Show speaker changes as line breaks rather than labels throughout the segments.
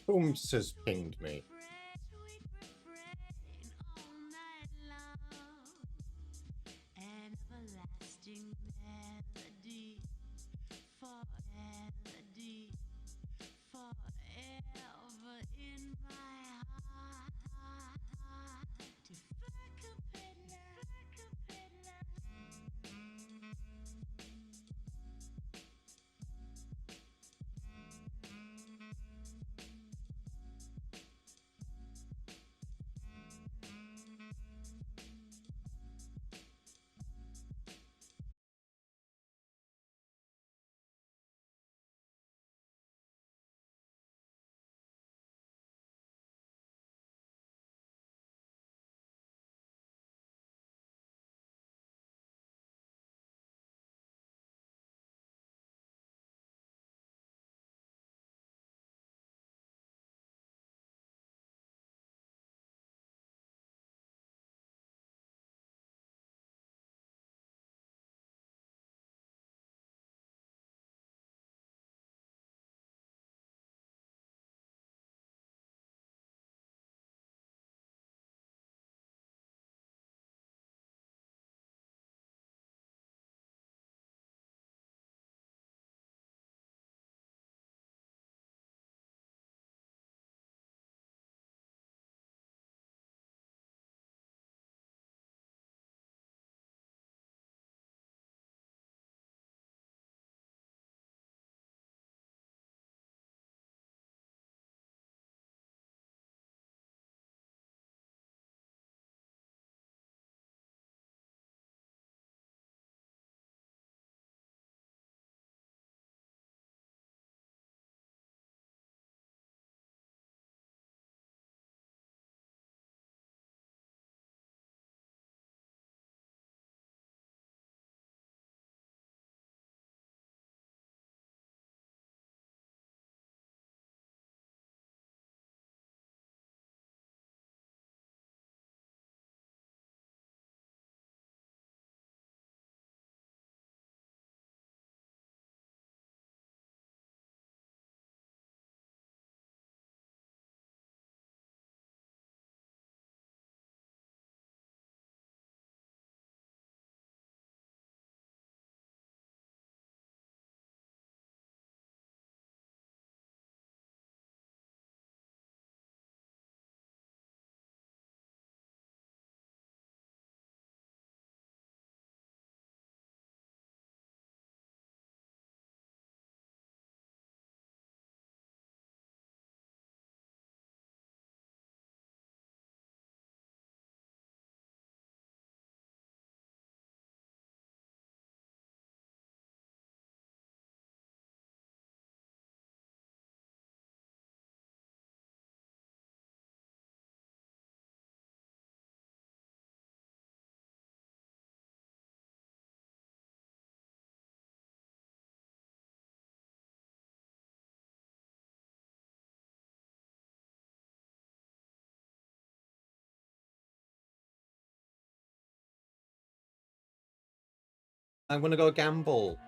Ooms has pinged me. I'm gonna go gamble.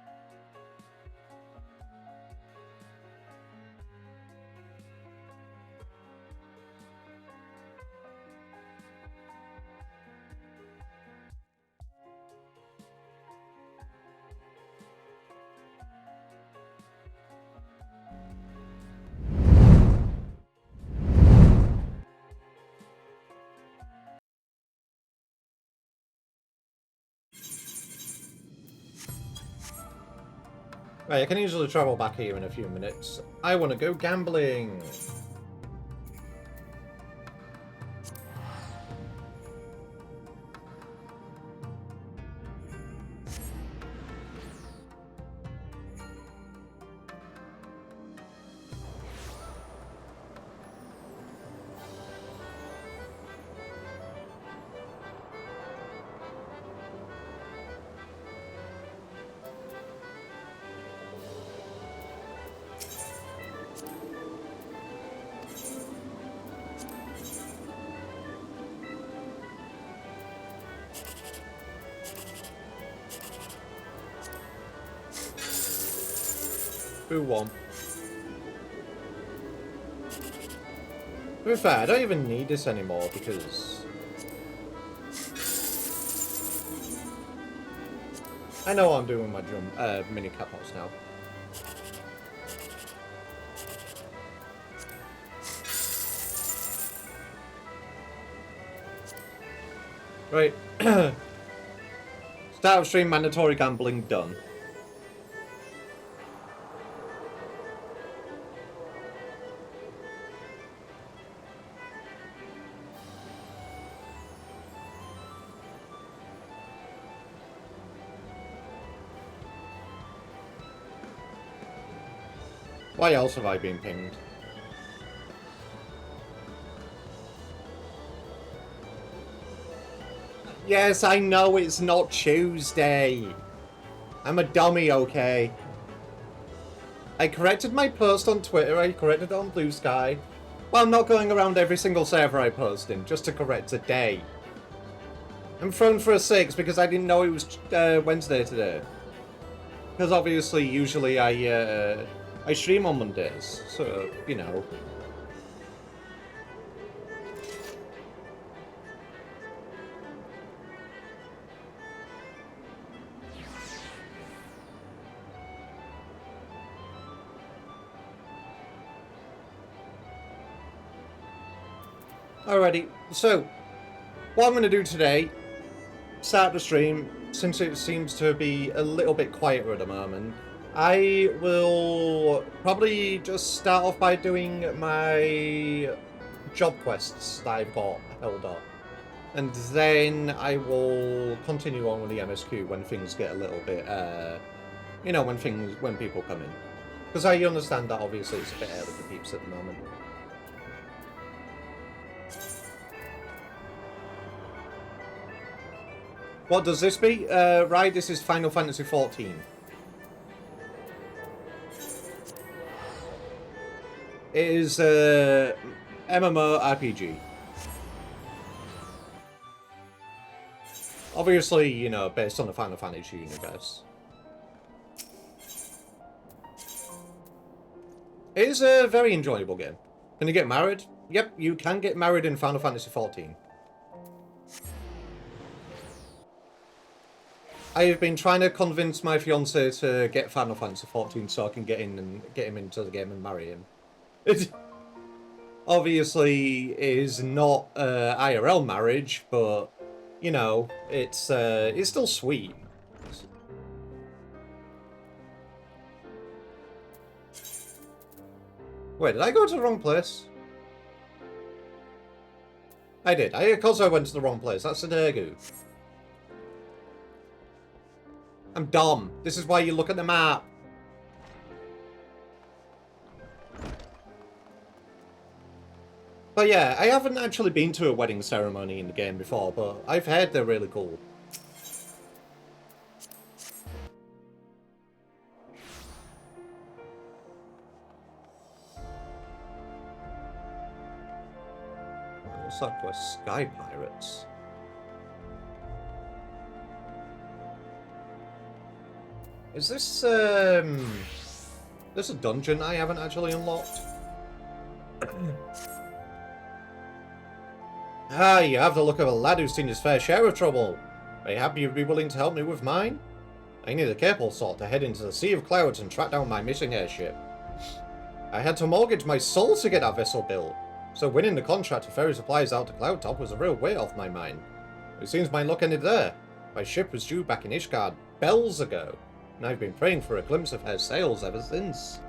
Right, I can easily travel back here in a few minutes. I want to go gambling. Who won? To be fair, I don't even need this anymore because I know what I'm doing with my mini catbox now. Right. Start of stream, mandatory gambling done. Why else have I been pinged? Yes, I know it's not Tuesday. I'm a dummy, okay? I corrected my post on Twitter, I corrected it on Blue Sky. Well, I'm not going around every single server I post in, just to correct a day. I'm thrown for a 6 because I didn't know it was Wednesday today. Because obviously, usually I stream on Mondays, so, you know. Alrighty, so, what I'm going to do today, start the stream, since it seems to be a little bit quieter at the moment, I will probably just start off by doing my job quests that I've got held up. And then I will continue on with the MSQ when things get a little bit, you know, when people come in. Because I understand that obviously it's a bit early for peeps at the moment. What does this be? Right, this is Final Fantasy XIV. It is MMORPG. Obviously, you know, based on the Final Fantasy universe. It is a very enjoyable game. Can you get married? Yep, you can get married in Final Fantasy XIV. I have been trying to convince my fiance to get Final Fantasy XIV so I can get him into the game and marry him. It obviously is not IRL marriage, but you know, it's still sweet. Wait, did I go to the wrong place? I did. Of course I went to the wrong place. That's Sudergu. I'm dumb. This is why you look at the map. But yeah, I haven't actually been to a wedding ceremony in the game before, but I've heard they're really cool. What's that quest? Sky Pirates. Is this a dungeon I haven't actually unlocked? Ah, you have the look of a lad who's seen his fair share of trouble. Mayhap you'd be willing to help me with mine? I need a careful sort to head into the Sea of Clouds and track down my missing airship. I had to mortgage my soul to get that vessel built, so winning the contract to ferry supplies out to Cloudtop was a real weight off my mind. It seems my luck ended there. My ship was due back in Ishgard bells ago, and I've been praying for a glimpse of her sails ever since.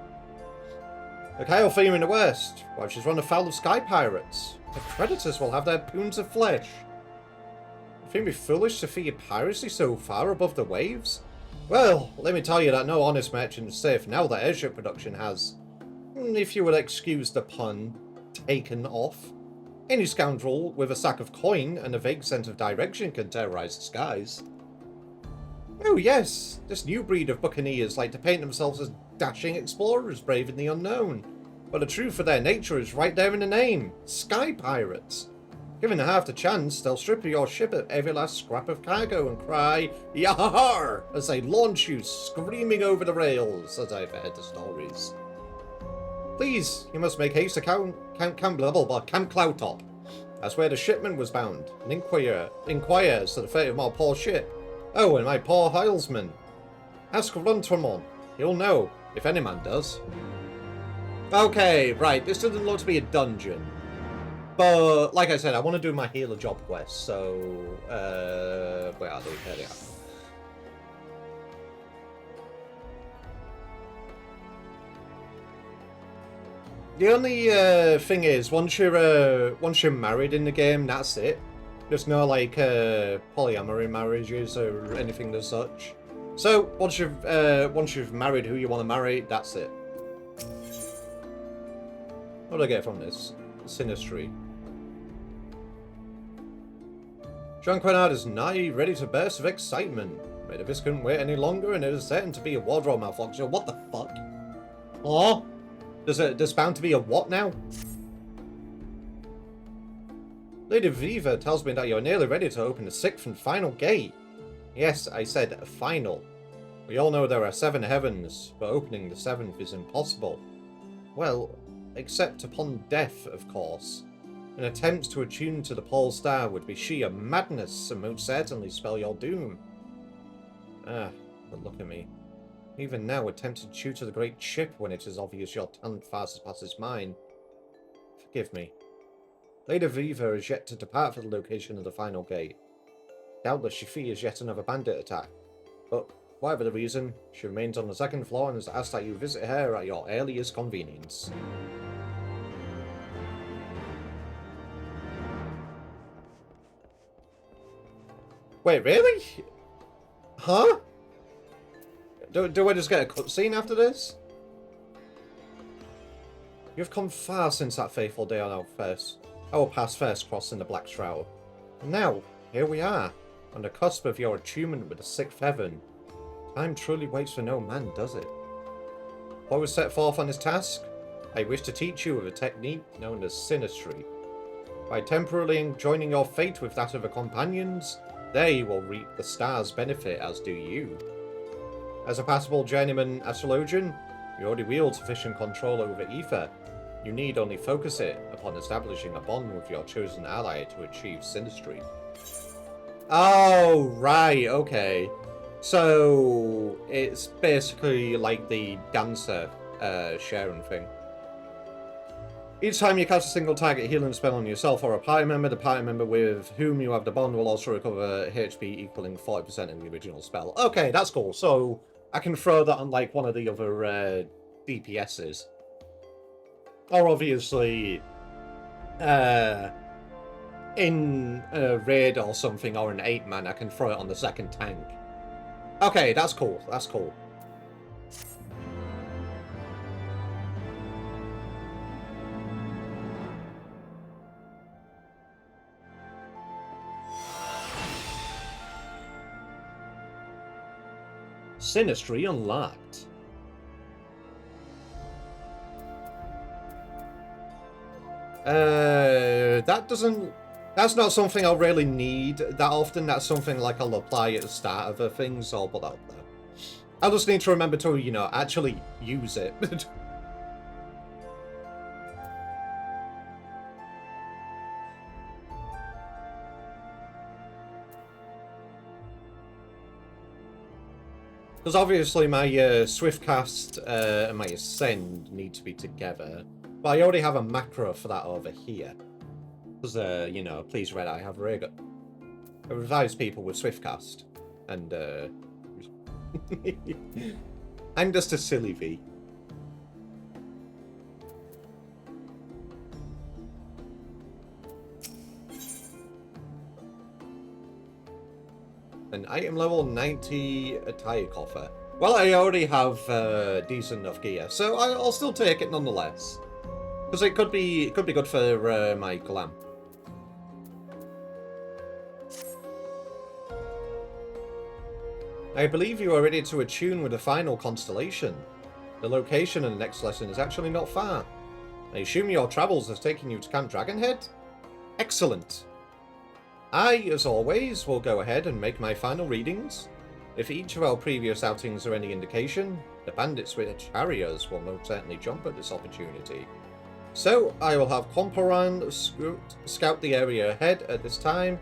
The Kyle Fear in the west, while she's run afoul of sky pirates. The predators will have their poons of flesh. You think me foolish to fear piracy so far above the waves? Well, let me tell you that no honest merchant is safe now that airship production has, if you would excuse the pun, taken off. Any scoundrel with a sack of coin and a vague sense of direction can terrorize the skies. Oh yes, this new breed of buccaneers like to paint themselves as dashing explorers braving the unknown. But the truth of their nature is right there in the name. Sky pirates. Given half the chance, they'll strip your ship of every last scrap of cargo and cry, "Yahar!" as they launch you screaming over the rails, as I've heard the stories. Please, you must make haste to Camp Cloudtop. That's where the shipment was bound. And inquire as to the fate of my poor ship. Oh, and my poor Hilesman. Ask Runtamon. He'll know, if any man does. Okay, right, this doesn't look to be a dungeon. But, like I said, I want to do my healer job quest, so... where are they? There they are. The only thing is, once you're married in the game, that's it. There's no like polyamory marriages or anything as such. So once you've married who you want to marry, that's it. What do I get from this? Sinistry. Jean Quenard is nigh ready to burst with excitement. Metavis couldn't wait any longer, and it is certain to be a wardrobe malfunction. What the fuck? Oh? There's bound to be a what now? Lady Viva tells me that you're nearly ready to open the 6th and final gate. Yes, I said final. We all know there are 7 heavens, but opening the 7th is impossible. Well, except upon death, of course. An attempt to attune to the pole star would be sheer madness and most certainly spell your doom. Ah, but look at me. Even now, attempting to tutor the great ship when it is obvious your talent far surpasses mine. Forgive me. Lady Viva is yet to depart for the location of the final gate. Doubtless she fears yet another bandit attack. But, whatever the reason, she remains on the 2nd floor and has asked that you visit her at your earliest convenience. Wait, really? Huh? Do I just get a cutscene after this? You've come far since that fateful day on our past first crossing the Black Shroud. And now, here we are, on the cusp of your attunement with the 6th heaven. Time truly waits for no man, does it? Before we set forth on this task, I wish to teach you of a technique known as Sinistry. By temporarily joining your fate with that of your companions, they will reap the star's benefit, as do you. As a passable journeyman astrologian, you already wield sufficient control over ether. You need only focus it upon establishing a bond with your chosen ally to achieve Sinistry. Oh, right, okay. So, it's basically like the dancer sharing thing. Each time you cast a single target healing spell on yourself or a party member, the party member with whom you have the bond will also recover HP equaling 40% of the original spell. Okay, that's cool. So, I can throw that on like one of the other DPSs. Or obviously, in a raid or something, or an 8-man, I can throw it on the 2nd tank. Okay, that's cool. That's cool. Sinistry unlocked. That's not something I'll really need that often. That's something like I'll apply at the start of a thing, so I'll put that up there. I'll just need to remember to, you know, actually use it. Because obviously my Swift Cast and my Ascend need to be together. But I already have a macro for that over here. Because, you know, please Red, I have I revives people with Swiftcast. And, I'm just a silly V. An item level 90 attire coffer. Well, I already have decent enough gear, so I'll still take it nonetheless. Because it could be good for my glam. I believe you are ready to attune with the final constellation. The location in the next lesson is actually not far. I assume your travels has taken you to Camp Dragonhead? Excellent. I, as always, will go ahead and make my final readings. If each of our previous outings are any indication, the bandits with harriers will most certainly jump at this opportunity. So, I will have Comparan scout the area ahead at this time,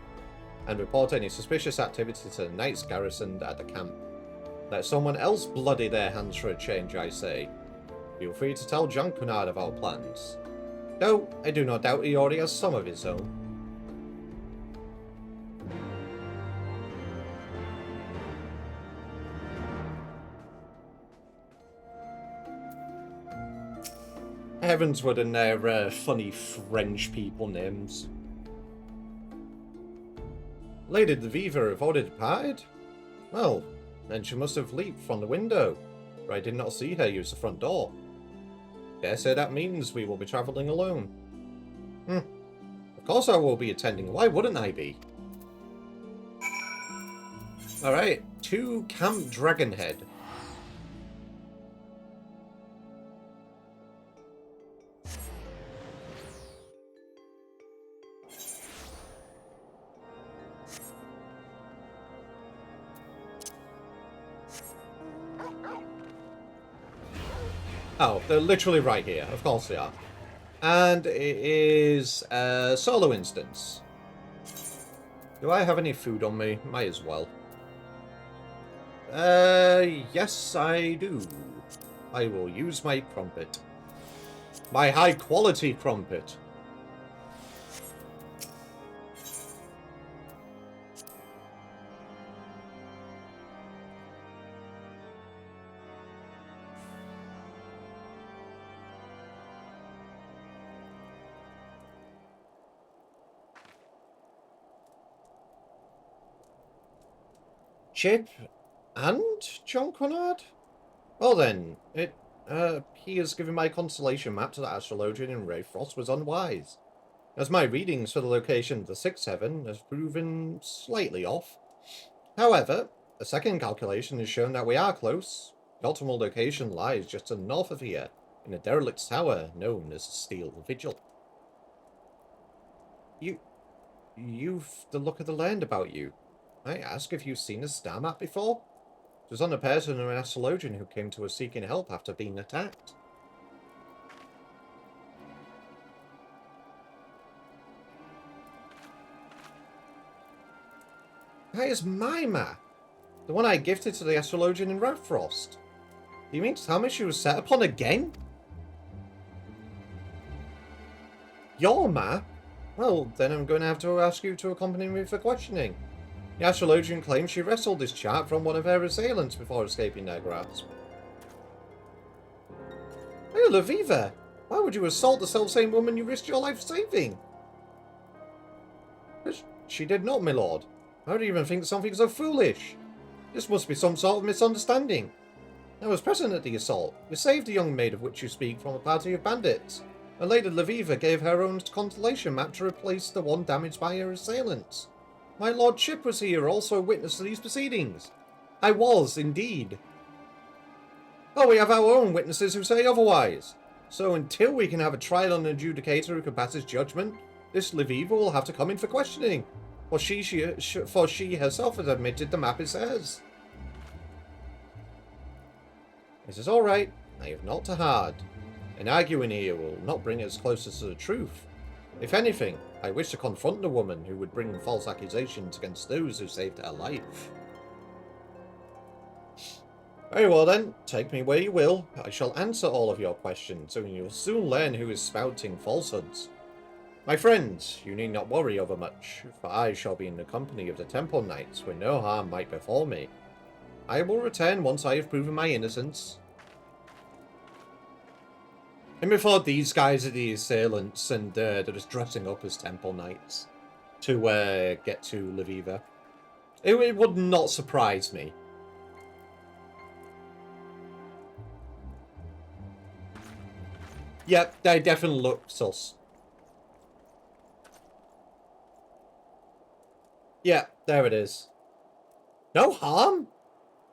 and report any suspicious activity to the knights garrisoned at the camp. Let someone else bloody their hands for a change, I say. Feel free to tell John Cunard of our plans. Though, I do not doubt he already has some of his own. Heavenswood and their funny French people names. Lady Viva have already departed? Well, then she must have leaped from the window, for I did not see her use the front door. Dare say that means we will be travelling alone. Of course I will be attending, why wouldn't I be? Alright, to Camp Dragonhead. Oh, they're literally right here. Of course they are. And it is a solo instance. Do I have any food on me? Might as well. Yes, I do. I will use my crumpet. My high-quality crumpet. Chip and John Cunard? Well then, he has given my constellation map to the astrologian in Ray Frost was unwise, as my readings for the location of the 6th heaven has proven slightly off. However, a second calculation has shown that we are close. The optimal location lies just to the north of here, in a derelict tower known as the Steel Vigil. You've the look of the land about you. I ask if you've seen a star map before? It was on a person or an astrologian who came to us seeking help after being attacked. That is my map. The one I gifted to the astrologian in Radfrost. Do you mean to tell me she was set upon again? Your map? Well, then I'm going to have to ask you to accompany me for questioning. The astrologian claims she wrestled this chart from one of her assailants before escaping their grasp. Hey, Laviva! Why would you assault the self-same woman you risked your life saving? She did not, my lord. I don't even think something so foolish. This must be some sort of misunderstanding. I was present at the assault. We saved the young maid of which you speak from a party of bandits. And Lady Laviva gave her own constellation map to replace the one damaged by her assailants. My Lord Chip was here, also a witness to these proceedings. I was, indeed. Oh, we have our own witnesses who say otherwise. So until we can have a trial on an adjudicator who can pass his judgment, this Laviva will have to come in for questioning. For she herself has admitted the map is hers. This is all right. I have not to hard. An arguing here will not bring us closer to the truth. If anything, I wish to confront the woman who would bring false accusations against those who saved her life. Very well then, take me where you will. I shall answer all of your questions, and you'll soon learn who is spouting falsehoods. My friends, you need not worry over much, for I shall be in the company of the Temple Knights, where no harm might befall me. I will return once I have proven my innocence. And before these guys are the assailants, and they're just dressing up as Temple Knights to get to Laviva. It would not surprise me. Yep, they definitely look sus. Yeah, there it is. No harm?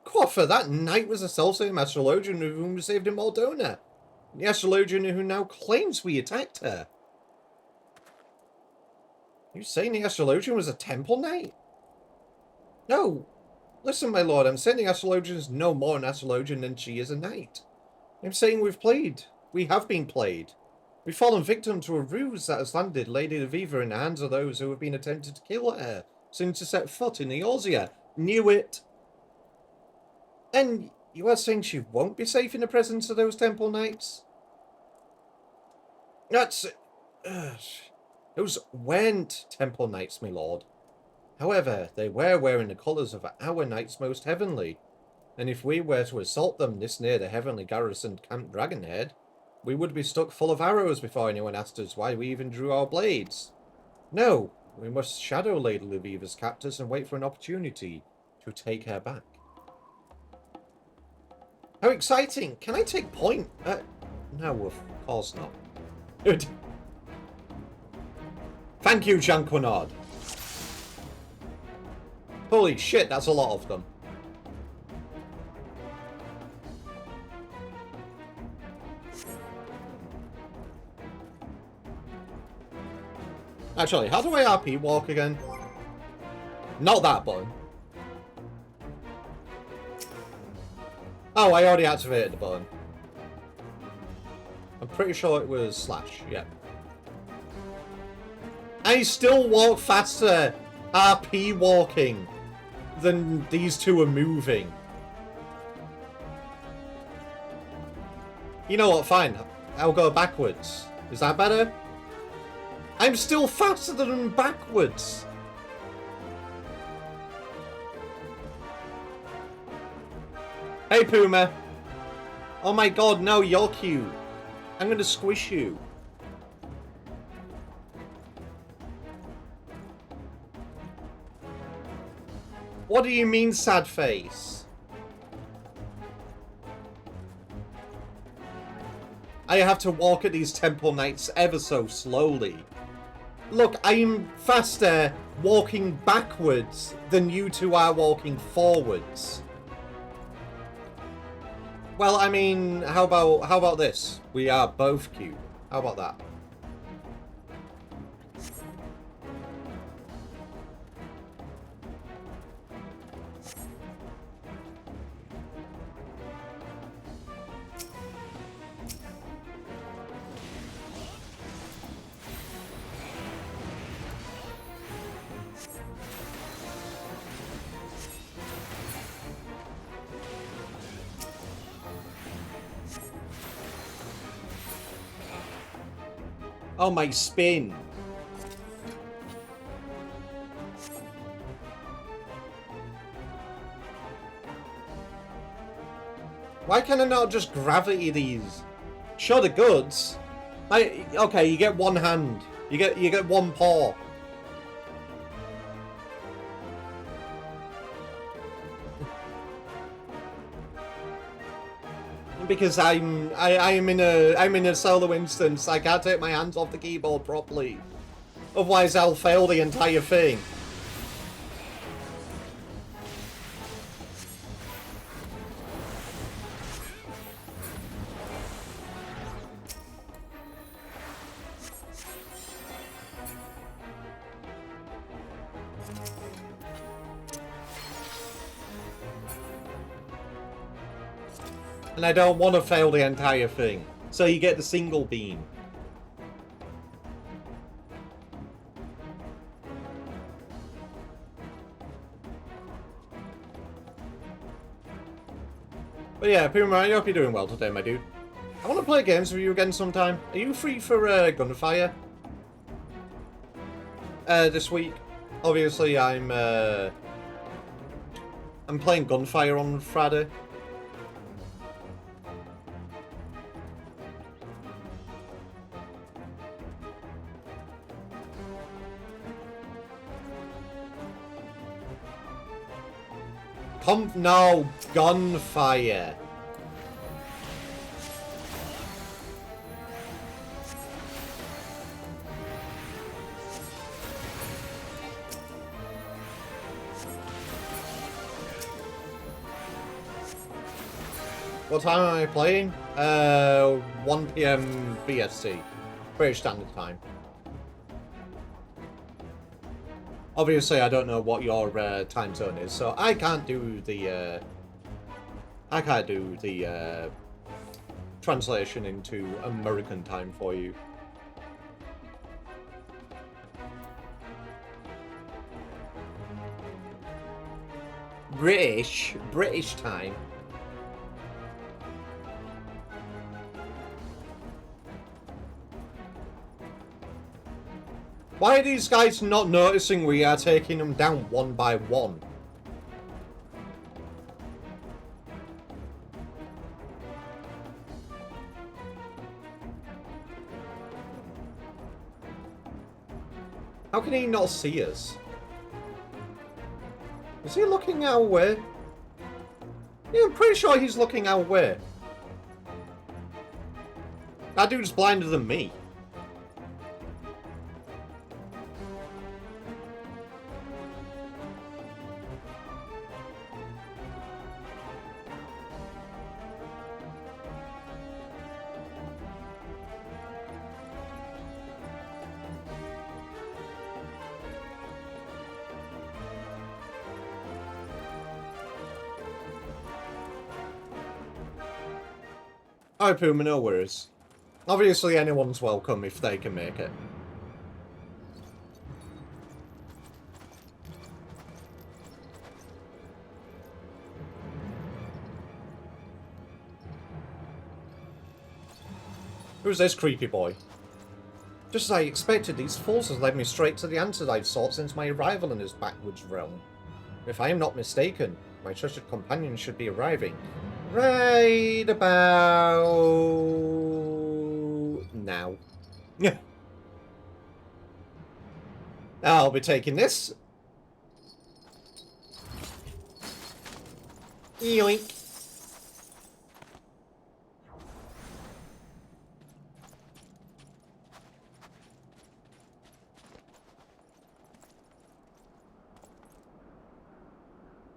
Quaffer, that knight was a self-same astrologian whom we saved in Moldona. The astrologian who now claims we attacked her. You saying the astrologian was a temple knight? No. Listen, my lord, I'm saying the astrologian's no more an astrologian than she is a knight. I'm saying we've played. We have been played. We've fallen victim to a ruse that has landed Lady Aviva in the hands of those who have been attempting to kill her since to set foot in Eorzea. Knew it. And you are saying she won't be safe in the presence of those temple knights? That's... those weren't temple knights, my lord. However, they were wearing the colours of our knights most heavenly, and if we were to assault them this near the heavenly garrisoned Camp Dragonhead, we would be stuck full of arrows before anyone asked us why we even drew our blades. No, we must shadow Lady Aviva's captors and wait for an opportunity to take her back. How exciting! Can I take point? No, of course not. Thank you, Jean Quinard. Holy shit, that's a lot of them. Actually, how do I RP walk again? Not that button. Oh, I already activated the button. I'm pretty sure it was slash, yeah. I still walk faster RP walking than these two are moving. You know what, fine. I'll go backwards. Is that better? I'm still faster than them backwards. Hey, Puma. Oh my god, no, you're cute. I'm gonna squish you. What do you mean, sad face? I have to walk at these temple knights ever so slowly. Look, I'm faster walking backwards than you two are walking forwards. Well, I mean, how about this? We are both cute. How about that? Oh, my spin. Why can I not just gravity these? Sure, the goods. Okay, you get one hand. You get one paw. Because I'm in a solo instance. I can't take my hands off the keyboard properly. Otherwise, I'll fail the entire thing. And I don't want to fail the entire thing. So you get the single beam. But yeah, Puma, I hope you're doing well today, my dude. I want to play games with you again sometime. Are you free for Gunfire? This week? Obviously, I'm playing Gunfire on Friday. No, Gunfire. What time am I playing? 1 PM BST. British Standard Time. Obviously, I don't know what your time zone is, so I can't do the translation into American time for you. British time. Why are these guys not noticing we are taking them down one by one? How can he not see us? Is he looking our way? Yeah, I'm pretty sure he's looking our way. That dude's blinder than me. Alright, Puma, no worries. Obviously, anyone's welcome if they can make it. Who's this creepy boy? Just as I expected, these fools have led me straight to the answers I've sought since my arrival in this backwards realm. If I am not mistaken, my trusted companion should be arriving right about now. Yeah. I'll be taking this. Yoink.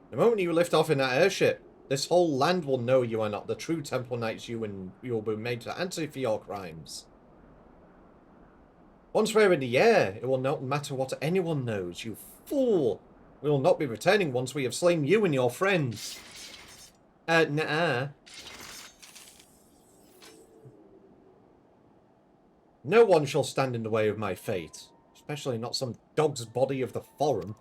The moment you lift off in that airship, this whole land will know you are not the true Temple Knights you will be made to answer for your crimes. Once we're in the air, it will not matter what anyone knows, you fool! We will not be returning once we have slain you and your friends. Nah. No one shall stand in the way of my fate, especially not some dog's body of the forum.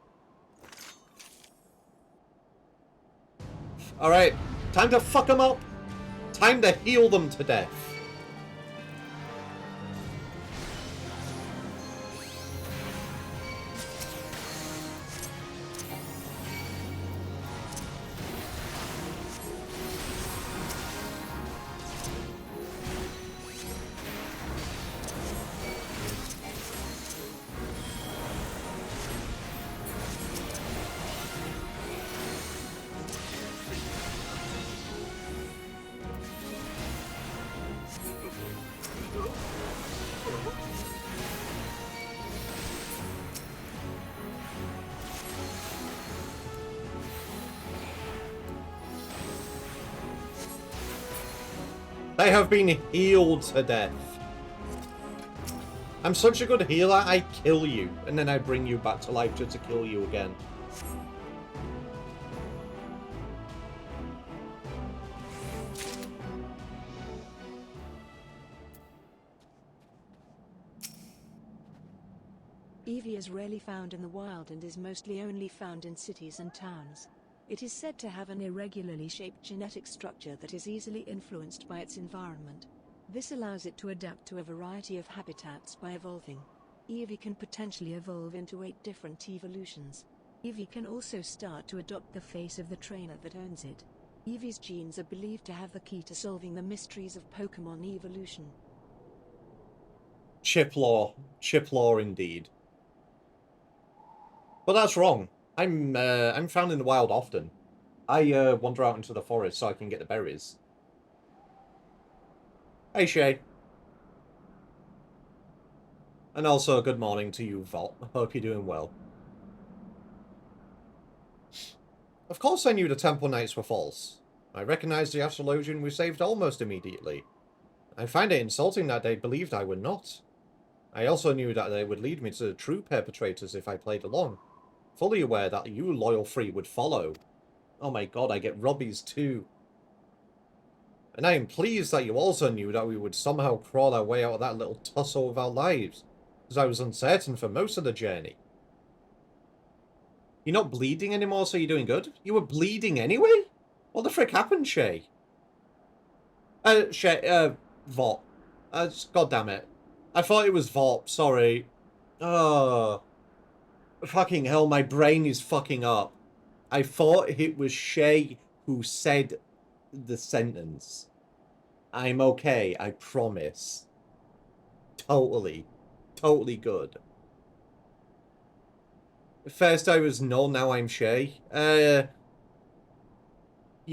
Alright, time to fuck them up. Time to heal them to death. They have been healed to death. I'm such a good healer, I kill you, and then I bring you back to life just to kill you again.
Eevee is rarely found in the wild and is mostly only found in cities and towns. It is said to have an irregularly shaped genetic structure that is easily influenced by its environment. This allows it to adapt to a variety of habitats by evolving. Eevee can potentially evolve into 8 different evolutions. Eevee can also start to adopt the face of the trainer that owns it. Eevee's genes are believed to have the key to solving the mysteries of Pokemon evolution.
Chip law indeed. But that's wrong. I'm found in the wild often. I wander out into the forest so I can get the berries. Hey, Shay. And also, good morning to you, Vault. Hope you're doing well. Of course I knew the Temple Knights were false. I recognized the Astrologian we saved almost immediately. I find it insulting that they believed I were not. I also knew that they would lead me to the true perpetrators if I played along. fully aware that you, Loyal 3, would follow. Oh my god, I get Robbie's too. And I am pleased that you also knew that we would somehow crawl our way out of that little tussle of our lives, because I was uncertain for most of the journey. You're not bleeding anymore, so you're doing good? You were bleeding anyway? What the frick happened, Shay? Vought. God damn it. I thought it was Vought, sorry. Oh. Fucking hell, my brain is fucking up. I thought it was Shay who said the sentence. I'm okay, I promise. Totally. Totally good. First I was Null, now I'm Shay. You're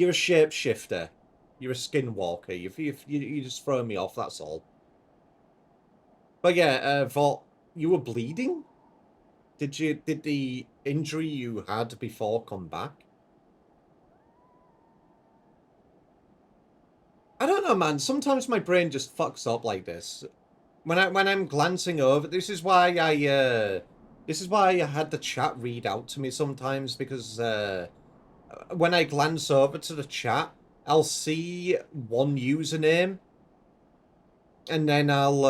a shapeshifter. You're a skinwalker. You just throw me off, that's all. But yeah, Vought, you were bleeding? Did the injury you had before come back? I don't know, man. Sometimes my brain just fucks up like this. When I'm glancing over, this is why I had the chat read out to me sometimes, because when I glance over to the chat, I'll see one username, and then I'll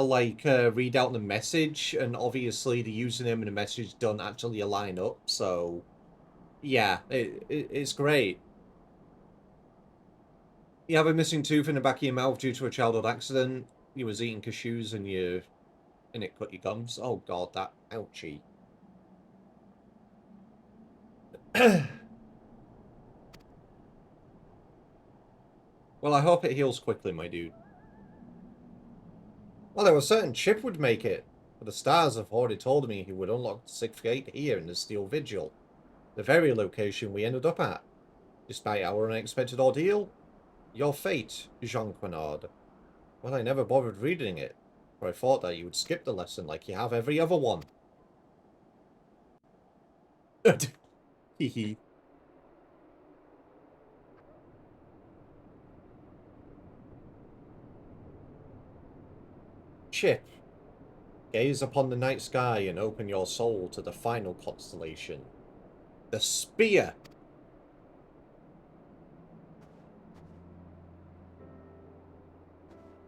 like read out the message, and obviously the username and the message don't actually line up. So yeah, it's great. You have a missing tooth in the back of your mouth due to a childhood accident. You was eating cashews and it cut your gums. Oh god, that ouchie. Well, I hope it heals quickly, my dude. Well, there was certain Chip would make it, but the stars have already told me he would unlock the 6th gate here in the Steel Vigil, the very location we ended up at. Despite our unexpected ordeal, your fate, Jean Quinard. Well, I never bothered reading it, for I thought that you would skip the lesson like you have every other one. Hehe. Chip, gaze upon the night sky and open your soul to the final constellation. The Spear!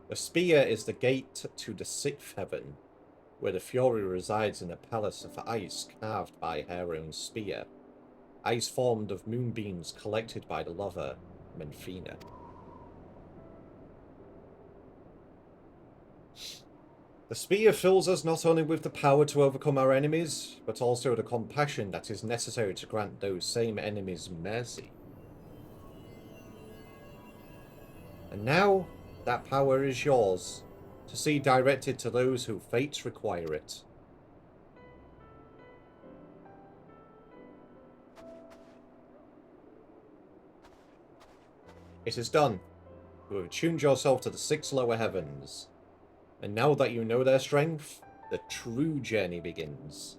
The Spear is the gate to the 6th heaven, where the Fury resides in a palace of ice carved by her own spear. Ice formed of moonbeams collected by the lover, Menfina. The spear fills us not only with the power to overcome our enemies, but also the compassion that is necessary to grant those same enemies mercy. And now, that power is yours, to see directed to those who fates require it. It is done. You have attuned yourself to the 6 lower heavens. And now that you know their strength, the true journey begins.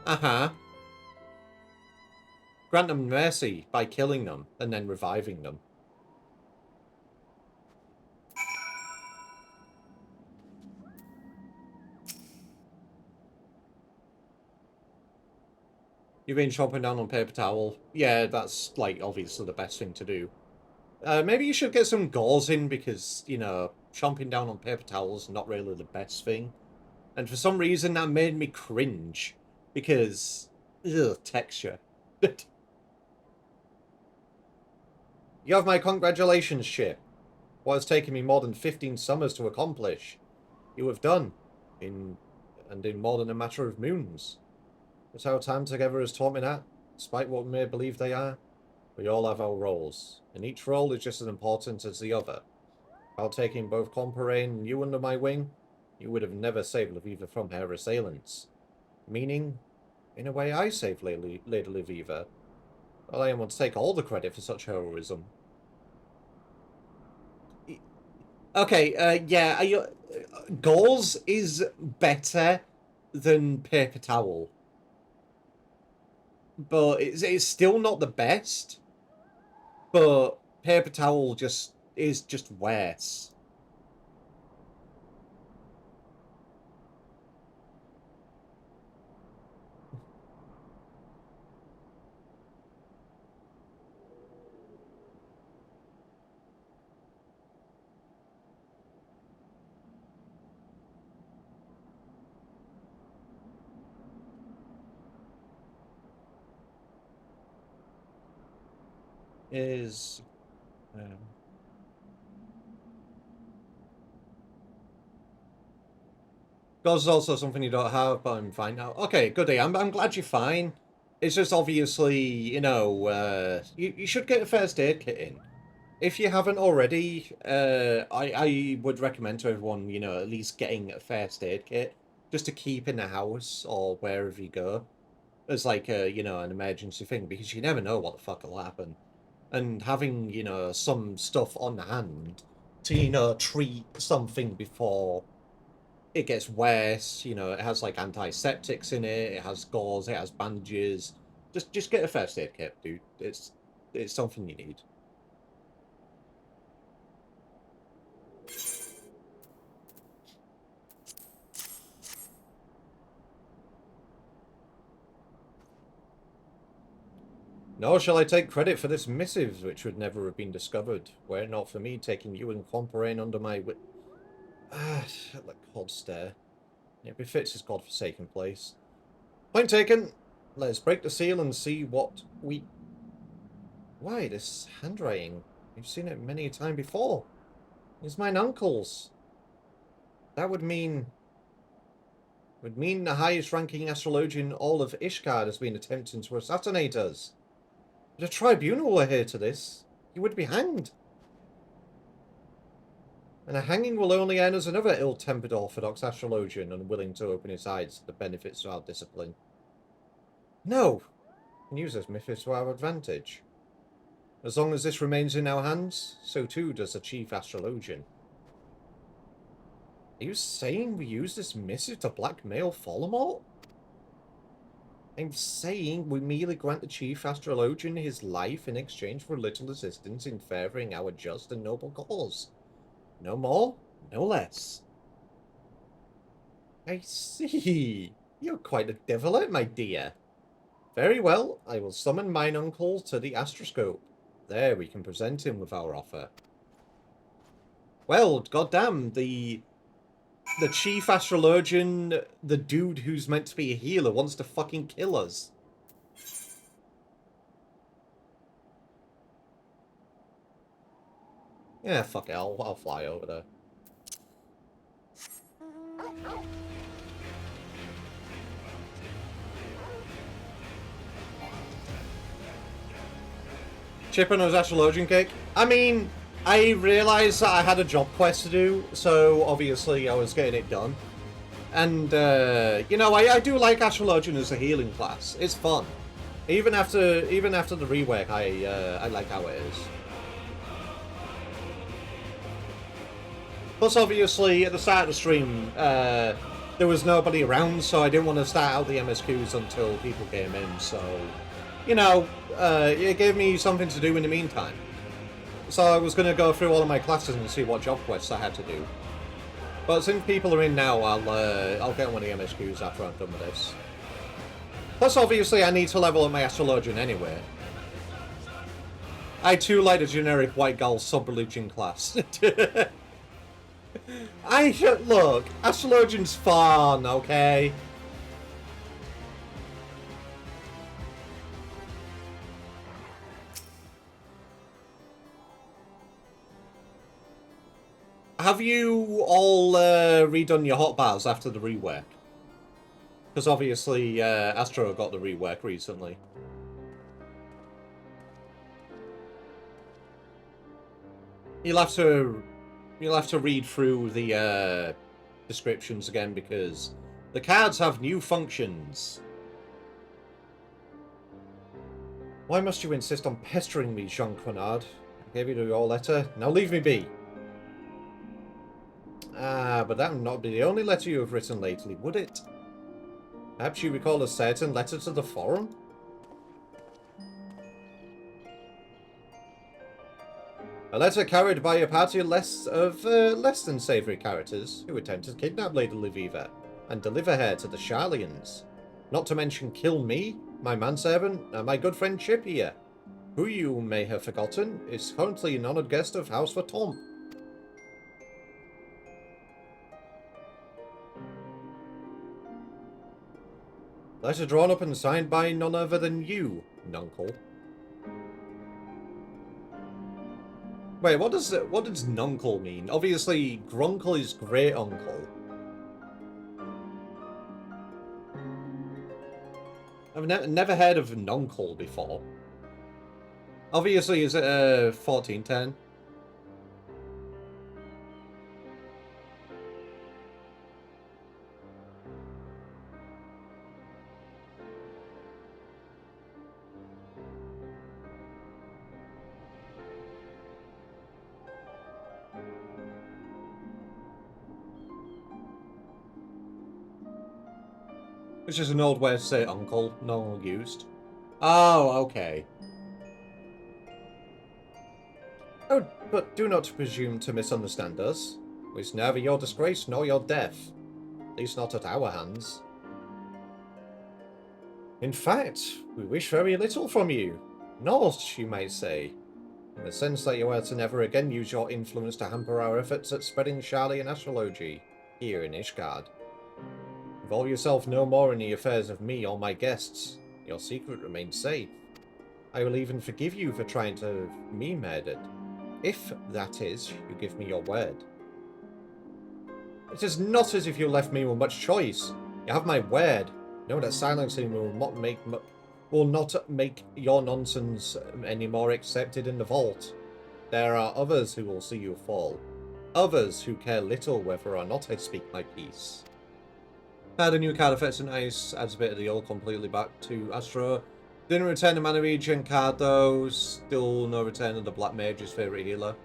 Uh-huh. Grant them mercy by killing them, and then reviving them. You've been chomping down on paper towel. Yeah, that's, like, obviously the best thing to do. Maybe you should get some gauze in, because, you know, chomping down on paper towel is not really the best thing. And for some reason, that made me cringe. Because, ugh, texture. You have my congratulations, Chip. What has taken me more than 15 summers to accomplish, you have done. In more than a matter of moons. But our time together has taught me that, despite what we may believe they are, we all have our roles, and each role is just as important as the other. While taking both Comparain and you under my wing, you would have never saved Lviva from her assailants. Meaning, in a way, I saved Lady Lviva. Well, I want to take all the credit for such heroism. Okay, yeah, gauze is better than paper towel. But it's still not the best. But paper towel is just worse. Is Gauze is also something you don't have, but I'm fine now. Okay, goody. I'm glad you're fine. It's just obviously, you know, you should get a first aid kit in. If you haven't already, I would recommend to everyone, you know, at least getting a first aid kit just to keep in the house or wherever you go. As like a, you know, an emergency thing, because you never know what the fuck will happen. And having, you know, some stuff on hand to, you know, treat something before it gets worse, you know, it has like antiseptics in it, it has gauze, it has bandages. Just get a first aid kit, dude. It's something you need. Nor shall I take credit for this missive, which would never have been discovered, were it not for me taking you and Quamparain under my that cold stare. It befits his godforsaken place. Point taken. Let's break the seal and see what we... Why, this handwriting? You've seen it many a time before. It's mine uncle's. That would mean the highest-ranking astrologian all of Ishgard has been attempting to assassinate us. If the tribunal were here to this, he would be hanged. And a hanging will only earn us another ill-tempered orthodox astrologian unwilling to open his eyes to the benefits of our discipline. No! We can use this method to our advantage. As long as this remains in our hands, so too does the chief astrologian. Are you saying we use this missive to blackmail Voldemort? I'm saying we merely grant the chief astrologian his life in exchange for little assistance in furthering our just and noble cause. No more, no less. I see. You're quite a deviler, my dear. Very well, I will summon mine uncle to the astroscope. There we can present him with our offer. Well, goddamn, the chief astrologian, the dude who's meant to be a healer, wants to fucking kill us. Yeah, fuck it, I'll fly over there. Chip and his astrologian cake. I mean, I realised that I had a job quest to do, so obviously I was getting it done. And, you know, I do like astrologian as a healing class. It's fun. Even after the rework, I like how it is. Plus, obviously, at the start of the stream, there was nobody around, so I didn't want to start out the MSQs until people came in, so... You know, it gave me something to do in the meantime. So I was going to go through all of my classes and see what job quests I had to do. But since people are in now, I'll get one of the MSQs after I'm done with this. Plus, obviously, I need to level up my astrologian anyway. I too like the generic white girl sub-religion class. Look, astrologian's fun, okay? Have you all redone your hotbars after the rework? Because obviously Astro got the rework recently. You'll have to read through the descriptions again because the cards have new functions. Why must you insist on pestering me, Jean Quenard? I gave you your letter. Now leave me be. Ah, but that would not be the only letter you have written lately, would it? Perhaps you recall a certain letter to the forum? A letter carried by a party of less than savoury characters who attempt to kidnap Lady Lviva and deliver her to the Sharlians. Not to mention kill me, my manservant, and my good friend Chip here, who you may have forgotten is currently an honoured guest of House Vatomp. Letter drawn up and signed by none other than you, Nuncle. Wait, what does Nuncle mean? Obviously, Grunkle is great uncle. I've never heard of Nuncle before. Obviously, is it 1410? It's just an old way to say uncle, no one used. Oh, okay. Oh, but do not presume to misunderstand us. It's neither your disgrace nor your death. At least not at our hands. In fact, we wish very little from you. Naught, you might say. In the sense that you are to never again use your influence to hamper our efforts at spreading Sharlayan astrology here in Ishgard. Involve yourself no more in the affairs of me or my guests. Your secret remains safe. I will even forgive you for trying to have me murdered. If, that is, you give me your word. It is not as if you left me with much choice. You have my word. Know that silencing will not make your nonsense any more accepted in the vault. There are others who will see you fall. Others who care little whether or not I speak my piece. Had a new card effects and ice, adds a bit of the old completely back to Astro. Didn't return the Mana Regen card though, still no return of the Black Mage's favourite healer.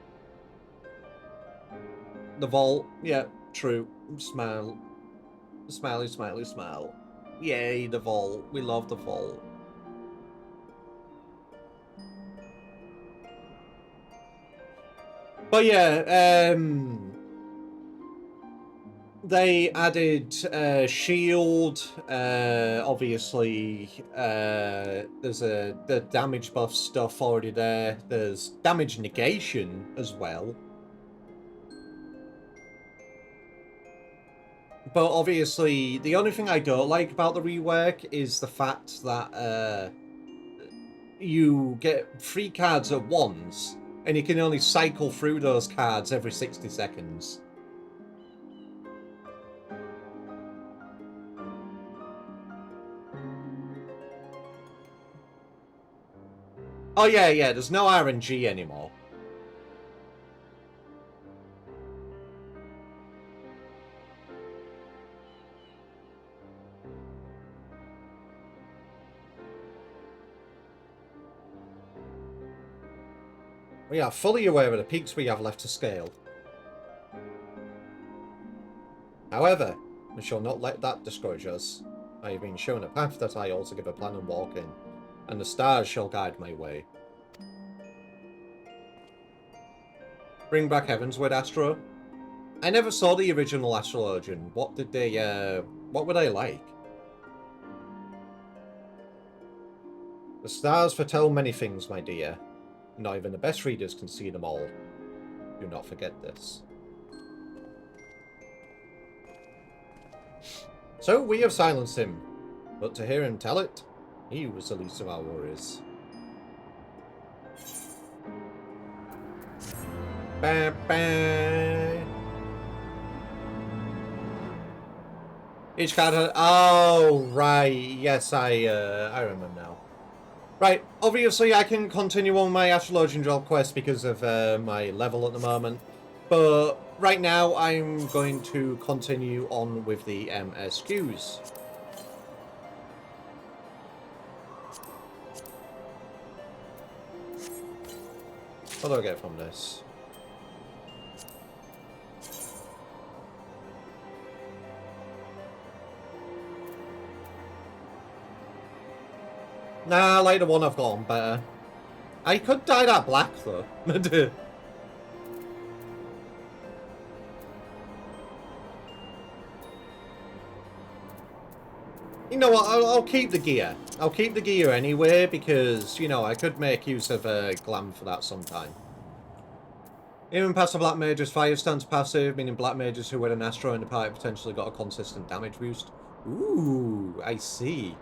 The Vault, yeah, true. Smile. Smiley, smiley, smile. Yay, the Vault. We love the Vault. But yeah, they added shield. Obviously, there's the damage buff stuff already there. There's damage negation as well. But obviously, the only thing I don't like about the rework is the fact that you get 3 cards at once, and you can only cycle through those cards every 60 seconds. Oh yeah, there's no RNG anymore. We are fully aware of the peaks we have left to scale. However, we shall not let that discourage us. I have been shown a path that I altogether plan on walking, and the stars shall guide my way. Bring back Heavensward, Astro. I never saw the original Astrologian. What did they, what were they like? The stars foretell many things, my dear. Not even the best readers can see them all. Do not forget this. So we have silenced him, but to hear him tell it, he was the least of our worries. Bah, bah. Each card had... Oh, right. Yes, I remember now. Right, obviously I can continue on my Astrologian job quest because of my level at the moment. But right now I'm going to continue on with the MSQs. What do I get from this? Nah, I like the one I've got on better. I could dye that black though. You know what, I'll keep the gear. I'll keep the gear anyway, because, you know, I could make use of glam for that sometime. Even past the Black Mage's fire stance passive, meaning Black Mages who were an Astro in the party potentially got a consistent damage boost. Ooh, I see.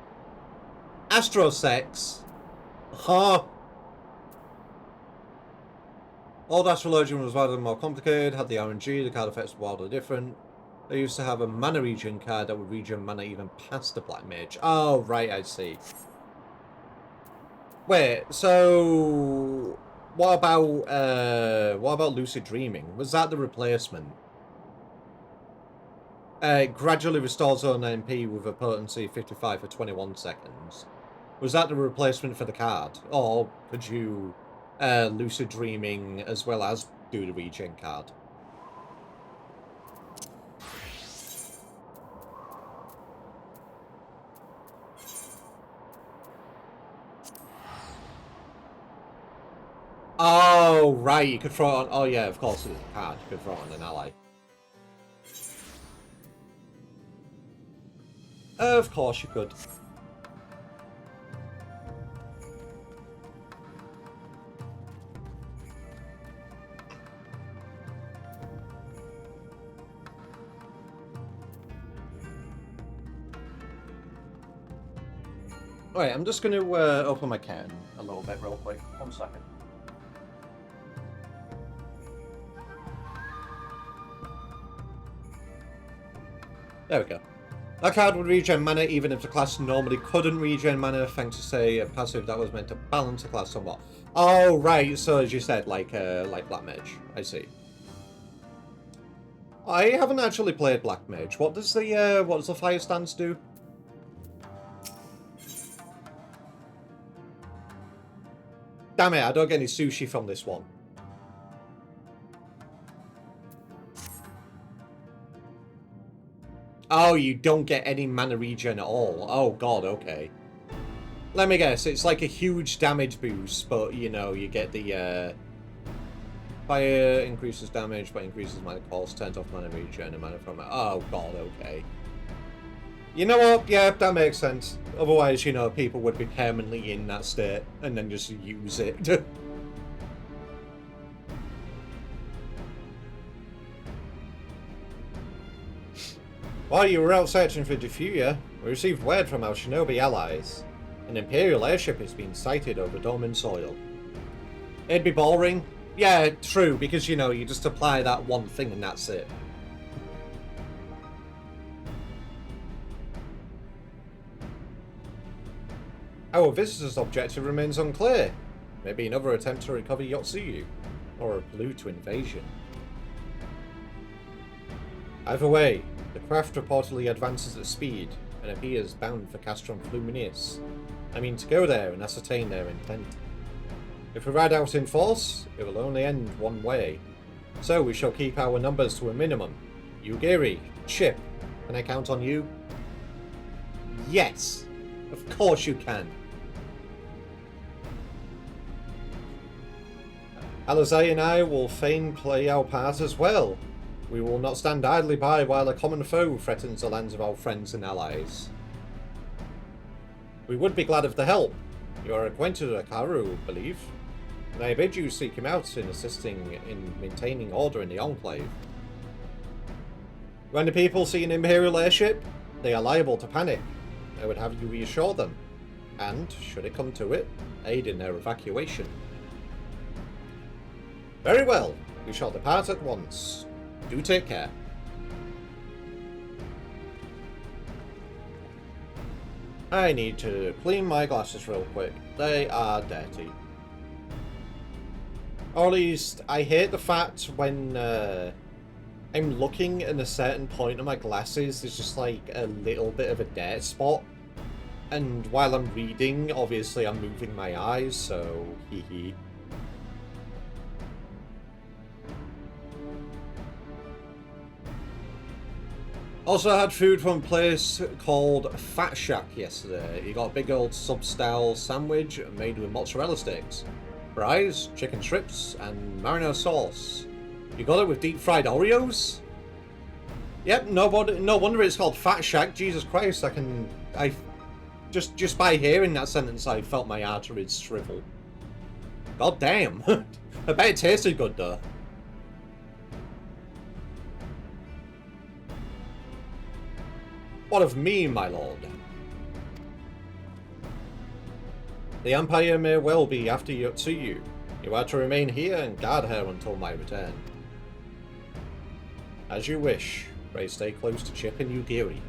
Astro sex. Huh. Old Astrologian was wildly more complicated, had the RNG, the card effects were wildly different. They used to have a mana regen card that would regen mana even past the Black Mage. Oh, right, I see. Wait, so what about Lucid Dreaming? Was that the replacement? Gradually restores own MP with a potency 55 for 21 seconds. Was that the replacement for the card? Or could you Lucid Dreaming as well as do the regen card? Oh, right, you could throw it on... Oh, yeah, of course, it was a card. You could throw it on an ally. Of course you could. Alright, I'm just going to open my can a little bit real quick. 1 second. There we go. That card would regen mana even if the class normally couldn't regen mana, thanks to, say, a passive that was meant to balance the class somewhat. Oh, right, so as you said, like Black Mage. I see. I haven't actually played Black Mage. What does the fire stance do? Damn it, I don't get any sushi from this one. Oh, you don't get any mana regen at all. Oh god, okay. Let me guess, it's like a huge damage boost, but, you know, you get the, fire increases damage, but increases mana cost, turns off mana regen, and mana from it. Oh god, okay. You know what? Yeah, that makes sense. Otherwise, you know, people would be permanently in that state, and then just use it. While you were out searching for Diffuria, we received word from our shinobi allies. An Imperial airship has been sighted over Domin soil. It'd be boring. Yeah, true, because, you know, you just apply that one thing and that's it. Our visitor's objective remains unclear. Maybe another attempt to recover Yotsuyu, or a Pluto invasion. Either way, the craft reportedly advances at speed and appears bound for Castron Fluminis. I mean to go there and ascertain their intent. If we ride out in force, it will only end one way. So we shall keep our numbers to a minimum. Yugiri, Chip, can I count on you? Yes! Of course you can! Alizai and I will fain play our part as well. We will not stand idly by while a common foe threatens the lands of our friends and allies. We would be glad of the help. You are acquainted with Akaru, I believe, and I bid you seek him out in assisting in maintaining order in the Enclave. When the people see an Imperial airship, they are liable to panic. I would have you reassure them, and, should it come to it, aid in their evacuation. Very well, we shall depart at once. Do take care. I need to clean my glasses real quick. They are dirty. Or at least, I hate the fact when I'm looking at a certain point of my glasses, there's just like a little bit of a dirt spot. And while I'm reading, obviously I'm moving my eyes, so hee hee. Also, I had food from a place called Fat Shack yesterday. You got a big old sub-style sandwich made with mozzarella sticks, fries, chicken strips, and marinara sauce. You got it with deep-fried Oreos? Yep, no wonder it's called Fat Shack. Jesus Christ, just by hearing that sentence, I felt my arteries shrivel. God damn. I bet it tasted good though. What of me, my lord? The Empire may well be after you. You are to remain here and guard her until my return. As you wish. Pray stay close to Chip and Yugiri.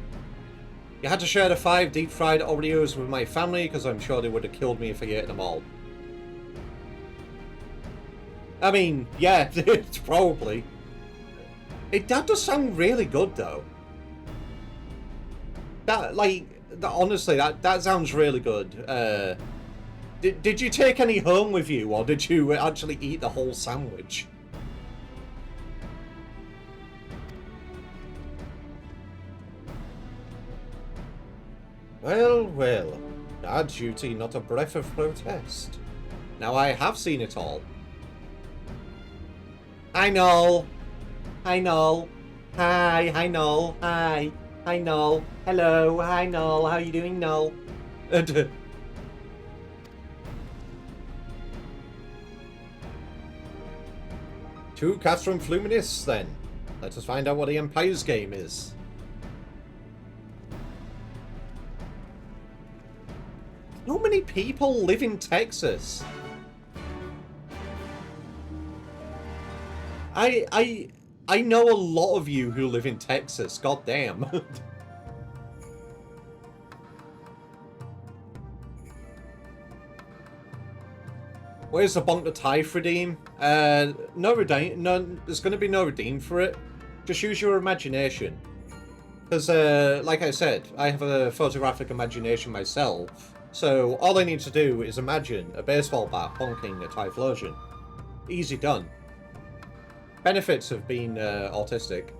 You had to share the 5 deep-fried Oreos with my family because I'm sure they would have killed me if I ate them all. I mean, yeah, it's probably. That does sound really good though. Honestly, that sounds really good. Did you take any home with you, or did you actually eat the whole sandwich? Well, well. Guard duty, not a breath of protest. Now I have seen it all. Hi, Noel. Hi, Noel. Hi, Noel. Hi. Hi, Noel. Hello. Hi, Noel. How you doing, Noel? 2 cats from Fluminense, then. Let us find out what the Empire's game is. How many people live in Texas? I know a lot of you who live in Texas. God damn. Where's the bonk the Tithe redeem? No redeem. No, there's going to be no redeem for it. Just use your imagination. Because, like I said, I have a photographic imagination myself. So all I need to do is imagine a baseball bat bonking a Typhlosion. Easy done. Benefits of being autistic.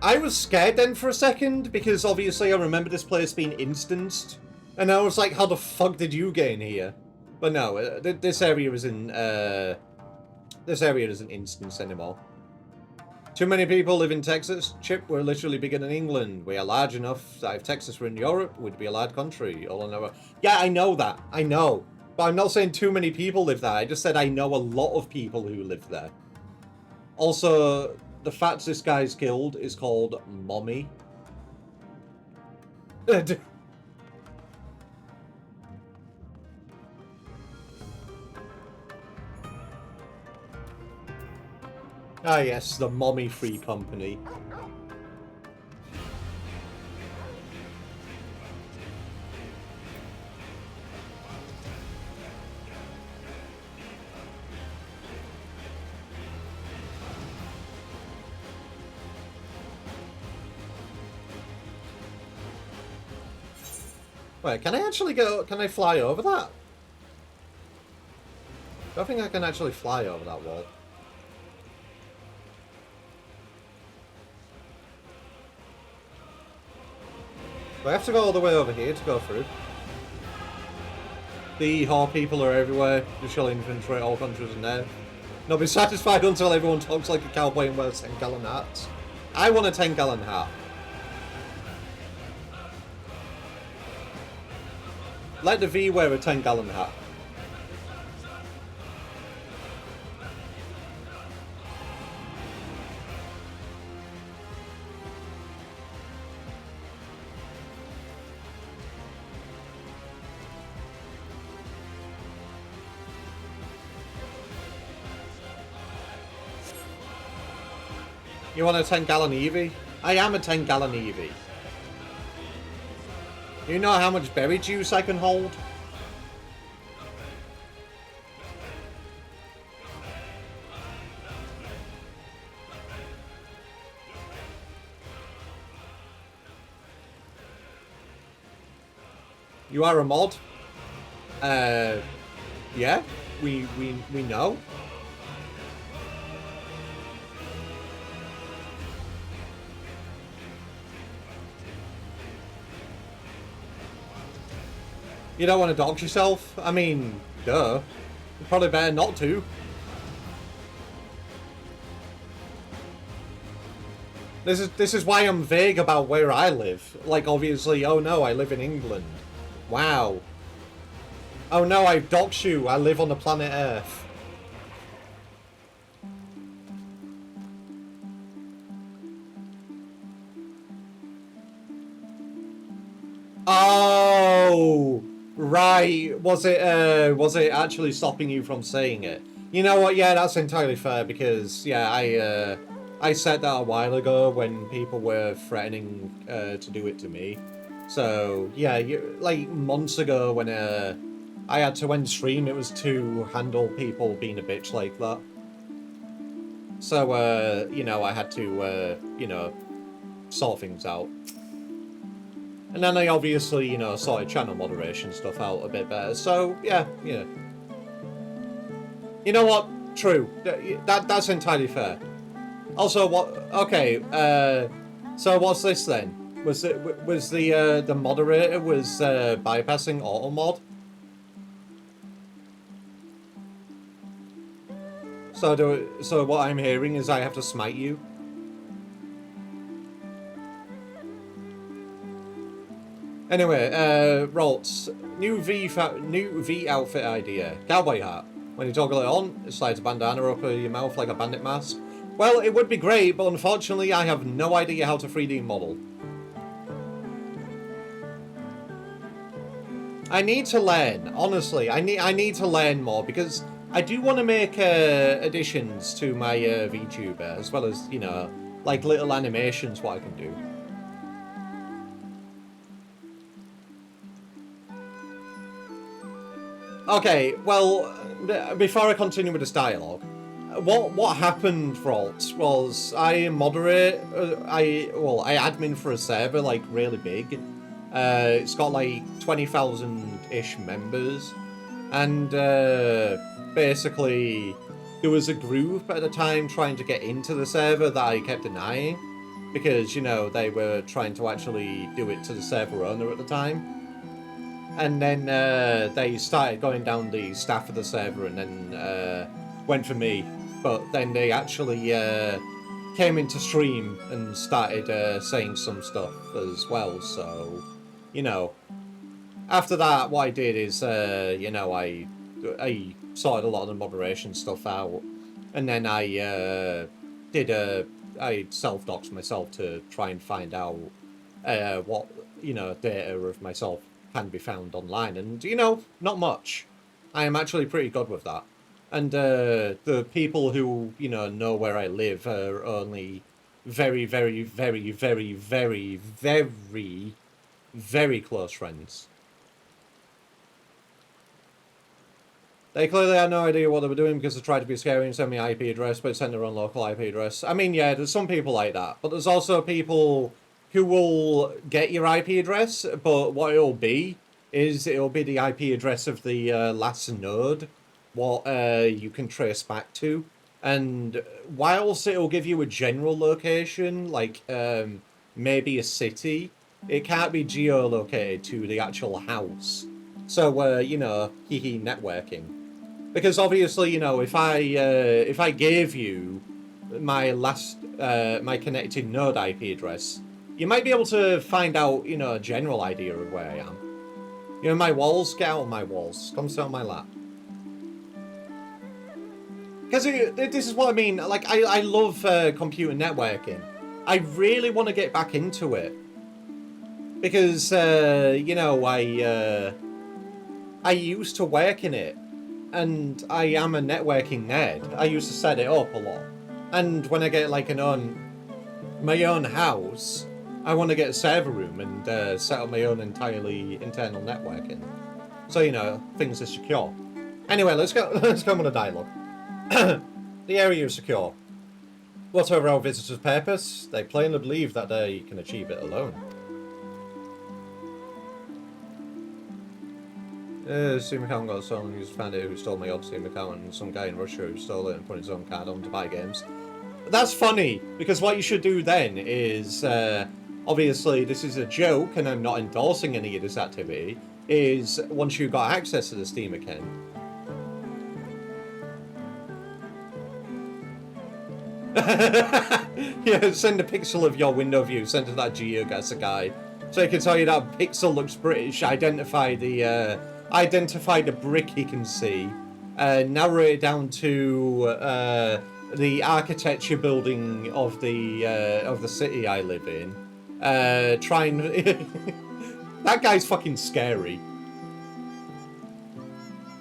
I was scared then for a second, because obviously I remember this place being instanced. And I was like, how the fuck did you get in here? But no, this area isn't instanced anymore. Too many people live in Texas. Chip, we're literally bigger than England. We are large enough that if Texas were in Europe, we'd be a large country. All in our... Yeah, I know that. I know. But I'm not saying too many people live there. I just said I know a lot of people who live there. Also, the fact this guy's guild is called Mommy. Ah yes, the Mommy Free Company. Wait, can I actually go... Can I fly over that? I don't think I can actually fly over that wall. Do I have to go all the way over here to go through? The whore people are everywhere. You shall infiltrate all countries in there. Not be satisfied until everyone talks like a cowboy and wears 10-gallon hats. I want a 10-gallon hat. Let the V wear a 10-gallon hat. You want a 10-gallon Eevee? I am a 10-gallon Eevee. You know how much berry juice I can hold? You are a mod? Yeah, we know. You don't want to dox yourself? I mean, duh. You're probably better not to. This is why I'm vague about where I live. Like, obviously, oh no, I live in England. Wow. Oh no, I've doxed you. I live on the planet Earth. Oh, right. Was it actually stopping you from saying it? You know what? Yeah, that's entirely fair because yeah, I said that a while ago when people were threatening to do it to me. So yeah, like months ago when I had to end stream, it was to handle people being a bitch like that. So you know, I had to you know, sort things out. And then I obviously, you know, sorted channel moderation stuff out a bit better. So, yeah. You know what? True. That's entirely fair. Also, what... Okay, so what's this then? Was the moderator was bypassing auto mod? So what I'm hearing is I have to smite you? Anyway, Roltz, new V outfit idea. Cowboy hat. When you toggle it on, it slides a bandana up your mouth like a bandit mask. Well, it would be great, but unfortunately I have no idea how to 3D model. I need to learn, honestly. I need to learn more because I do want to make additions to my VeeTuber, as well as, you know, like little animations what I can do. Okay, well, before I continue with this dialogue, what happened, Fralt, was I admin for a server like really big. It's got like 20,000-ish members, and basically there was a group at the time trying to get into the server that I kept denying because, you know, they were trying to actually do it to the server owner at the time. And then they started going down the staff of the server and then went for me. But then they actually came into stream and started saying some stuff as well. So, you know, after that, what I did is, you know, I sorted a lot of the moderation stuff out. And then I I self-doxed myself to try and find out what, you know, data of myself can be found online, and you know, not much. I am actually pretty good with that, and the people who, you know where I live are only very, very, very, very, very, very, very close friends. They clearly had no idea what they were doing because they tried to be scary and send me IP address, but sent their own local IP address. I mean, yeah, there's some people like that, but there's also people who will get your IP address, but what it'll be is it'll be the IP address of the last node, what you can trace back to. And whilst it'll give you a general location, like maybe a city, it can't be geolocated to the actual house. So, you know, hee networking. Because obviously, you know, if I gave you my my connected node IP address, you might be able to find out, you know, a general idea of where I am. You know, my walls? Get out of my walls. Come sit on my lap. Because this is what I mean. Like, I love computer networking. I really want to get back into it. Because, you know, I used to work in it. And I am a networking nerd. I used to set it up a lot. And when I get, like, my own house, I want to get a server room and set up my own entirely internal networking. So, you know, things are secure. Anyway, let's go on a dialogue. The area is secure. Whatever our visitors' purpose, they plainly believe that they can achieve it alone. Steam account got stolen. Users found it who stole my old Steam account, and some guy in Russia who stole it and put his own card on to buy games. That's funny, because what you should do then is, obviously this is a joke and I'm not endorsing any of this activity, is once you've got access to the Steam account, Yeah, send a pixel of your window view, send to that GeoGuessr guy. So he can tell you that pixel looks British, identify the brick he can see, narrow it down to the architecture building of the city I live in. Try and that guy's fucking scary.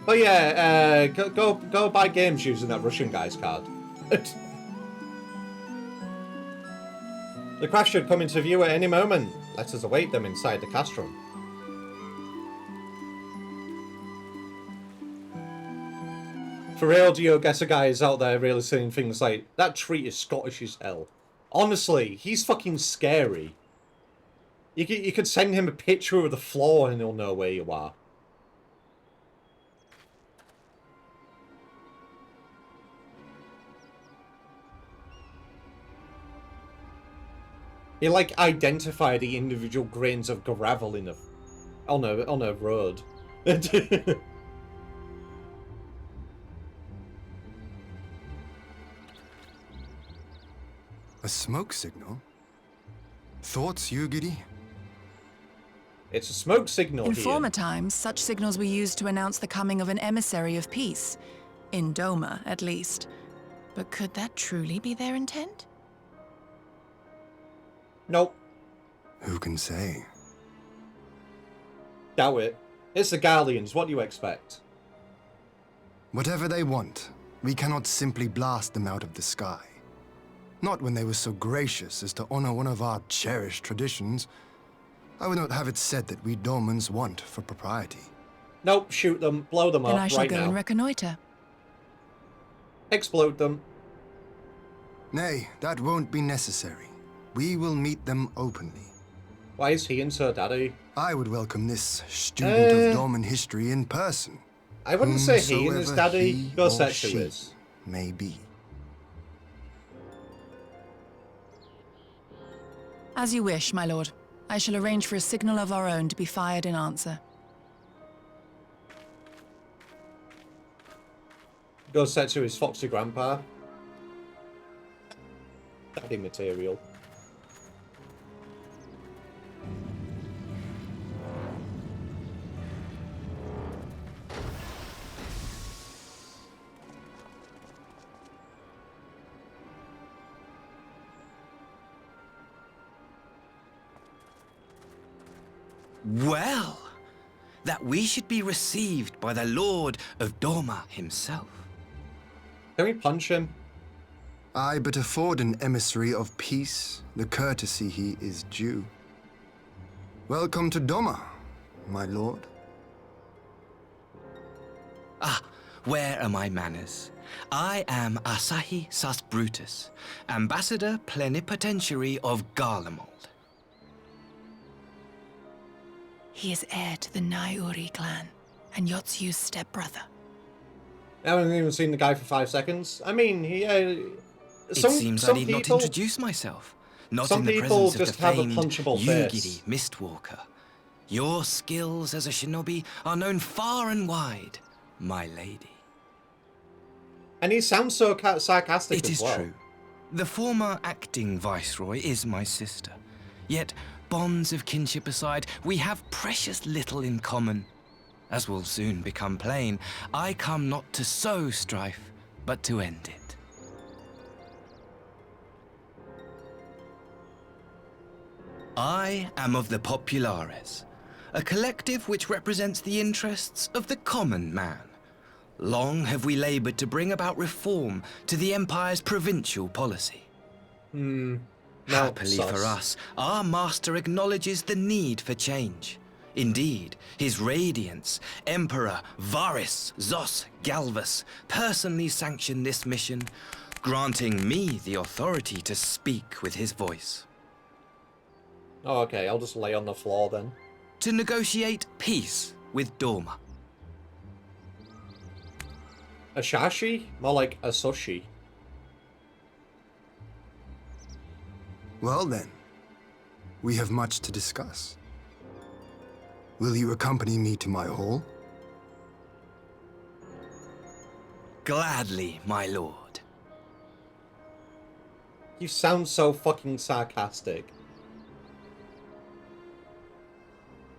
But yeah, go buy games using that Russian guy's card. The craft should come into view at any moment. Let us await them inside the castrum. For real, GeoGuessr guys out there really saying things like, that tree is Scottish as hell. Honestly, he's fucking scary. You could send him a picture of the floor and he'll know where you are. He like identify the individual grains of gravel in on a road.
A smoke signal? Thoughts, Yugiri?
It's a smoke signal
In
here.
former times, such signals were used to announce the coming of an emissary of peace. In Doma, at least. But could that truly be their intent?
Nope.
Who can say?
Doubt it. It's the Guardians, what do you expect?
Whatever they want, we cannot simply blast them out of the sky. Not when they were so gracious as to honor one of our cherished traditions. I would not have it said that we Domans want for propriety.
Nope, shoot them, blow them
Then
up
I shall
right
go
now.
and reconnoiter.
Explode them.
Nay, that won't be necessary. We will meet them openly.
Why is he and Sir Daddy?
I would welcome this student of Doman history in person.
I wouldn't say he and his
whomsoever
daddy.
he
Go
or
Setsu
she
is.
may be.
As you wish, my lord. I shall arrange for a signal of our own to be fired in answer.
Go Setsu is Foxy Grandpa. Daddy material.
Well, that we should be received by the Lord of Doma himself.
Can we punch him?
I but afford an emissary of peace the courtesy he is due. Welcome to Doma, my lord.
Ah, where are my manners? I am Asahi Sus Brutus, ambassador plenipotentiary of Garlemald.
He is heir to the Naiuri clan, and Yotsu's stepbrother.
I haven't even seen the guy for 5 seconds. I mean, he.
It seems I need not introduce myself. Not in the presence of the famed Yugiri Mistwalker. Your skills as a shinobi are known far and wide, my lady.
And he sounds so sarcastic
It
as
is
well.
true. The former acting viceroy is my sister. Yet, bonds of kinship aside, we have precious little in common. As will soon become plain, I come not to sow strife, but to end it. I am of the Populares, a collective which represents the interests of the common man. Long have we labored to bring about reform to the Empire's provincial policy. Happily for us, our master acknowledges the need for change. Indeed, his radiance, Emperor Varys Zos Galvus, personally sanctioned this mission, granting me the authority to speak with his voice.
Oh, okay, I'll just lay on the floor then.
To negotiate peace with Doma.
A shashi? More like a sushi.
Well then, we have much to discuss. Will you accompany me to my hall?
Gladly, my lord.
You sound so fucking sarcastic.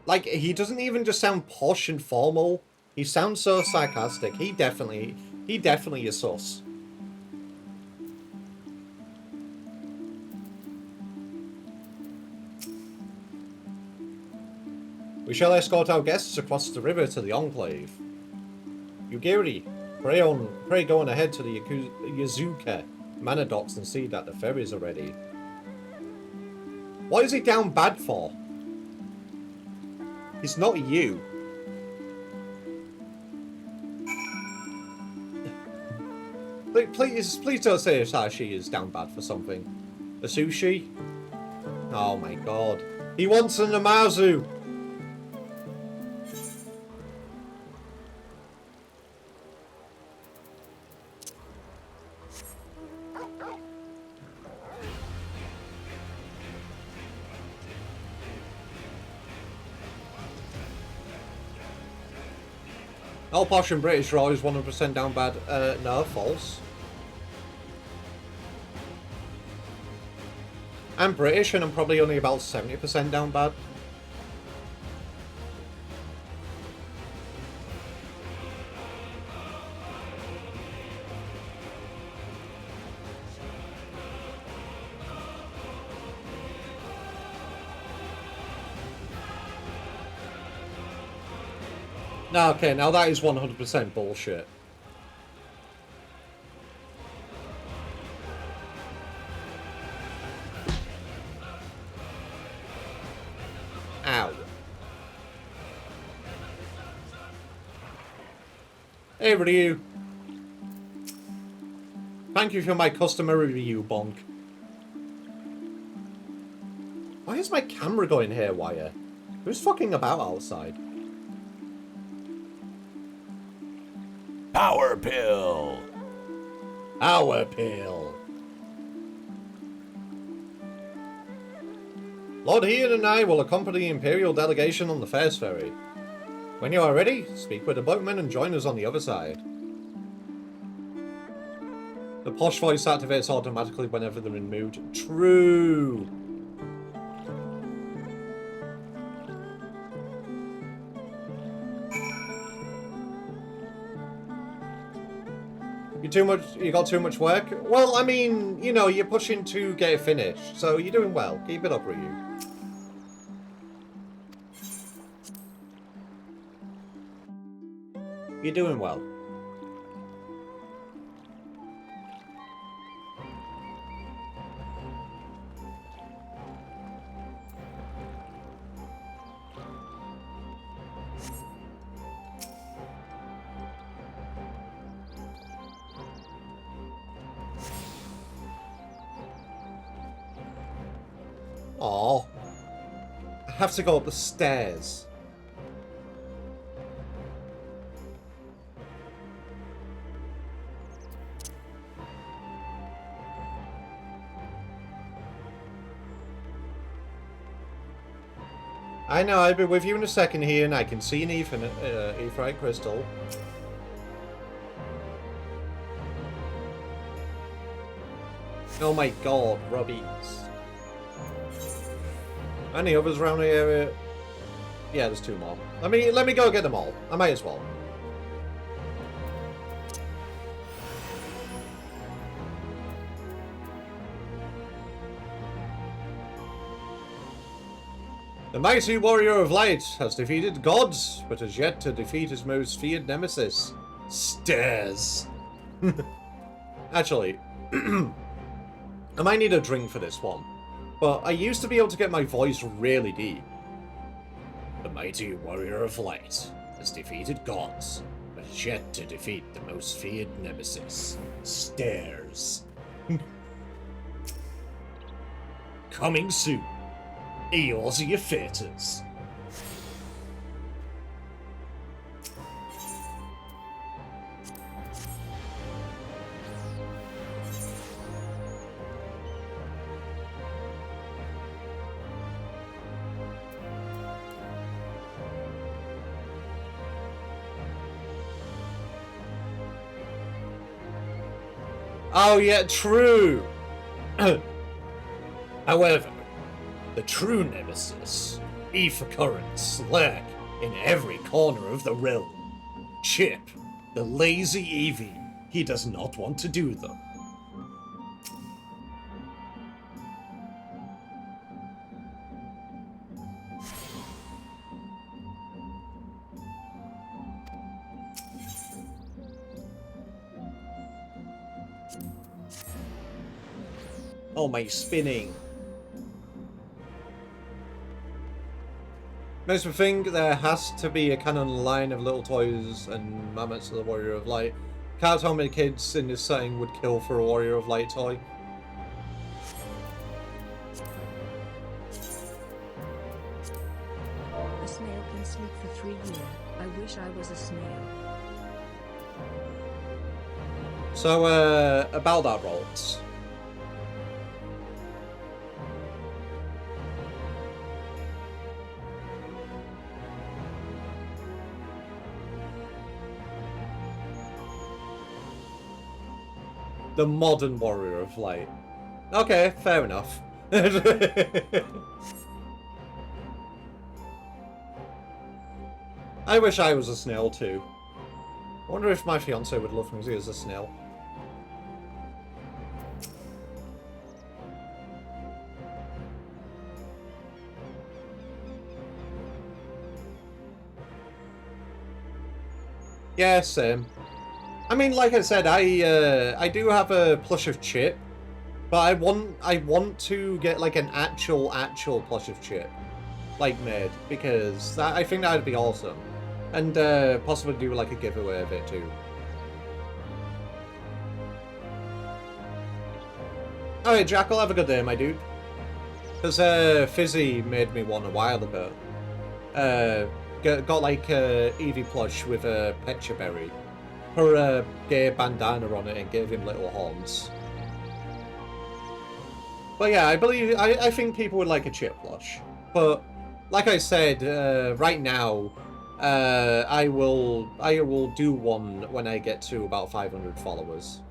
Like, he doesn't even just sound posh and formal. He sounds so sarcastic. He definitely is sus. We shall escort our guests across the river to the Enclave. Yugiri, pray go on ahead to the Yazuka Manor docks and see that the ferries are ready. What is he down bad for? He's not you. Please don't say Sashi is down bad for something. A sushi? Oh my god. He wants an Namazu! All posh and British are always 100% down bad. No, false. I'm British and I'm probably only about 70% down bad. No, okay, now that is 100% bullshit. Ow. Hey, Ryu. Thank you for my customer review, bonk. Why is my camera going haywire? Who's fucking about outside?
Power pill!
Power pill. Lord Ian and I will accompany the Imperial delegation on the Fairs Ferry. When you are ready, speak with the boatmen and join us on the other side. The posh voice activates automatically whenever they're in mood. True! You got too much work? Well, I mean, you know, you're pushing to get it finished, so you're doing well. Keep it up, Ryu. You're doing well. Aww. I have to go up the stairs. I know, I'll be with you in a second here, and I can see an Aetheryte crystal. Oh my god, rubbies. Any others around the area? Yeah, there's two more. Let me go get them all. I might as well. The mighty warrior of light has defeated gods, but has yet to defeat his most feared nemesis. Stairs. Actually, I might need a drink for this one. But I used to be able to get my voice really deep. The mighty warrior of light has defeated gods, but has yet to defeat the most feared nemesis. Stairs. Coming soon. Eorzea Theatres. Oh yeah, true. However, the true nemesis, ether currents, lurk in every corner of the realm. Chip, the lazy Eevee, he does not want to do them. Oh, my spinning. Makes me think there has to be a canon line of little toys and Mammoths of the Warrior of Light. Can't tell how many kids in this setting would kill for a Warrior of Light toy.
A snail can sleep for 3 years. I wish I was a snail.
So, about that, Rolls. The modern Warrior of Light. Okay, fair enough. I wish I was a snail too. I wonder if my fiance would love me as a snail. Yeah, same. I mean, like I said, I do have a plush of Chip, but I want to get like an actual plush of Chip, like made, because I think that'd be awesome, and possibly do like a giveaway of it too. Alright, Jackal, have a good day, my dude. Because Fizzy made me one a while ago. Got like a Eevee plush with a Pecha Berry. Put a gay bandana on it and gave him little horns. But yeah, I think people would like a Chip plush. But like I said, right now, I will do one when I get to about 500 followers.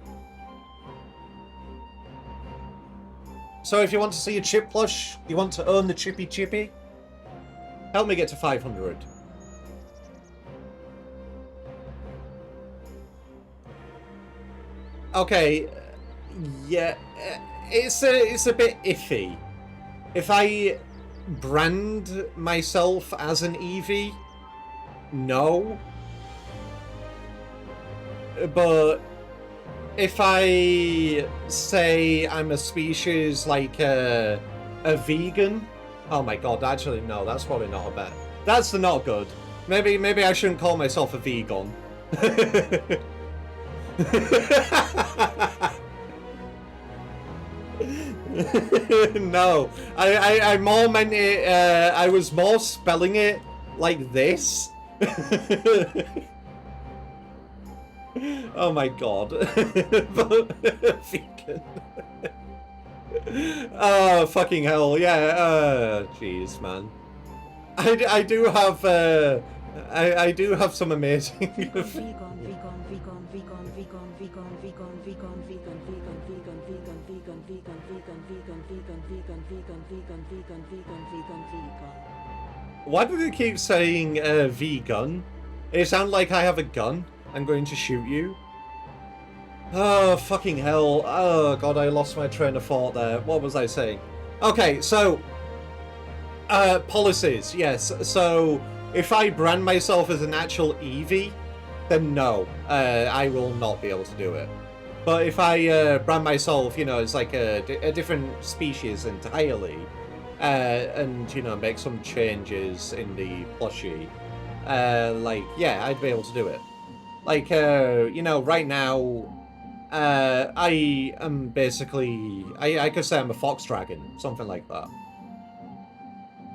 So if you want to see a Chip plush, you want to own the Chippy, help me get to 500. Okay, yeah, it's a bit iffy. If I brand myself as an Eevee, no. But if I say I'm a species like a vegan, oh my god, actually no, that's probably not a bet. That's not good. Maybe I shouldn't call myself a vegan. No, I more meant it, I was more spelling it like this. Oh my god. Vegan. Oh, fucking hell, yeah, jeez, man. I do have, I do have some amazing... Why do they keep saying vegan? It sounds like I have a gun. I'm going to shoot you. Oh, fucking hell. Oh, God, I lost my train of thought there. What was I saying? Okay, so... policies, yes. So, if I brand myself as an actual Eevee, then no. I will not be able to do it. But if I brand myself, you know, as like a different species entirely, and, you know, make some changes in the plushie, like, yeah, I'd be able to do it. Like, you know, right now, I am basically, I could say I'm a fox dragon, something like that.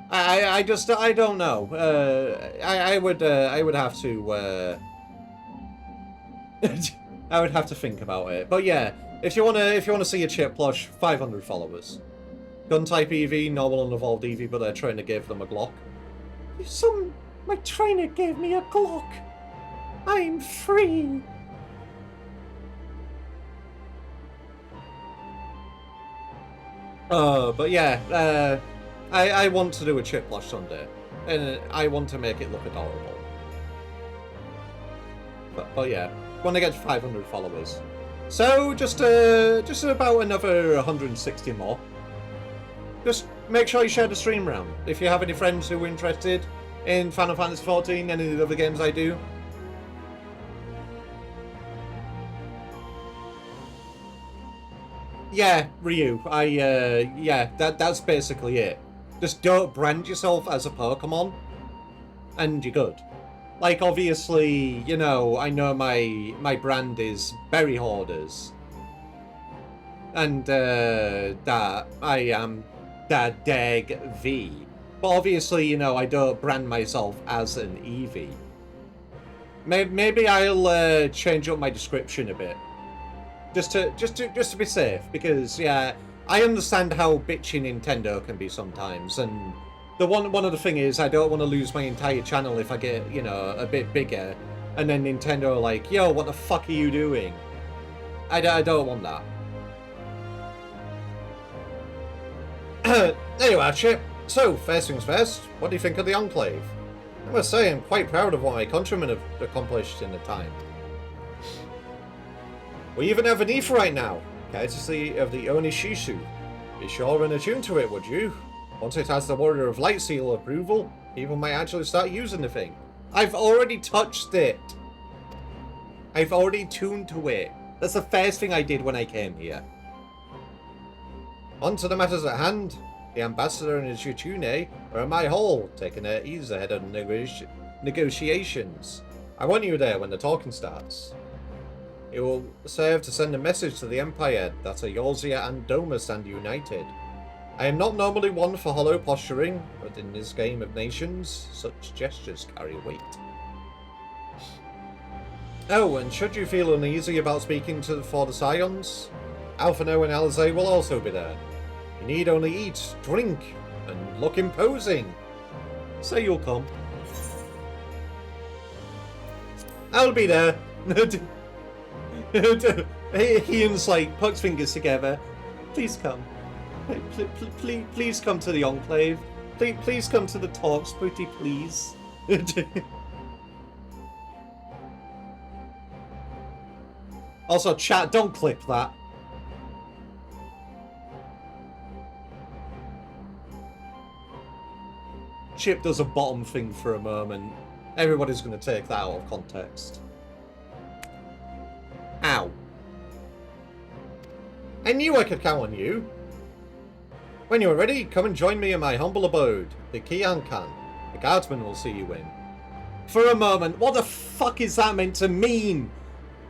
I don't know. I would have to, I would have to think about it. But yeah, if you wanna see a Chip plush, 500 followers. Gun type Eevee, normal and evolved Eevee, but their trainer gave them a Glock. My trainer gave me a Glock. I'm free. But yeah, I want to do a Chiplash Sunday, and I want to make it look adorable. But yeah, want to get 500 followers. So just about another 160 more. Just make sure you share the stream round. If you have any friends who are interested in Final Fantasy XIV, any of the other games I do. Yeah, Ryu. Yeah, that's basically it. Just don't brand yourself as a Pokemon, and you're good. Like, obviously, you know, I know my brand is Berry Hoarders, and that I am Dag V. But obviously, you know, I don't brand myself as an Eevee. Maybe I'll change up my description a bit. Just to be safe, because yeah, I understand how bitchy Nintendo can be sometimes, and one of the thing is I don't want to lose my entire channel if I get, you know, a bit bigger, and then Nintendo are like, yo, what the fuck are you doing? I don't want that. There you are, Chip. So, first things first, what do you think of the Enclave? I must say I'm quite proud of what my countrymen have accomplished in the time. We even have an Aetheryte now, courtesy of the Onishisu. Be sure and attune to it, would you? Once it has the Warrior of Light seal approval, people might actually start using the thing. I've already touched it. I've already tuned to it. That's the first thing I did when I came here. On to the matters at hand. The Ambassador and his Yutune are in my hall, taking their ease ahead of negotiations. I want you there when the talking starts. It will serve to send a message to the Empire that Eorzea and Doma stand united. I am not normally one for hollow posturing, but in this game of nations, such gestures carry weight. Oh, and should you feel uneasy about speaking for the Scions, Alphino and Alizé will also be there. You need only eat, drink, and look imposing. Say you'll come. I'll be there. Ian's like, puts fingers together. Please come. Please come to the Enclave. Please come to the talks, pretty please. Also, chat, don't clip that. Chip does a bottom thing for a moment. Everybody's going to take that out of context. Ow. I knew I could count on you. When you're ready, come and join me in my humble abode, the Kiankan. The guardsman will see you in. For a moment, what the fuck is that meant to mean?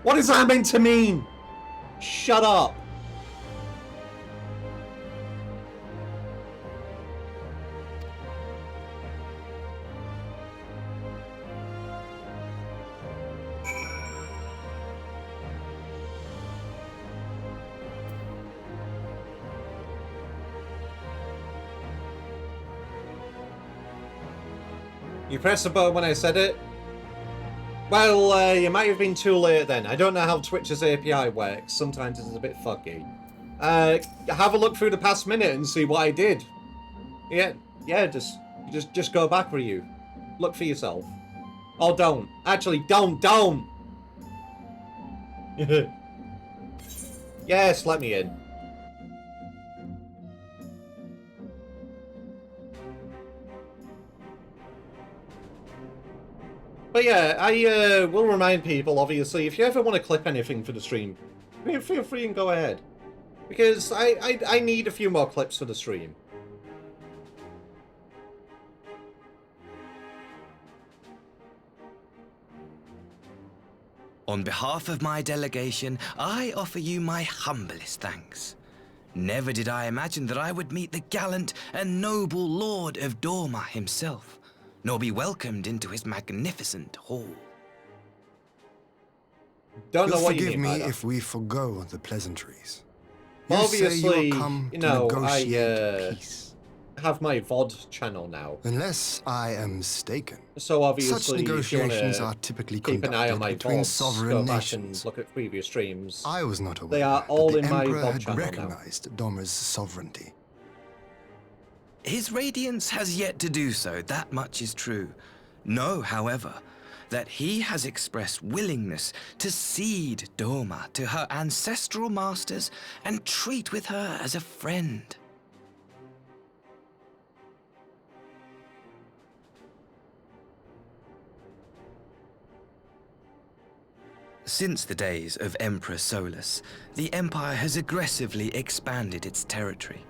What is that meant to mean? Shut up. You pressed the button when I said it? Well, you might have been too late then. I don't know how Twitch's API works. Sometimes it's a bit fucky. Have a look through the past minute and see what I did. Yeah, just go back, Ryu. Look for yourself. Oh, don't. Actually, don't. Yes, let me in. But yeah, I will remind people, obviously, if you ever want to clip anything for the stream, feel free and go ahead. Because I need a few more clips for the stream.
On behalf of my delegation, I offer you my humblest thanks. Never did I imagine that I would meet the gallant and noble Lord of Dorma himself, nor be welcomed into his magnificent hall.
Don't know
You'll
what you
forgive
mean by
me
that.
if we forgo the pleasantries. You
Obviously,
say you come
you
to
know,
negotiate peace.
have my VOD channel now.
Unless I am mistaken,
So obviously,
such
if you
negotiations
wanna
are typically
keep an eye on my
conducted between
VODs,
sovereign
go back
nations.
and look at previous streams.
I was not aware
They are
that
all
the
in my
Emperor
VOD
had
channel now.
recognized Doma's sovereignty.
His Radiance has yet to do so, that much is true. Know, however, that he has expressed willingness to cede Doma to her ancestral masters and treat with her as a friend. Since the days of Emperor Solus, the Empire has aggressively expanded its territory.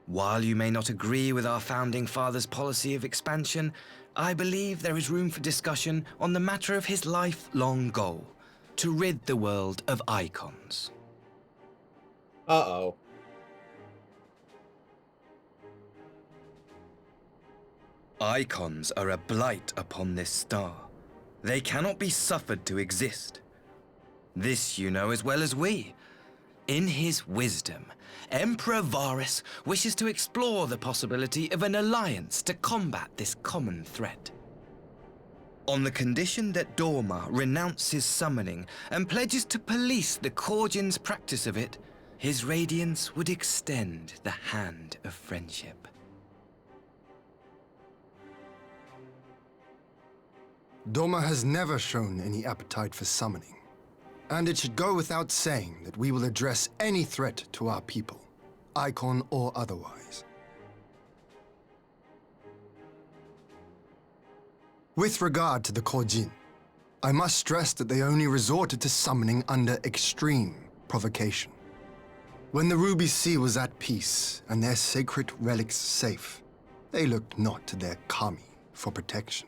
While you may not agree with our founding father's policy of expansion, I believe there is room for discussion on the matter of his lifelong goal, to rid the world of icons.
Uh-oh.
Icons are a blight upon this star. They cannot be suffered to exist. This you know as well as we. In his wisdom, Emperor Varus wishes to explore the possibility of an alliance to combat this common threat. On the condition that Doma renounces summoning and pledges to police the Korgin's practice of it, his Radiance would extend the hand of friendship.
Doma has never shown any appetite for summoning, and it should go without saying that we will address any threat to our people, icon or otherwise. With regard to the Korjin, I must stress that they only resorted to summoning under extreme provocation. When the Ruby Sea was at peace and their sacred relics safe, they looked not to their kami for protection.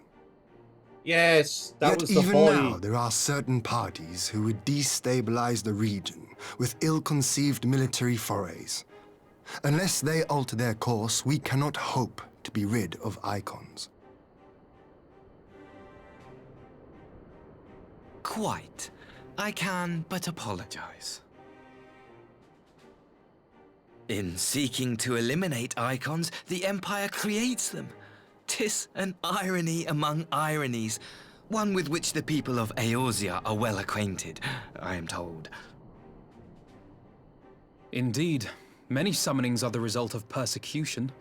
Yes, that
Yet
was the
even
boy.
now, there are certain parties who would destabilize the region with ill-conceived military forays. Unless they alter their course, we cannot hope to be rid of icons.
Quite. I can but apologize. In seeking to eliminate icons, the Empire creates them. 'Tis an irony among ironies, one with which the people of Eorzea are well acquainted, I am told.
Indeed, many summonings are the result of persecution,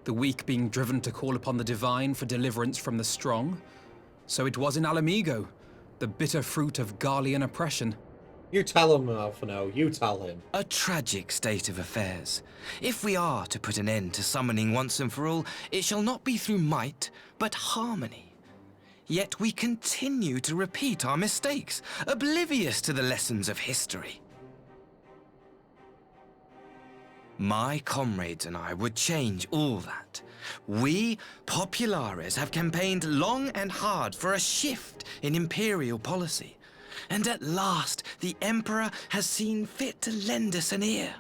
the weak being driven to call upon the divine for deliverance from the strong. So it was in Alamigo, the bitter fruit of Garlean oppression.
You tell him, Alphino. You tell him.
A tragic state of affairs. If we are to put an end to summoning once and for all, it shall not be through might, but harmony. Yet we continue to repeat our mistakes, oblivious to the lessons of history. My comrades and I would change all that. We, Populares, have campaigned long and hard for a shift in imperial policy. And at last, the Emperor has seen fit to lend us an ear.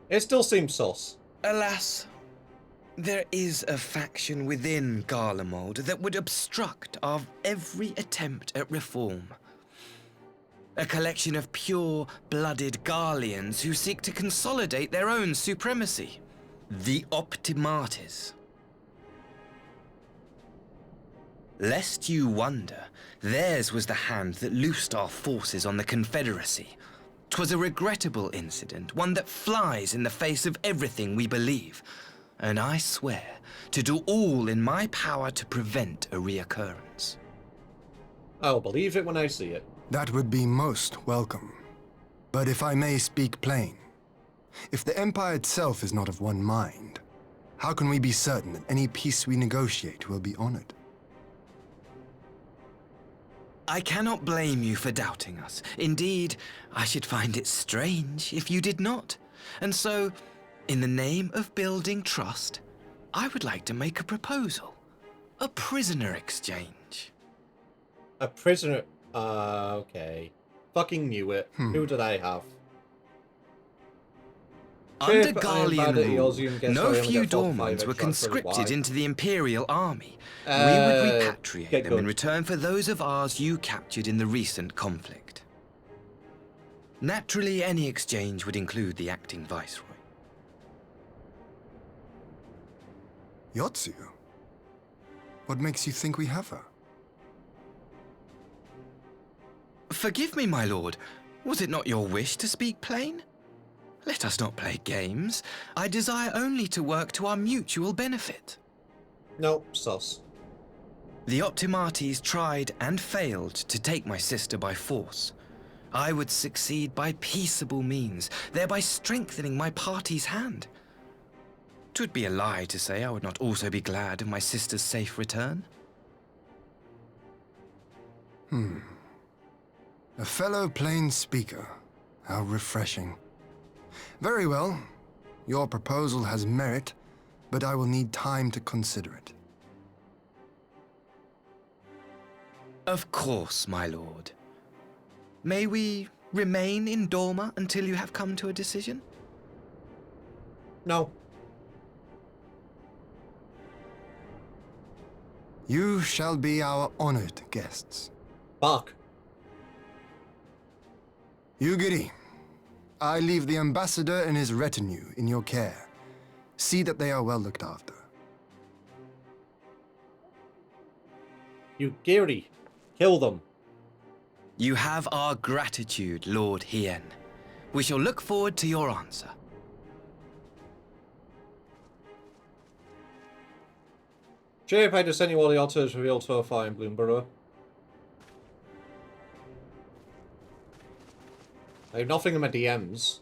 It still seems sus.
Alas, there is a faction within Garlemald that would obstruct our every attempt at reform. A collection of pure-blooded Garleans who seek to consolidate their own supremacy. The Optimates. Lest you wonder, theirs was the hand that loosed our forces on the Confederacy. 'Twas a regrettable incident, one that flies in the face of everything we believe, and I swear to do all in my power to prevent a reoccurrence.
I'll believe it when I see it.
That would be most welcome. But if I may speak plain, if the Empire itself is not of one mind, how can we be certain that any peace we negotiate will be honored?
I cannot blame you for doubting us. Indeed, I should find it strange if you did not. And so, in the name of building trust, I would like to make a proposal. A prisoner exchange.
A prisoner... okay. Fucking knew it. Who did I have?
Under
Chip, I am bad
Garlean
at
rule,
Eorzea, guess I
no
only
few
get 45
Dormans were
extra, that's
conscripted
why.
into the Imperial Army. We would repatriate
get
them in
good.
return for those of ours you captured in the recent conflict. Naturally, any exchange would include the acting Viceroy.
Yotsu? What makes you think we have her?
Forgive me, my lord. Was it not your wish to speak plain? Let us not play games. I desire only to work to our mutual benefit.
Nope, sus.
The Optimates tried and failed to take my sister by force. I would succeed by peaceable means, thereby strengthening my party's hand. 'Twould be a lie to say I would not also be glad of my sister's safe return.
A fellow plain speaker. How refreshing. Very well. Your proposal has merit, but I will need time to consider it.
Of course, my lord. May we remain in Dorma until you have come to a decision?
No.
You shall be our honored guests.
Fuck.
Yugiri, I leave the ambassador and his retinue in your care. See that they are well looked after.
You Giri. Kill them.
You have our gratitude, Lord Hien. We shall look forward to your answer.
Shape, I just sent you all the altars revealed so far in Bloomborough. I have nothing in my DMs.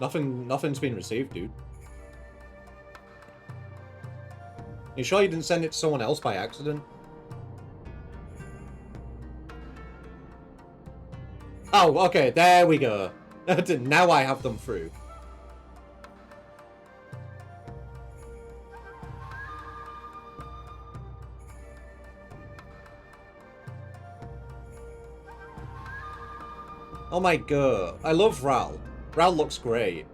Nothing's been received, dude. You sure you didn't send it to someone else by accident? Oh, okay, there we go. Now I have them through. Oh my god, I love Ral. Ral looks great.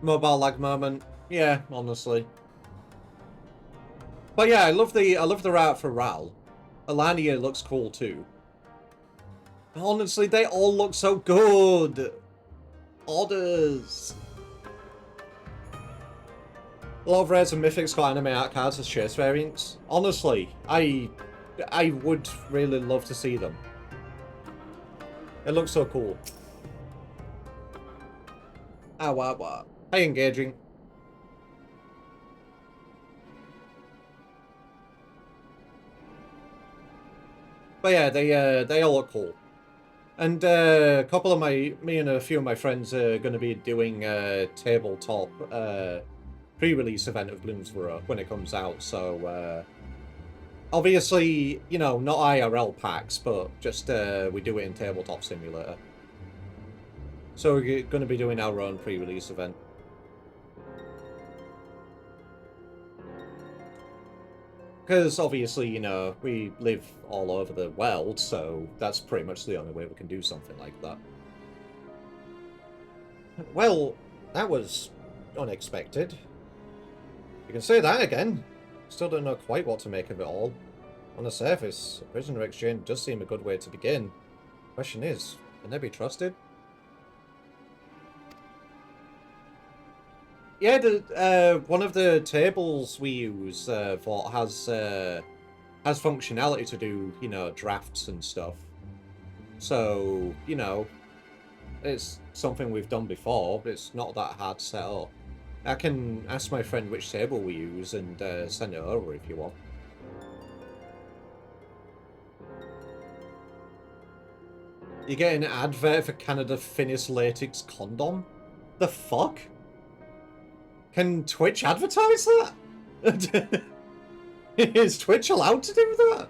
Mobile lag moment. Yeah, honestly. But yeah, I love the route for Ral. Alania looks cool too. Honestly, they all look so good. Orders. A lot of rares and mythics got anime art cards as chase variants. Honestly, I would really love to see them. It looks so cool. Ah, wow. How engaging. But yeah, they all look cool. And a couple of me and a few of my friends are going to be doing a tabletop pre-release event of Bloomsborough when it comes out. So obviously, you know, not IRL packs, but just we do it in Tabletop Simulator. So we're going to be doing our own pre-release event. Because obviously, you know, we live all over the world, so that's pretty much the only way we can do something like that. Well, that was unexpected. You can say that again. Still don't know quite what to make of it all. On the surface, a prisoner exchange does seem a good way to begin. Question is, can they be trusted? Yeah, one of the tables we use for has functionality to do, you know, drafts and stuff. So, you know, it's something we've done before. It's not that hard to set up. I can ask my friend which table we use and send it over if you want. You get an advert for Canada Finis Latex Condom? The fuck? Can Twitch advertise that? Is Twitch allowed to do that?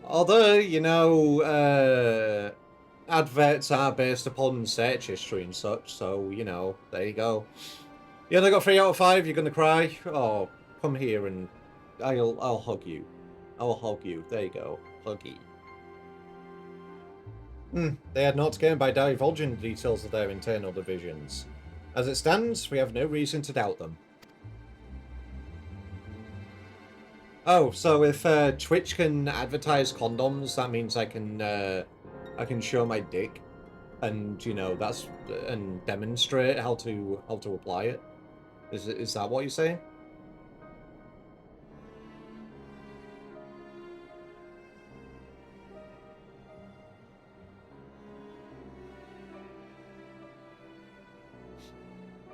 Although, you know, adverts are based upon search history and such, so, you know, there you go. You only got 3 out of 5, you're gonna cry? Oh, come here and I'll hug you. I'll hug you. There you go. Huggy. They had not gained by divulging the details of their internal divisions. As it stands, we have no reason to doubt them. Oh, so if Twitch can advertise condoms, that means I can show my dick, and you know and demonstrate how to apply it. Is that what you're saying?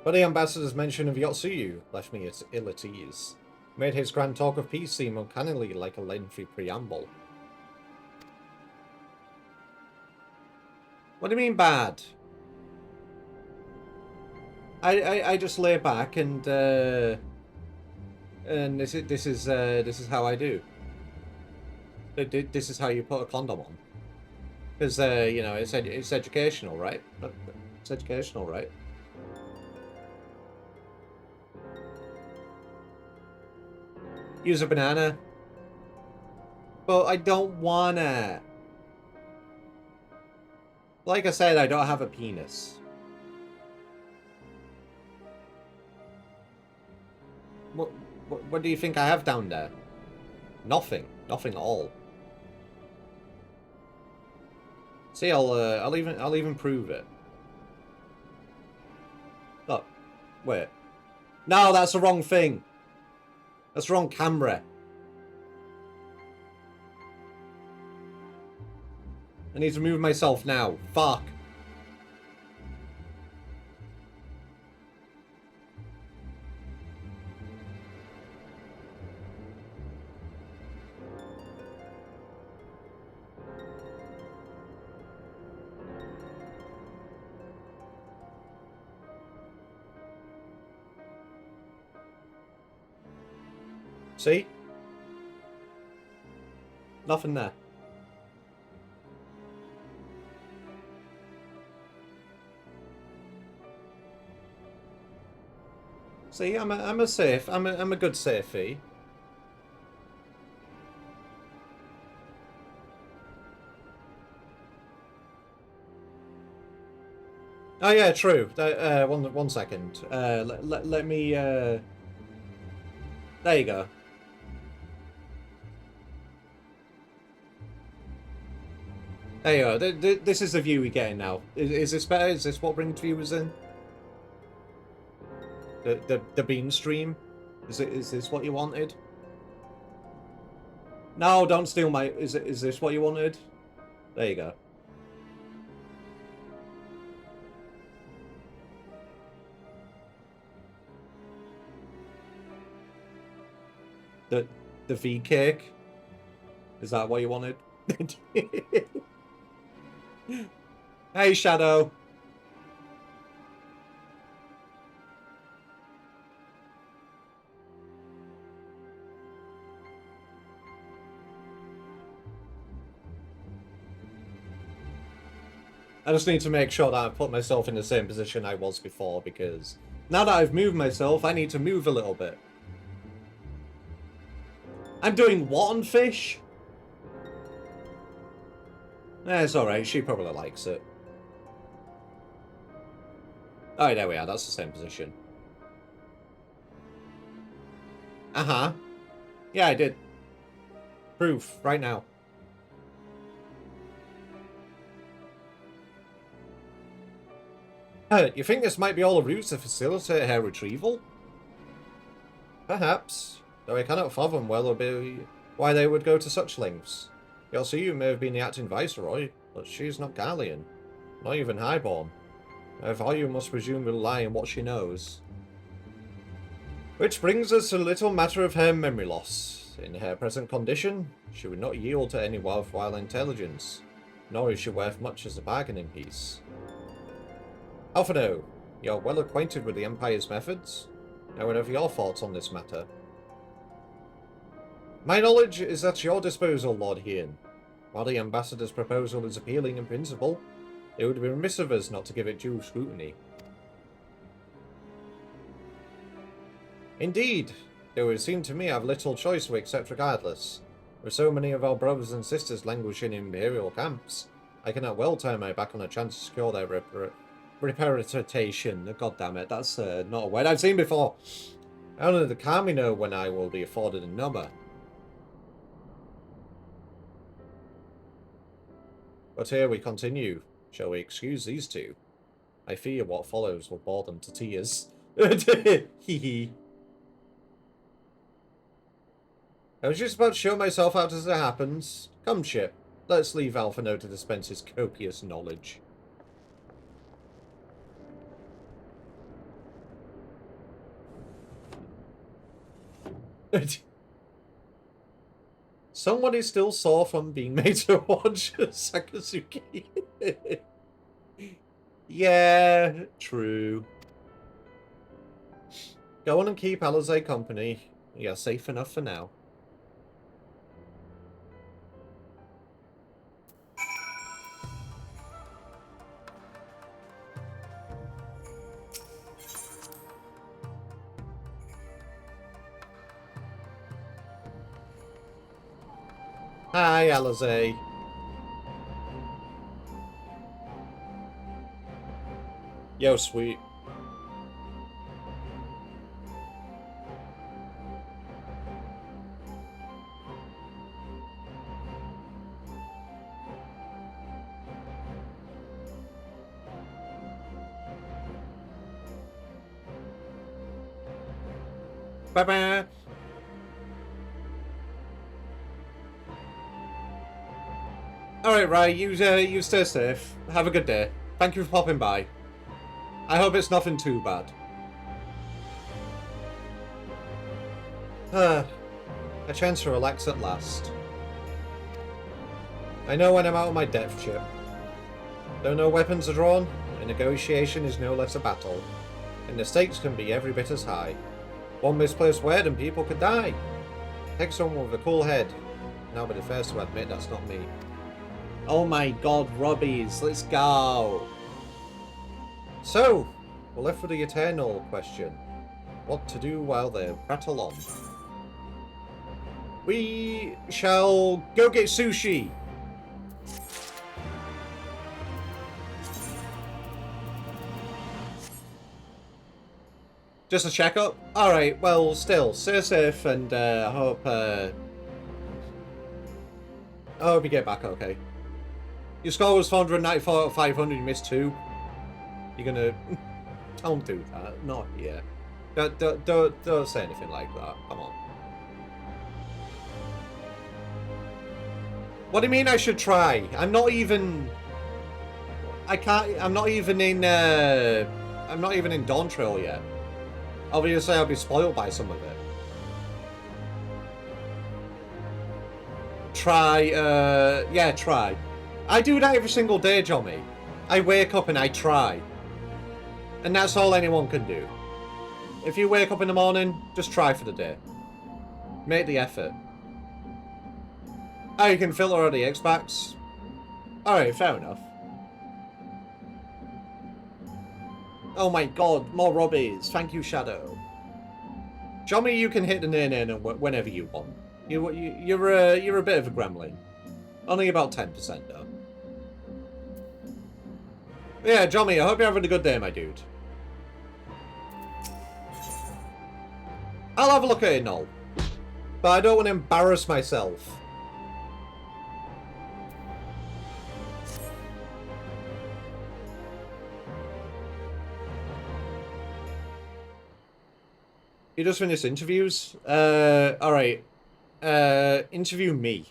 But the ambassador's mention of Yotsuyu left me ill at ease. Made his grand talk of peace seem uncannily like a lengthy preamble. What do you mean bad? I just lay back and this is how I do. This is how you put a condom on. Because you know, it's educational, right? It's educational, right? Use a banana. But I don't wanna. Like I said, I don't have a penis. What do you think I have down there? Nothing. Nothing at all. See, I'll even prove it. Look. Wait. No, that's the wrong thing. That's the wrong camera. I need to move myself now. Fuck. See? Nothing there. See, I'm a good safety. Oh yeah, true. One second. Let me. There you go. There you go. This is the view we're getting now. Is this better? Is this what brings viewers in? The beam stream? Is this what you wanted? No, don't steal my. Is this what you wanted? There you go. The V cake? Is that what you wanted? Hey, Shadow. I just need to make sure that I've put myself in the same position I was before, because now that I've moved myself, I need to move a little bit. I'm doing what on fish? It's alright, she probably likes it. Oh, there we are, that's the same position. Uh-huh. Yeah, I did. Proof, right now. You think this might be all a ruse to facilitate her retrieval? Perhaps, though I cannot fathom why they would go to such lengths. Yotsuyu may have been the acting viceroy, but she's not Gallian, not even highborn. Her value must presumably lie in what she knows. Which brings us to the little matter of her memory loss. In her present condition, she would not yield to any worthwhile intelligence, nor is she worth much as a bargaining piece. Alfredo, you're well acquainted with the Empire's methods. Now, what are your thoughts on this matter? My knowledge is at your disposal, Lord Hien. While the Ambassador's proposal is appealing in principle, it would be remiss of us not to give it due scrutiny. Indeed, it would seem to me I have little choice to accept regardless. With so many of our brothers and sisters languishing in Imperial camps, I cannot well turn my back on a chance to secure their reputation. God damn it, that's not a word I've seen before. Only the Kami know when I will be afforded a number. But here we continue. Shall we excuse these two? I fear what follows will bore them to tears. Hee hee. I was just about to show myself out as it happens. Come, Chip. Let's leave Alphino to dispense his copious knowledge. Someone is still sore from being made to watch Sakazuki. Yeah, true. Go on and keep Alizé company. You're safe enough for now. Hi, Alizé. Yo, sweet. Bye-bye. Alright, Rai, you stay safe. Have a good day. Thank you for popping by. I hope it's nothing too bad. A chance to relax at last. I know when I'm out of my depth, Chip. Though no weapons are drawn, a negotiation is no less a battle, and the stakes can be every bit as high. One misplaced word and people could die. Take someone with a cool head. Now, but the first to admit that's not me. Oh my god, Robbies, let's go! So, we're left with the eternal question. What to do while they prattle on? We shall go get sushi! Just a checkup? Alright, well, still, stay safe and I hope you get back okay. Your score was 494 out of 500, you missed 2. You're gonna... Don't do that. Not here. Don't say anything like that. Come on. What do you mean I should try? I'm not even... I can't... I'm not even in Dawn Trail yet. Obviously, I'll be spoiled by some of it. Yeah, try. I do that every single day, Johnny. I wake up and I try. And that's all anyone can do. If you wake up in the morning, just try for the day. Make the effort. Oh, you can filter all the X-Backs? Alright, fair enough. Oh my god, more Robbies. Thank you, Shadow. Johnny, you can hit the nay whenever you want. You're a bit of a gremlin. Only about 10% though. Yeah, Johnny, I hope you're having a good day, my dude. I'll have a look at it and all. But I don't want to embarrass myself. You just finished interviews? Alright. Interview me.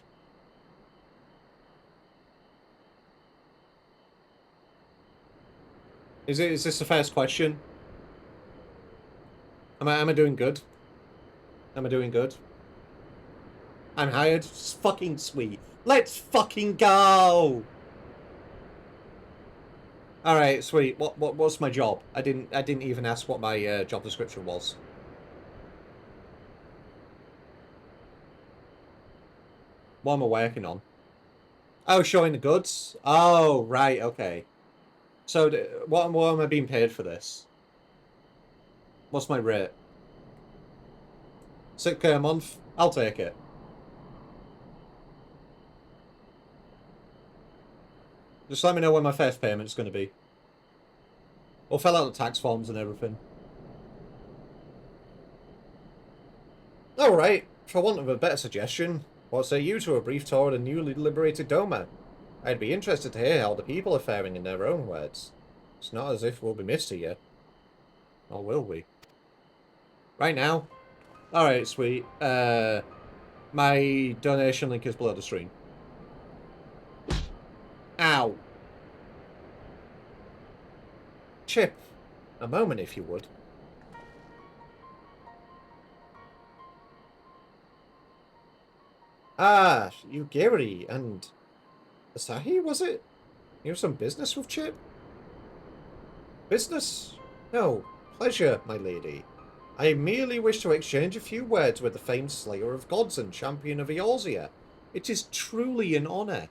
Is this the first question? Am I doing good? Am I doing good? I'm hired. It's fucking sweet. Let's fucking go! Alright, sweet. What's my job? I didn't even ask what my job description was. What am I working on? Oh, showing the goods? Oh, right, okay. So, what am I being paid for this? What's my rate? 6k a month? I'll take it. Just let me know when my first payment's going to be. We'll fill out the tax forms and everything. Alright, for want of a better suggestion, what say you to a brief tour of the newly liberated Doma? I'd be interested to hear how the people are faring in their own words. It's not as if we'll be missed here. Or will we? Right now? Alright, sweet. My donation link is below the stream. Ow. Chip, a moment if you would. Ah, you Gary and Asahi, was it? You have some business with Chip? Business? No, pleasure, my lady. I merely wish to exchange a few words with the famed slayer of gods and champion of Eorzea. It is truly an honor.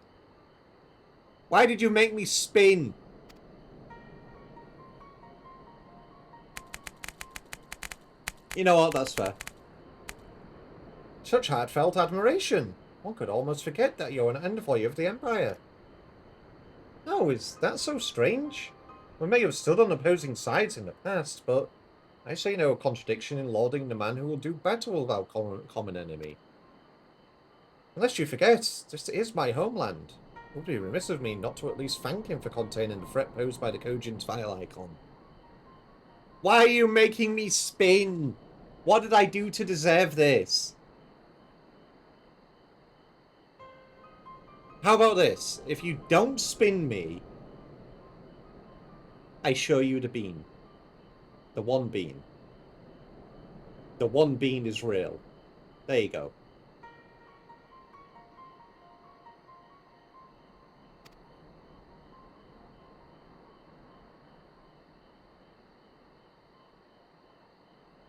Why did you make me spin? You know what, that's fair. Such heartfelt admiration. One could almost forget that you're an envoy of the Empire. Oh, is that so strange? We may have stood on opposing sides in the past, but I see no contradiction in lauding the man who will do battle with our common enemy. Unless you forget, this is my homeland. It would be remiss of me not to at least thank him for containing the threat posed by the Kojin's file icon. Why are you making me spin? What did I do to deserve this? How about this? If you don't spin me, I show you the bean. The one bean. The one bean is real. There you go.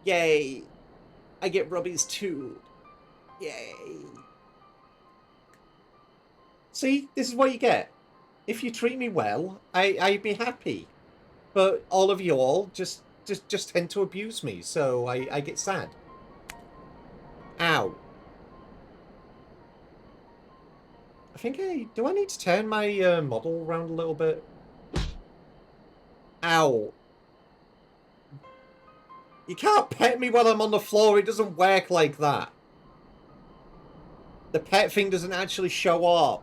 Yay! I get rubbies too. Yay! See, this is what you get. If you treat me well, I'd be happy. But all of you all just tend to abuse me, so I get sad. Ow. I think do I need to turn my model around a little bit? Ow. You can't pet me while I'm on the floor, it doesn't work like that. The pet thing doesn't actually show up.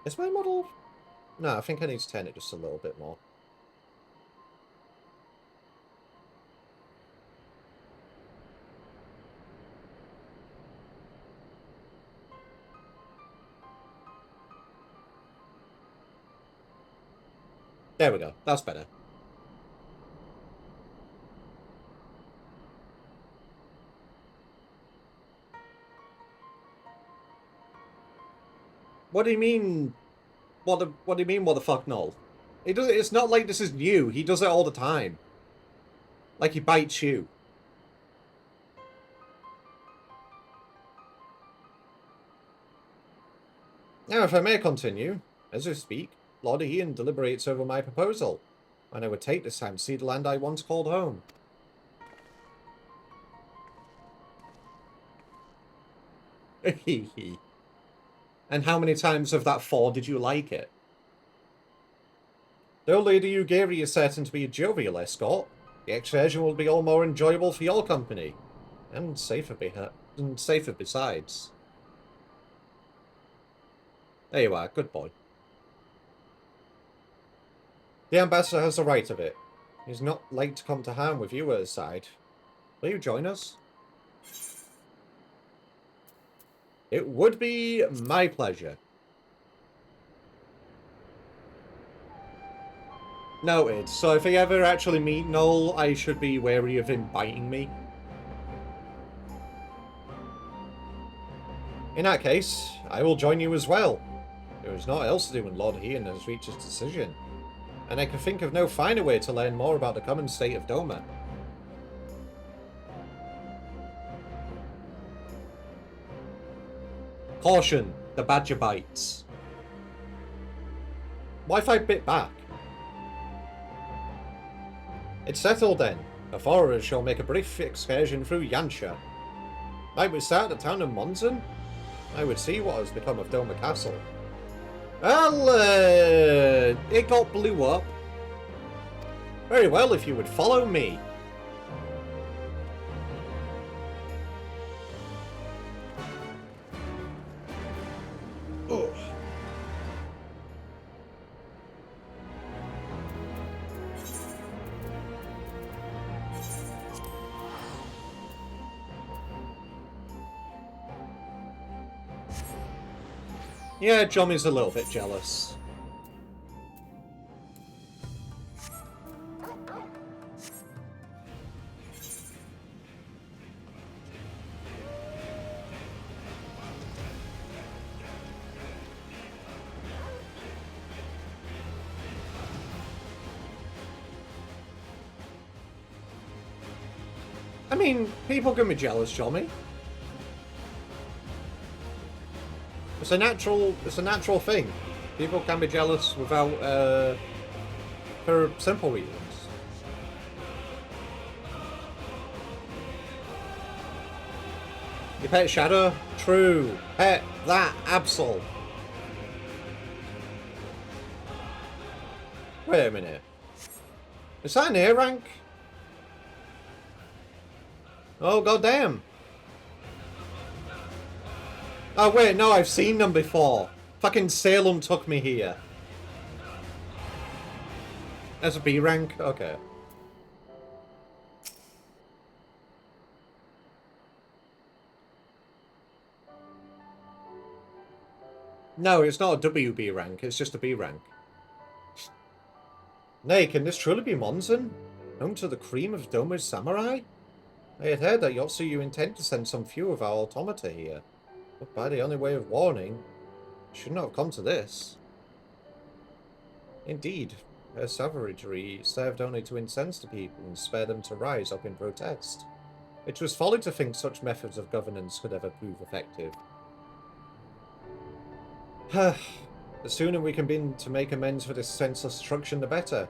Is my model... No, I think I need to turn it just a little bit more. There we go. That's better. What do you mean? What do you mean? What the fuck, Null? It's not like this is new. He does it all the time. Like he bites you. Now, if I may continue, as we speak, Lord Ian deliberates over my proposal, and I would take this time to see the land I once called home. And how many times of that 4 did you like it? Though Lady Ugiri is certain to be a jovial escort, the excursion will be all more enjoyable for your company, and safer besides. There you are, good boy. The ambassador has the right of it. He's not like to come to harm with you at his side. Will you join us? It would be my pleasure. Noted. So if I ever actually meet Noel, I should be wary of him biting me. In that case, I will join you as well. There is naught else to do when Lord Ian has reached his decision, and I can think of no finer way to learn more about the common state of Doma. Caution, the badger bites. What if I bit back? It's settled then. The foreigners shall make a brief excursion through Yansha. I would start at the town of Monson. I would see what has become of Doma Castle. Well, it got blew up. Very well, if you would follow me. Oh. Yeah, Jommy's a little bit jealous. I mean, people can be jealous, Jommy. It's a natural thing. People can be jealous without, for simple reasons. You pet Shadow? True. Pet that Absol. Wait a minute. Is that an A rank? Oh, goddamn. Oh, wait, no, I've seen them before. Fucking Salem took me here. That's a B rank? Okay. No, it's not a WB rank, it's just a B rank. Nay, can this truly be Monson? Home to the cream of Doma's samurai? I had heard that you intend to send some few of our automata here. But by the only way of warning, should not have come to this. Indeed, her savagery served only to incense the people and spare them to rise up in protest. It was folly to think such methods of governance could ever prove effective. The sooner we can begin to make amends for this senseless destruction, the better.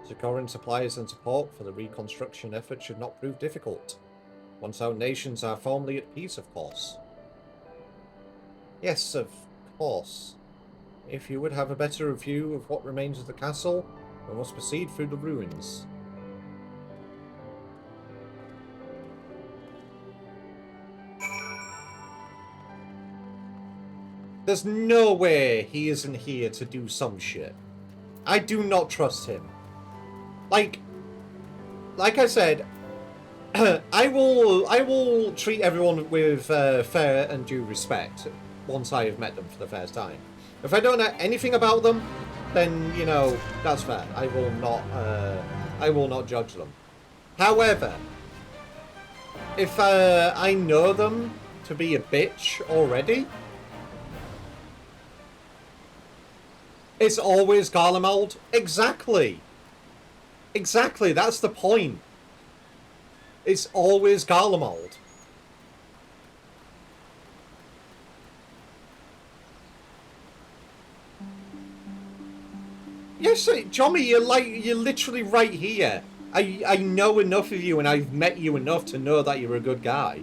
Securing supplies and support for the reconstruction effort should not prove difficult. Once our nations are firmly at peace, of course. Yes, of course. If you would have a better view of what remains of the castle, we must proceed through the ruins. There's no way he isn't here to do some shit. I do not trust him. Like I said, I will treat everyone with fair and due respect once I have met them for the first time. If I don't know anything about them, then, you know, that's fair. I will not judge them. However, if I know them to be a bitch already, it's always Garlemald. Exactly. Exactly, that's the point. It's always Garlemald. Yes, Jommy, you're literally right here. I know enough of you and I've met you enough to know that you're a good guy.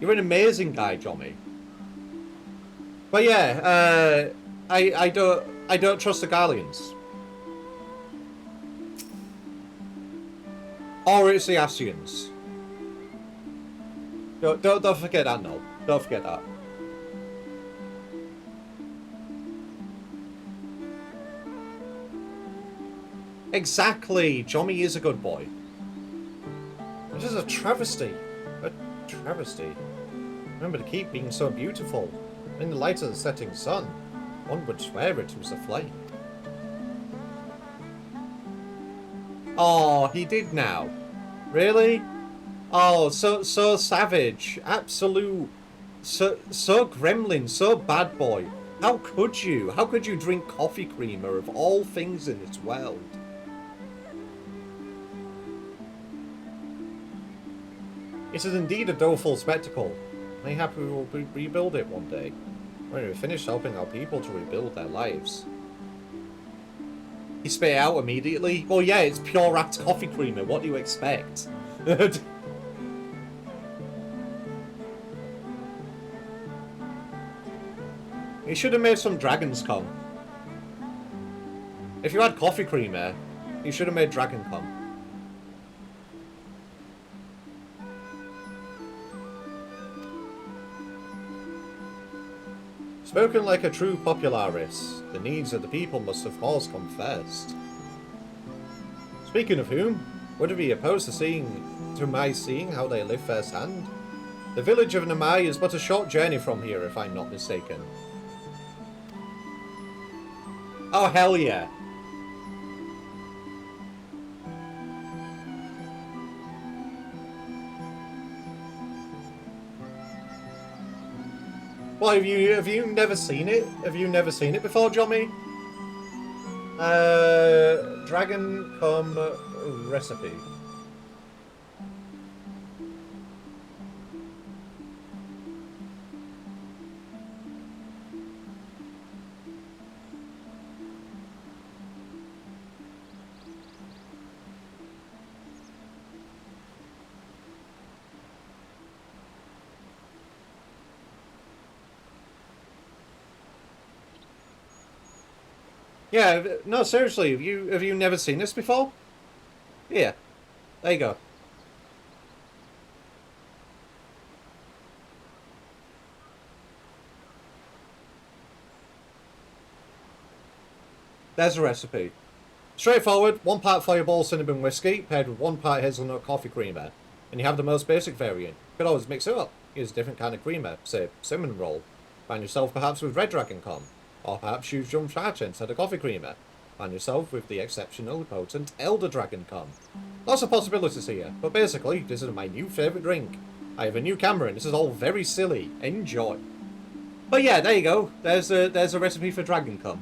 You're an amazing guy, Jommy. But yeah, I don't trust the Garleans. Or it's the Ascians. Don't forget that, no. Don't forget that. Exactly. Jommy is a good boy. This is a travesty. A travesty. Remember the keep being so beautiful. In the light of the setting sun, one would swear it was a flame. Oh, he did now. Really? Oh, so savage. Absolute. So gremlin. So bad boy. How could you? How could you drink coffee creamer of all things in this world? It is indeed a doleful spectacle. Mayhap we will rebuild it one day. When we finish helping our people to rebuild their lives. He spit it out immediately. Well, yeah, it's pure act coffee creamer. What do you expect? You should have made some dragons come. If you had coffee creamer, you should have made dragon come. Spoken like a true popularis, the needs of the people must of course come first. Speaking of whom, would it be opposed to my seeing how they live firsthand? The village of Namai is but a short journey from here, if I'm not mistaken. Oh, hell yeah. Well, have you never seen it? Have you never seen it before, Jommy? Dragon cum recipe. Yeah, no, seriously, have you never seen this before? Yeah, there you go. There's a recipe. Straightforward, 1 part fireball cinnamon whiskey paired with 1 part hazelnut coffee creamer. And you have the most basic variant. You could always mix it up. Use a different kind of creamer, say cinnamon roll. Find yourself perhaps with red dragon com. Or perhaps use jump charge instead of coffee creamer. Find yourself with the exceptionally potent elder dragon com. Lots of possibilities here, but basically, this is my new favourite drink. I have a new camera and this is all very silly. Enjoy. But yeah, there you go. There's a recipe for dragon cum.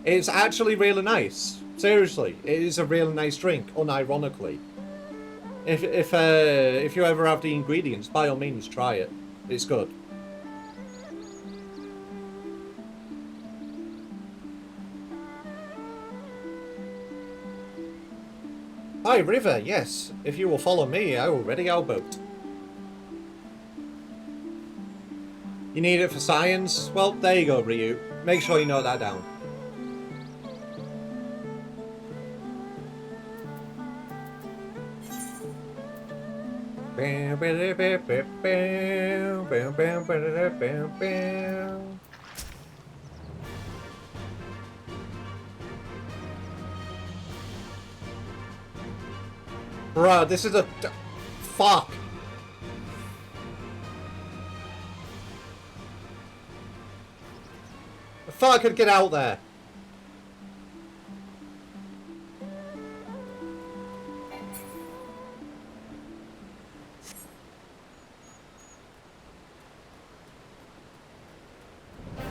It's actually really nice. Seriously, it is a really nice drink, unironically. If you ever have the ingredients, by all means try it. It's good. Hi, River, yes. If you will follow me, I will ready our boat. You need it for science? Well, there you go, Ryu. Make sure you note that down. Bruh, this is a... Fuck! I thought I could get out there.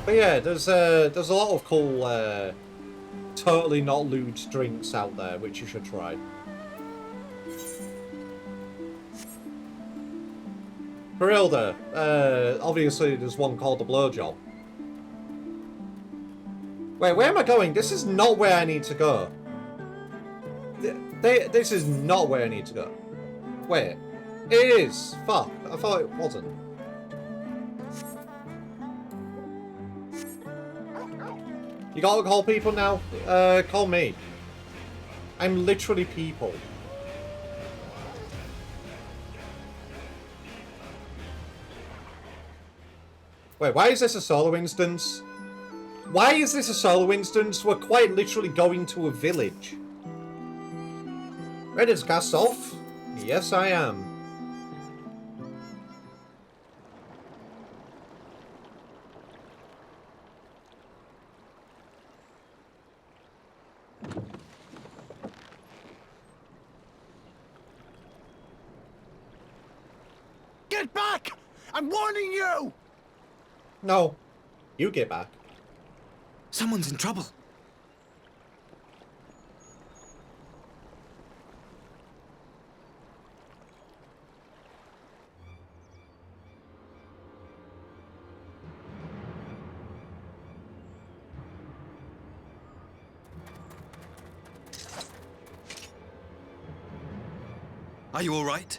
But yeah, there's a lot of cool, totally not lewd drinks out there, which you should try. For real though, obviously there's one called the Blowjob. Wait, where am I going? This is not where I need to go. This is not where I need to go. Wait, it is. Fuck, I thought it wasn't. You gotta call people now? Call me. I'm literally people. Wait, why is this a solo instance? Why is this a solo instance? We're quite literally going to a village. Ready to cast off? Yes, I am.
Get back! I'm warning you!
No. You get back.
Someone's in trouble. Are you all right?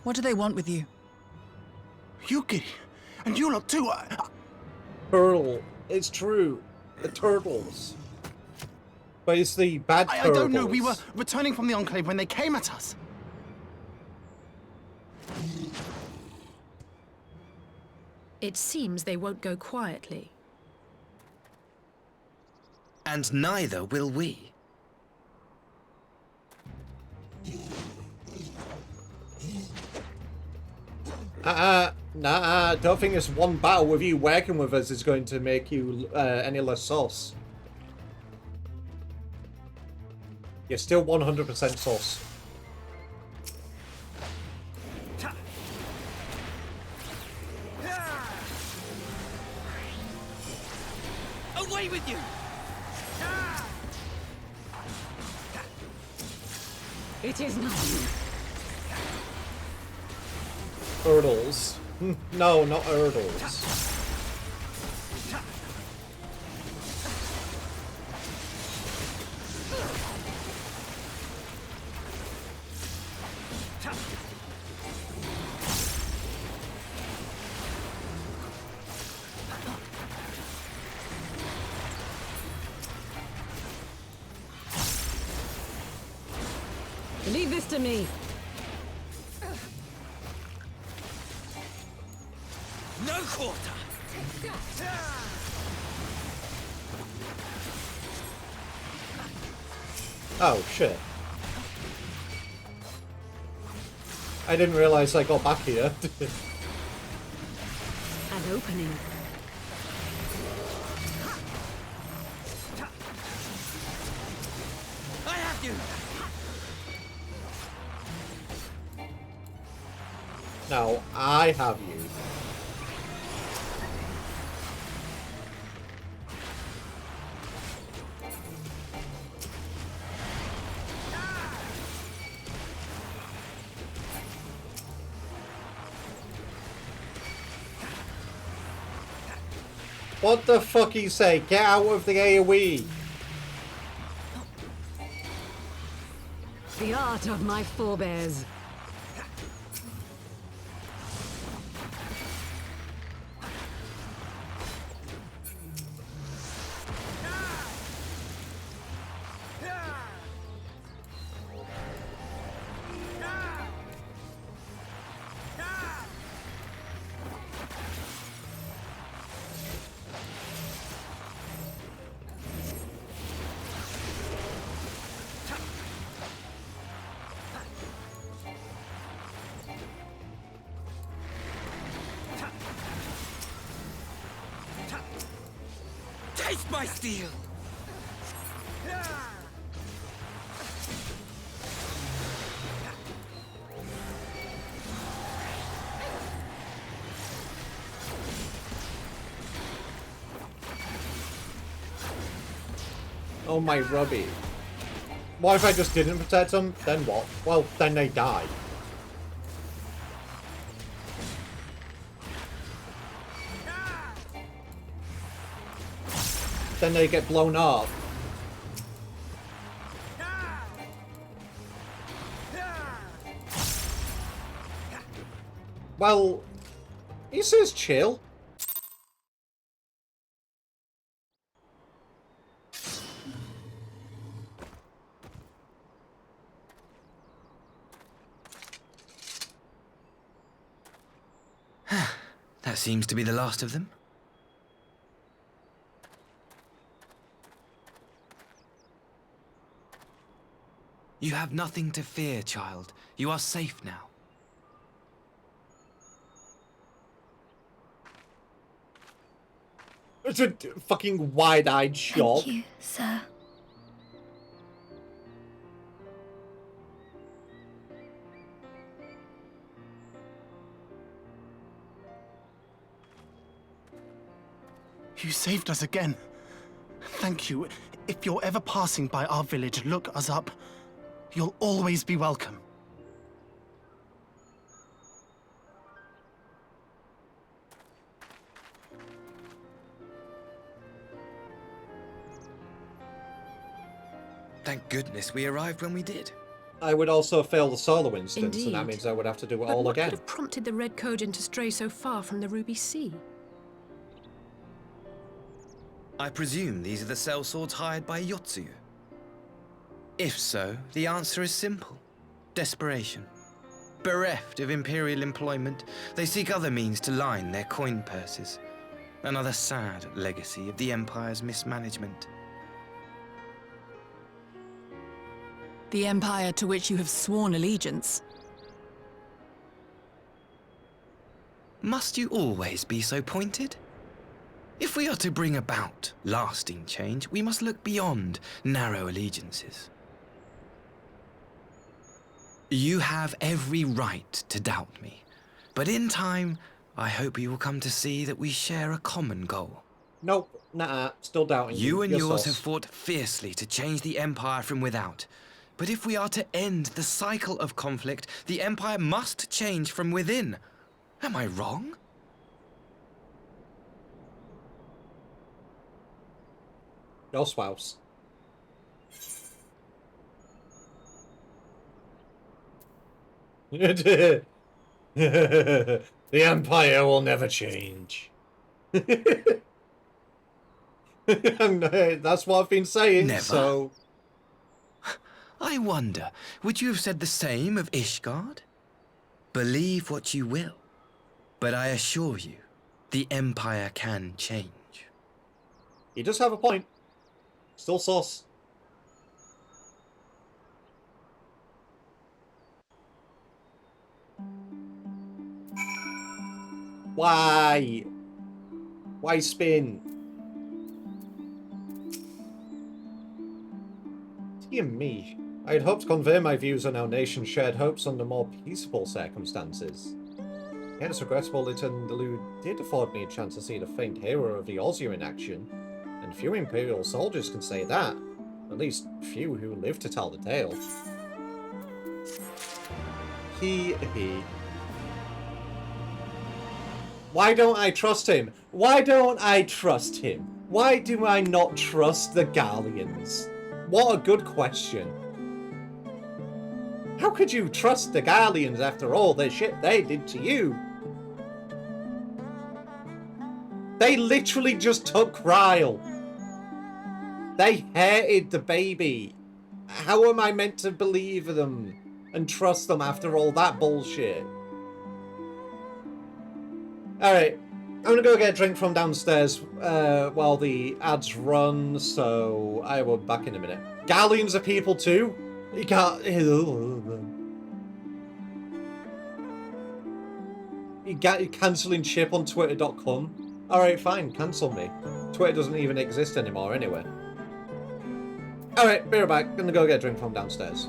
What do they want with you?
Yuki, and you lot too.
Turtle. It's true. The turtles. But it's the bad
I
turtles.
don't know. We were returning from the Enclave when they came at us.
It seems they won't go quietly.
And neither will we.
Nah, I don't think this one battle with you working with us is going to make you any less sauce. You're still 100% sauce.
Away with you!
It is not.
Hurdles. No, not hurdles.
Leave this to me.
No quarter!
Oh, shit. I didn't realize I got back here.
An opening.
I have you!
Now, I have you. What the fuck you say? Get out of the AoE!
The art of my forebears.
Taste my steel!
Oh my Robbie. What if I just didn't protect them? Then what? Well, then they die. Then they get blown up. Well, he says chill.
That seems to be the last of them. You have nothing to fear, child. You are safe now.
It's a fucking wide-eyed shot.
Thank you, sir.
You saved us again. Thank you. If you're ever passing by our village, look us up. You'll always be welcome.
Thank goodness we arrived when we did.
I would also fail the solo instance, and that
Indeed.
means I would have to do it
But
all
what
again.
could have prompted the Red Cogent to stray so far from the Ruby Sea?
I presume these are the sellswords hired by Yotsuyu. If so, the answer is simple. Desperation. Bereft of imperial employment, they seek other means to line their coin purses. Another sad legacy of the Empire's mismanagement.
The Empire to which you have sworn allegiance.
Must you always be so pointed? If we are to bring about lasting change, we must look beyond narrow allegiances. You have every right to doubt me, but in time, I hope you will come to see that we share a common goal.
Nope, nah, still doubting you.
You and
You're
yours
sus.
have fought fiercely to change the Empire from without. But if we are to end the cycle of conflict, the Empire must change from within. Am I wrong?
Your spouse. The Empire will never change. That's what I've been saying,
Never?
so...
I wonder, would you have said the same of Ishgard? Believe what you will, but I assure you, the Empire can change.
He does have a point. Still sus. Why? Why spin? Dear me. I had hoped to convey my views on our nation's shared hopes under more peaceful circumstances. Yet it's regrettable that Interlude did afford me a chance to see the faint hero of the Ozio in action, and few Imperial soldiers can say that. At least, few who live to tell the tale. He. Why don't I trust him? Why don't I trust him? Why do I not trust the Galleons? What a good question. How could you trust the Galleons after all the shit they did to you? They literally just took Ryle. They hated the baby. How am I meant to believe them and trust them after all that bullshit? Alright, I'm gonna go get a drink from downstairs while the ads run, so I will be back in a minute. Galleons are people too? You can't... You're cancelling Chip on Twitter.com? Alright, fine, cancel me. Twitter doesn't even exist anymore anyway. Alright, be right back. Gonna go get a drink from downstairs.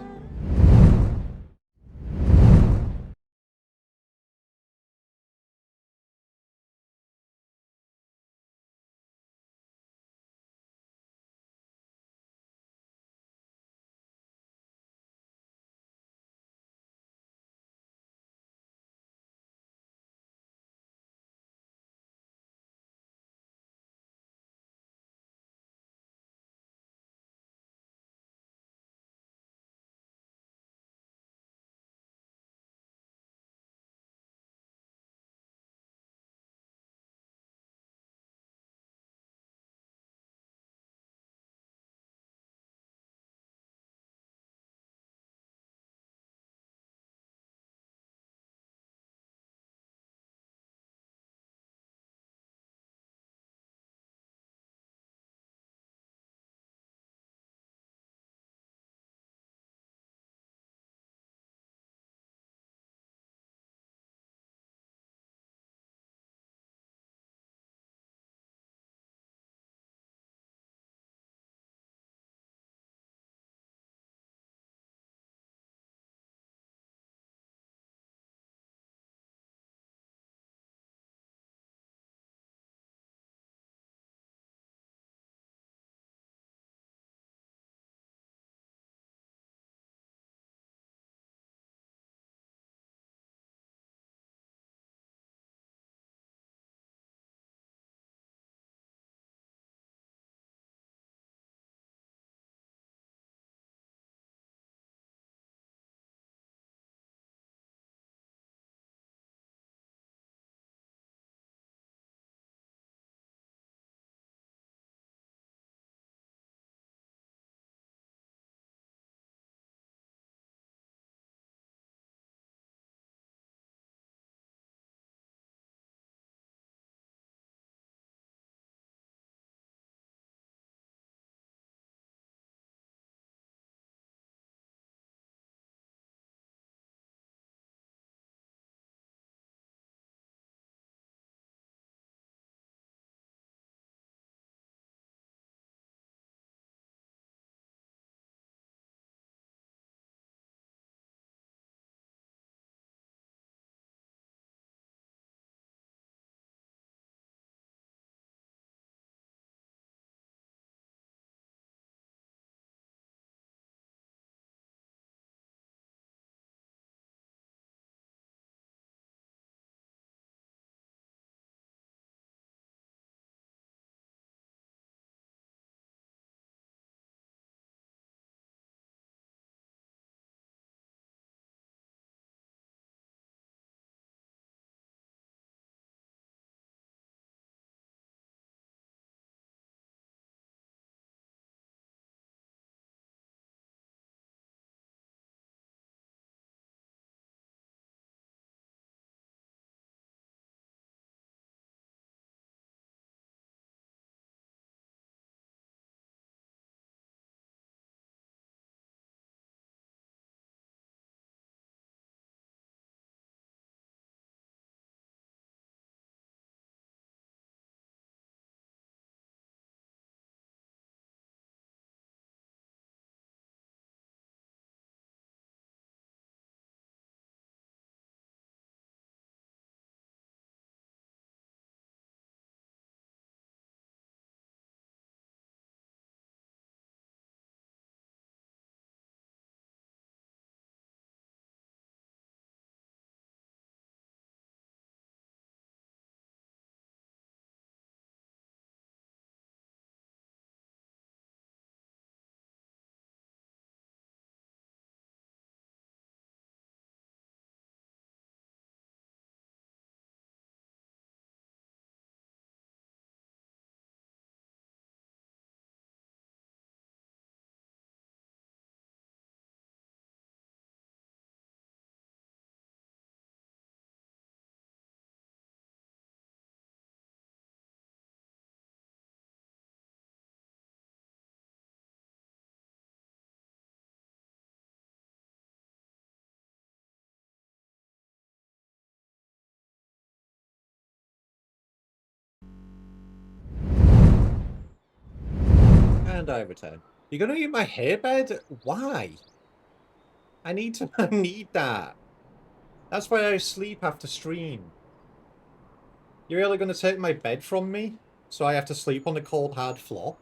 And I return. You're gonna eat my hairbed? Why? I need that. That's why I sleep after stream. You're really gonna take my bed from me? So I have to sleep on the cold, hard floor?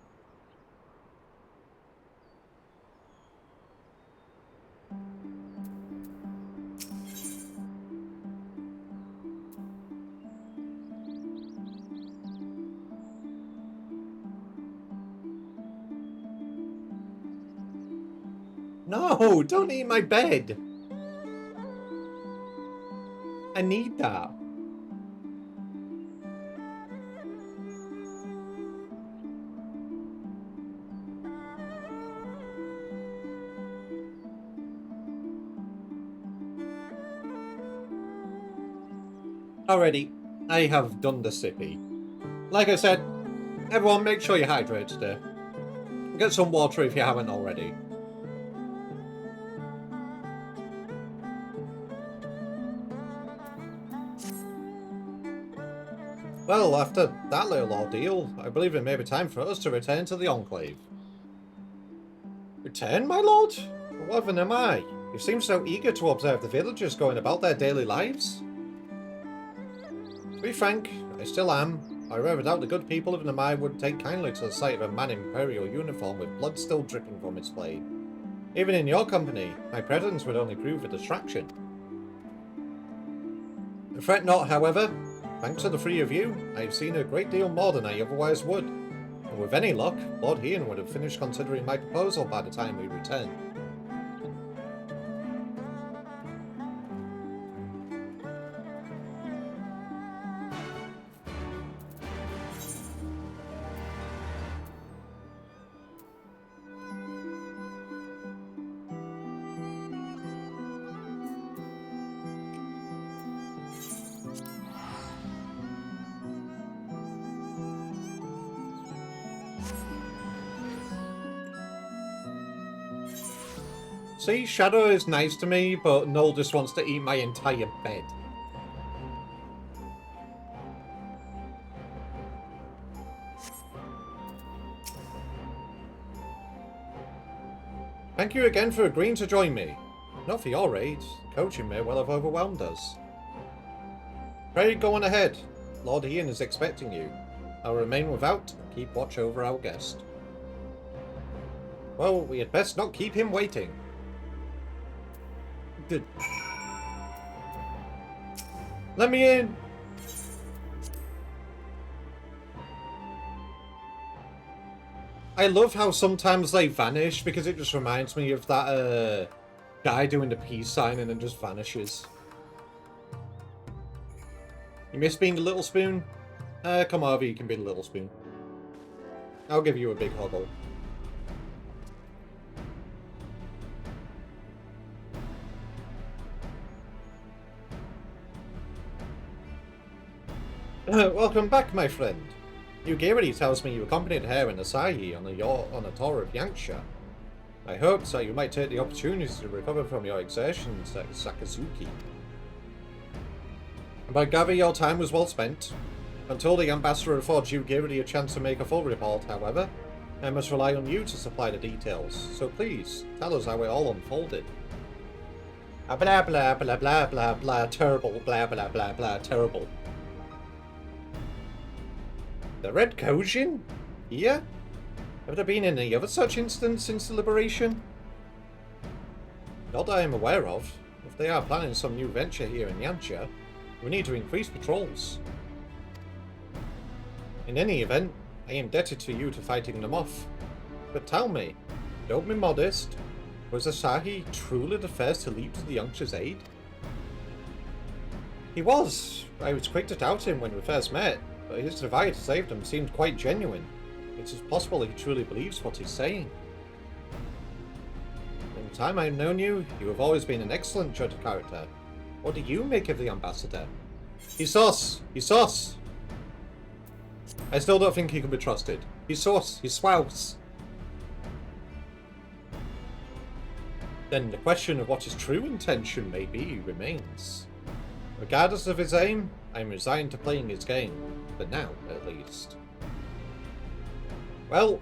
No, don't eat my bed. I need that. Alrighty, I have done the sippy. Like I said, everyone make sure you hydrate today. Get some water if you haven't already. Well, after that little ordeal, I believe it may be time for us to return to the Enclave. Return, my lord? What even am I? You seem so eager to observe the villagers going about their daily lives. To be frank, I still am. I rather doubt the good people of Namai would take kindly to the sight of a man in imperial uniform with blood still dripping from his blade. Even in your company, my presence would only prove a distraction. Fret not, however. Thanks to the three of you, I have seen a great deal more than I otherwise would. And with any luck, Lord Ian would have finished considering my proposal by the time we return. See, Shadow is nice to me, but Noel just wants to eat my entire bed. Thank you again for agreeing to join me. Not for your aid. Coaching may well have overwhelmed us. Pray go on ahead. Lord Ian is expecting you. I'll remain without and keep watch over our guest. Well, we had best not keep him waiting. Good. Let me in! I love how sometimes they vanish because it just reminds me of that guy doing the peace sign and then just vanishes. You miss being the little spoon? Come over, you can be the little spoon. I'll give you a big hobble. Welcome back, my friend. Yugiri tells me you accompanied her and Asahi on a tour of Yanksha. I hoped so you might take the opportunity to recover from your exertions at Sakazuki. And I gather your time was well spent. Until the ambassador affords Yugiri a chance to make a full report, however, I must rely on you to supply the details. So please, tell us how it all unfolded. Blah blah blah blah blah blah, terrible, blah blah blah blah, terrible. The Red Kojin? Here? Have there been any other such incidents since the liberation? Not that I am aware of. If they are planning some new venture here in Yancha, we need to increase patrols. In any event, I am indebted to you to fighting them off. But tell me, don't be modest, was Asahi truly the first to leap to the Yancha's aid? He was. I was quick to doubt him when we first met. But his desire to save them seemed quite genuine. It is possible he truly believes what he's saying. In the time I've known you, you have always been an excellent judge of character. What do you make of the ambassador? He's sus! He's sus! I still don't think he can be trusted. He's sus! He's swouse! Then the question of what his true intention may be remains. Regardless of his aim, I am resigned to playing his game. For now, at least. Well,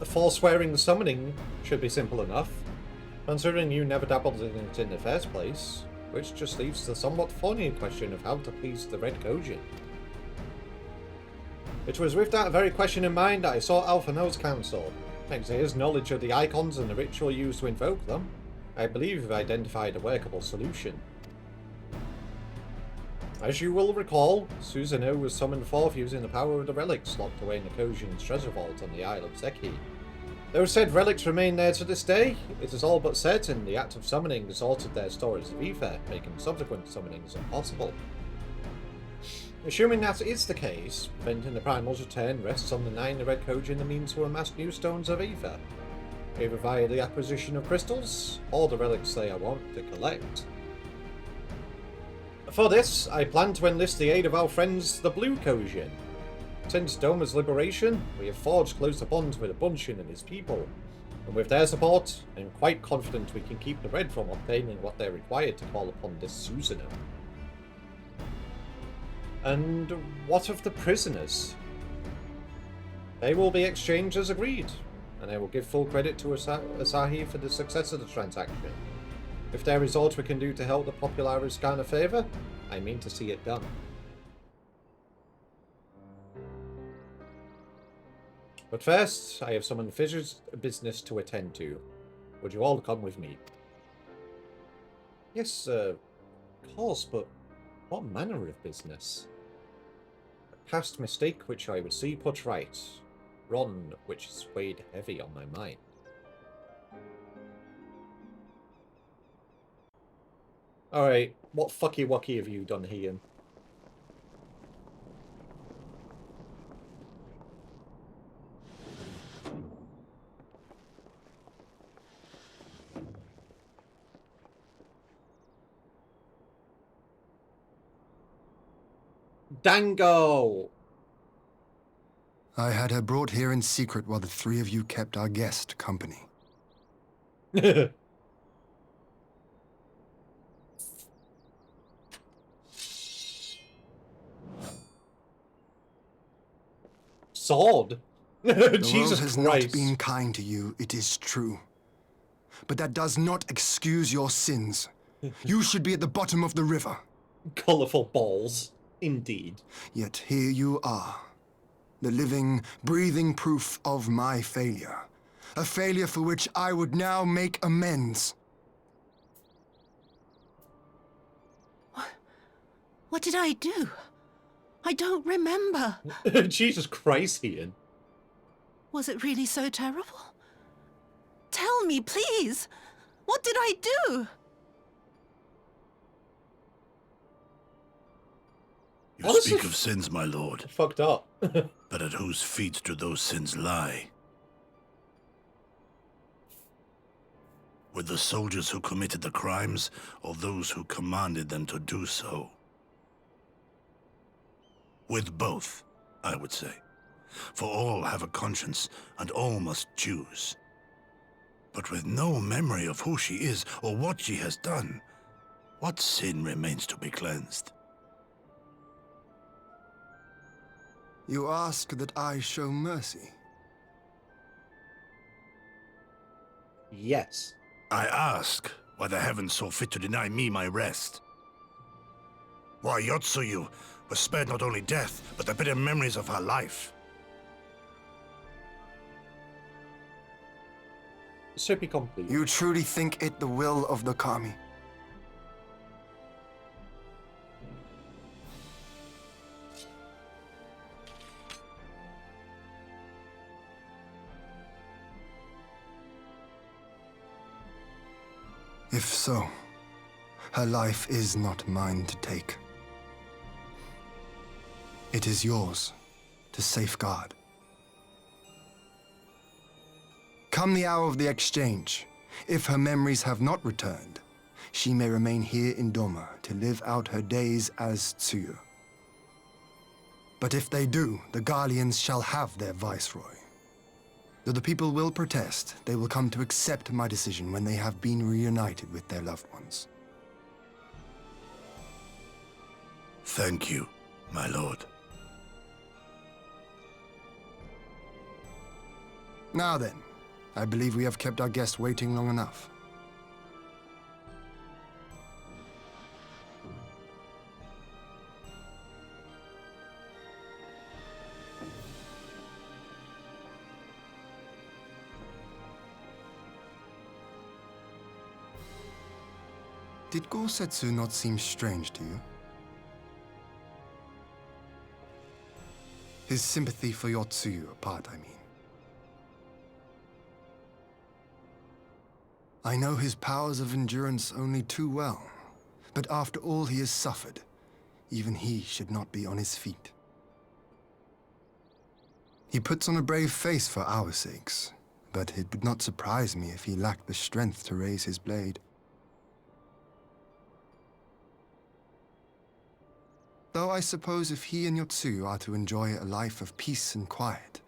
forswearing summoning should be simple enough, considering you never dabbled in it in the first place, which just leaves the somewhat thorny question of how to please the Red Kojin. It was with that very question in mind that I sought Alphinaud's counsel. Thanks to his knowledge of the icons and the ritual used to invoke them, I believe we've identified a workable solution. As you will recall, Susanoo was summoned forth using the power of the relics locked away in the Kojin's treasure vault on the Isle of Zeki. Though said relics remain there to this day, it is all but certain the act of summoning distorted their storage of ether, making subsequent summonings impossible. Assuming that is the case, preventing the Primal's return rests on denying the Red Kojin the means to amass new stones of ether, either via the acquisition of crystals, or the relics they are wont to collect. For this, I plan to enlist the aid of our friends, the Blue Kojin. Since Doma's liberation, we have forged closer bonds with Abunshin and his people, and with their support, I am quite confident we can keep the Red from obtaining what they're required to call upon this Susanoo. And what of the prisoners? They will be exchanged as agreed, and I will give full credit to Asahi for the success of the transaction. If there is aught we can do to help the Popularis garner favour, I mean to see it done. But first, I have some unfinished business to attend to. Would you all come with me? Yes, of course, but what manner of business? A past mistake which I would see put right. One which has weighed heavy on my mind. Alright, what fucky wucky have you done here? Dango!
I had her brought here in secret while the three of you kept our guest company.
Sword?
The
Jesus
world has
Christ.
not been kind to you, it is true. But that does not excuse your sins. You should be at the bottom of the river.
Colourful balls. Indeed.
Yet here you are. The living, breathing proof of my failure. A failure for which I would now make amends.
What did I do? I don't remember.
Jesus Christ, Ian.
Was it really so terrible? Tell me, please. What did I do?
You speak of sins, my lord.
Fucked up.
But at whose feet do those sins lie? With the soldiers who committed the crimes, or those who commanded them to do so? With both, I would say. For all have a conscience, and all must choose. But with no memory of who she is, or what she has done, what sin remains to be cleansed?
You ask that I show mercy.
Yes.
I ask why the heavens saw fit to deny me my rest. Why Yotsuyu was spared not only death, but the bitter memories of her life.
Should be complete.
You truly think it the will of the Kami? If so, her life is not mine to take. It is yours to safeguard. Come the hour of the exchange, if her memories have not returned, she may remain here in Doma to live out her days as Tsuyu. But if they do, the Guardians shall have their viceroy. Though the people will protest, they will come to accept my decision when they have been reunited with their loved ones.
Thank you, my lord.
Now then, I believe we have kept our guest waiting long enough. Did Gorsetsu not seem strange to you? His sympathy for your Tsuyu apart, I mean. I know his powers of endurance only too well, but after all he has suffered, even he should not be on his feet. He puts on a brave face for our sakes, but it would not surprise me if he lacked the strength to raise his blade. Though I suppose if he and Yotsu are to enjoy a life of peace and quiet,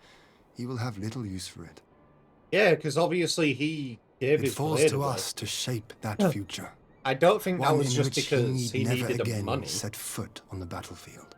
he will have little use for it.
Yeah, because obviously he gave
It
his
falls
blade
to
away.
us to shape that future.
I don't think that
One
was
in
just
which
because he
never
needed the
again
money.
set foot on the battlefield.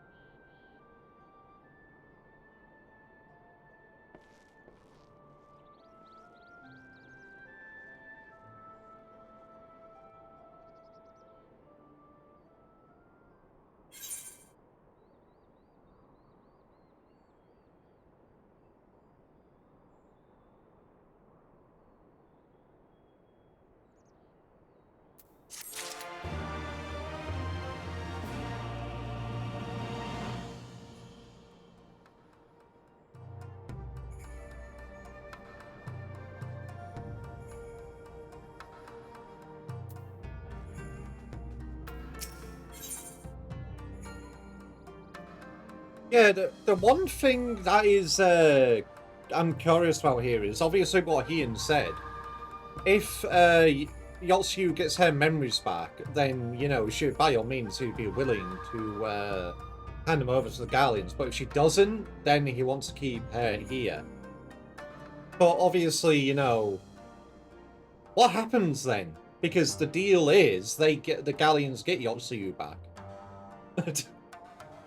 Yeah, the one thing that is I'm curious about here is obviously what Ian said. If Yotsu gets her memories back, then, you know, she, by all means, he'd be willing to hand them over to the Guardians. But if she doesn't, then he wants to keep her here. But obviously, you know, what happens then? Because the deal is the Galleons get Yotsu back.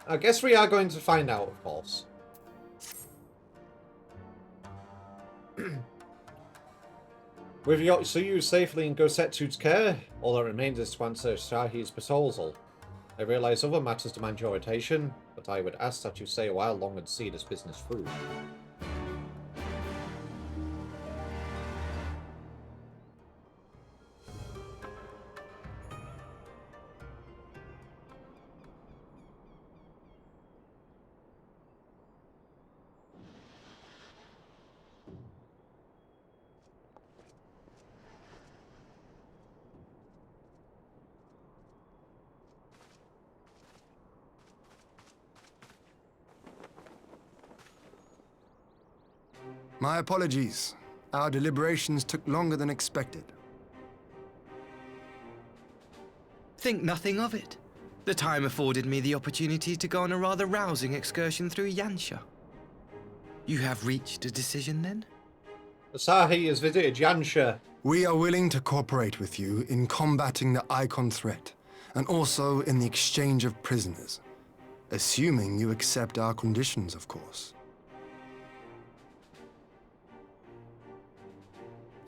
I guess we are going to find out, of course. With Yotsuyu safely in Gosetsu's care, all that remains is to answer Shahi's proposal. I realize other matters demand your attention, but I would ask that you stay a while longer to see this business through.
My apologies. Our deliberations took longer than expected.
Think nothing of it. The time afforded me the opportunity to go on a rather rousing excursion through Yansha. You have reached a decision, then?
Asahi has visited Yansha.
We are willing to cooperate with you in combating the Icon threat, and also in the exchange of prisoners. Assuming you accept our conditions, of course.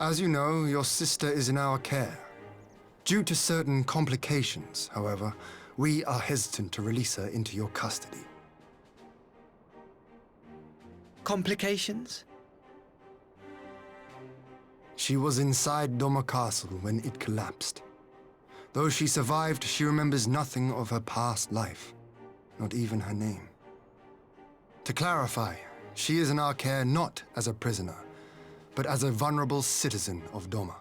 As you know, your sister is in our care. Due to certain complications, however, we are hesitant to release her into your custody.
Complications?
She was inside Doma Castle when it collapsed. Though she survived, she remembers nothing of her past life, not even her name. To clarify, she is in our care not as a prisoner, but as a vulnerable citizen of Doma.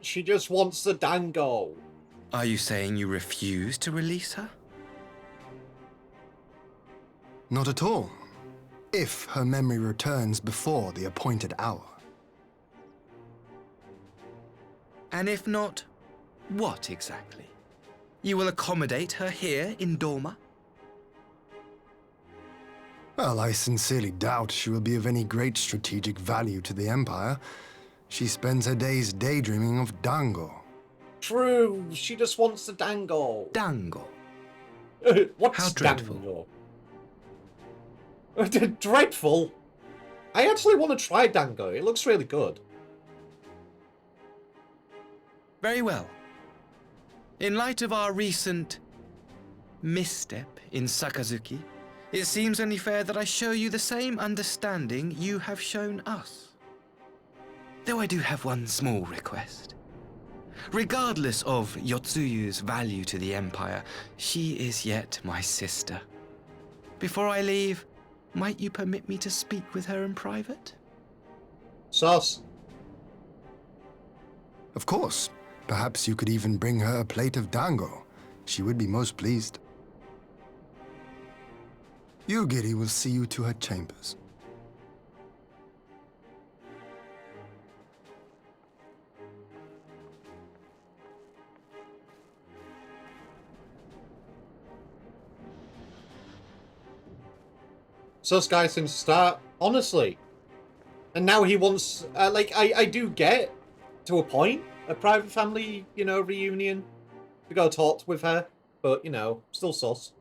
She just wants the dango.
Are you saying you refuse to release her?
Not at all. If her memory returns before the appointed hour.
And if not, what exactly? You will accommodate her here in Doma?
Well, I sincerely doubt she will be of any great strategic value to the Empire. She spends her days daydreaming of Dango.
True, she just wants the dango.
Dango?
What's
How dreadful.
dango? Dreadful? I actually want to try Dango. It looks really good.
Very well. In light of our recent misstep in Sakazuki, it seems only fair that I show you the same understanding you have shown us. Though I do have one small request. Regardless of Yotsuyu's value to the Empire, she is yet my sister. Before I leave, might you permit me to speak with her in private?
Sauce.
Of course. Perhaps you could even bring her a plate of dango. She would be most pleased. Yugiri will see you to her chambers.
Sus guy seems to start, honestly. And now he wants, like, I do get, to a point, a private family, you know, reunion. To go talk with her, but, you know, still sus.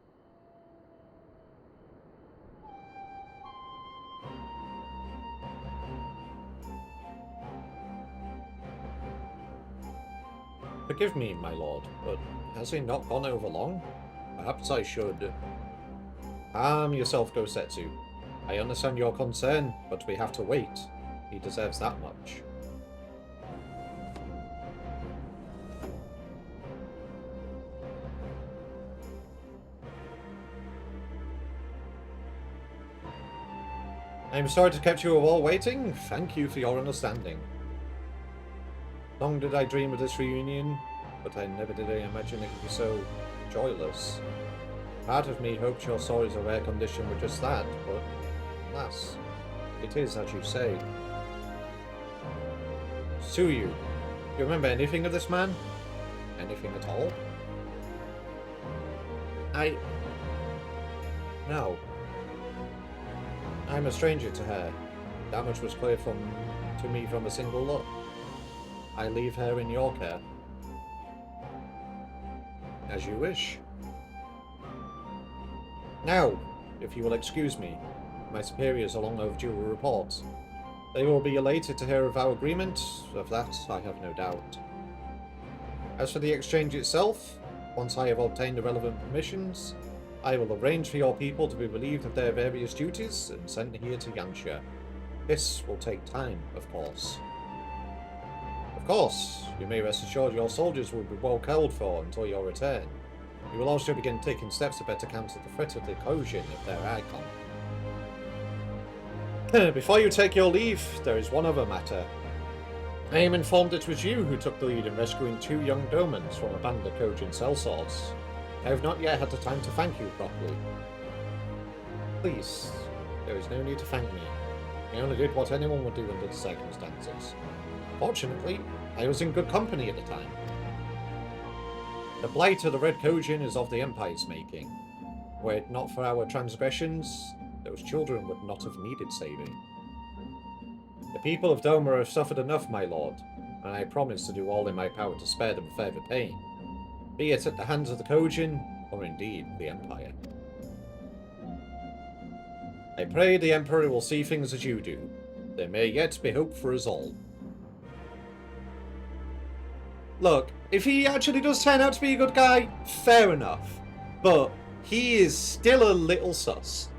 Forgive me, my lord, but has he not gone over long? Perhaps I should... Calm yourself, Gosetsu. I understand your concern, but we have to wait. He deserves that much. I'm sorry to keep you all waiting. Thank you for your understanding. Long did I dream of this reunion, but I never did imagine it would be so joyless. Part of me hoped your stories of air condition were just that, but alas, it is as you say. Tsuyu, do you remember anything of this man? Anything at all? No. I'm a stranger to her. That much was clear to me from a single look. I leave her in your care. As you wish. Now, if you will excuse me, my superiors are long overdue a report. They will be elated to hear of our agreement, of that I have no doubt. As for the exchange itself, once I have obtained the relevant permissions, I will arrange for your people to be relieved of their various duties and sent here to Yansha. This will take time, of course. Of course, you may rest assured your soldiers will be well cared for until your return. You will also begin taking steps to better counter the threat of the Kojin if their icon. Before you take your leave, there is one other matter. I am informed it was you who took the lead in rescuing 2 young domans from a band of Kojin sellswords. I have not yet had the time to thank you properly. Please, there is no need to thank me. I only did what anyone would do under the circumstances. Fortunately, I was in good company at the time. The blight of the Red Kojin is of the Empire's making. Were it not for our transgressions, those children would not have needed saving. The people of Doma have suffered enough, my lord, and I promise to do all in my power to spare them further pain, be it at the hands of the Kojin, or indeed the Empire. I pray the Emperor will see things as you do. There may yet be hope for us all. Look, if he actually does turn out to be a good guy, fair enough. But he is still a little sus.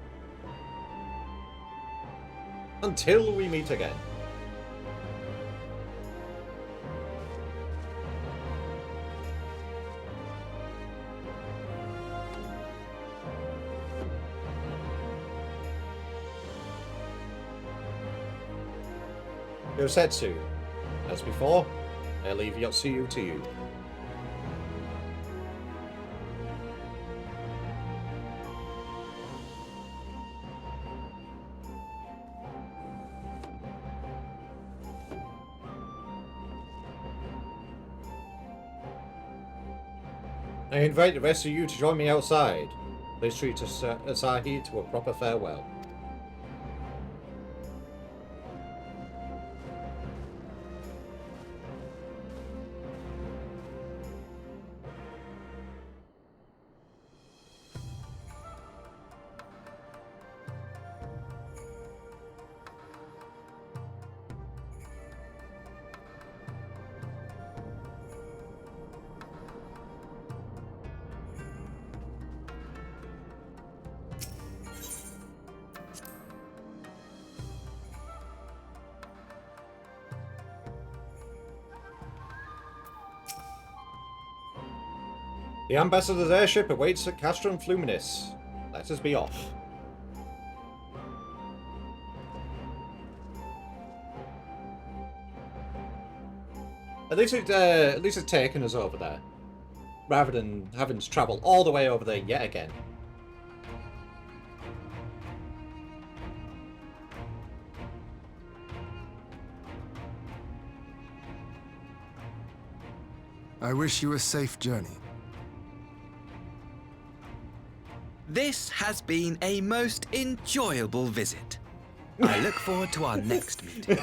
Until we meet again. Yosetsu, as before, I leave Yotsuyu to you. I invite the rest of you to join me outside. Please treat Asahi to a proper farewell. The ambassador's airship awaits at Castrum Fluminis. Let us be off. At least it's taken us over there, rather than having to travel all the way over there yet again.
I wish you a safe journey.
This has been a most enjoyable visit. I look forward to our next meeting.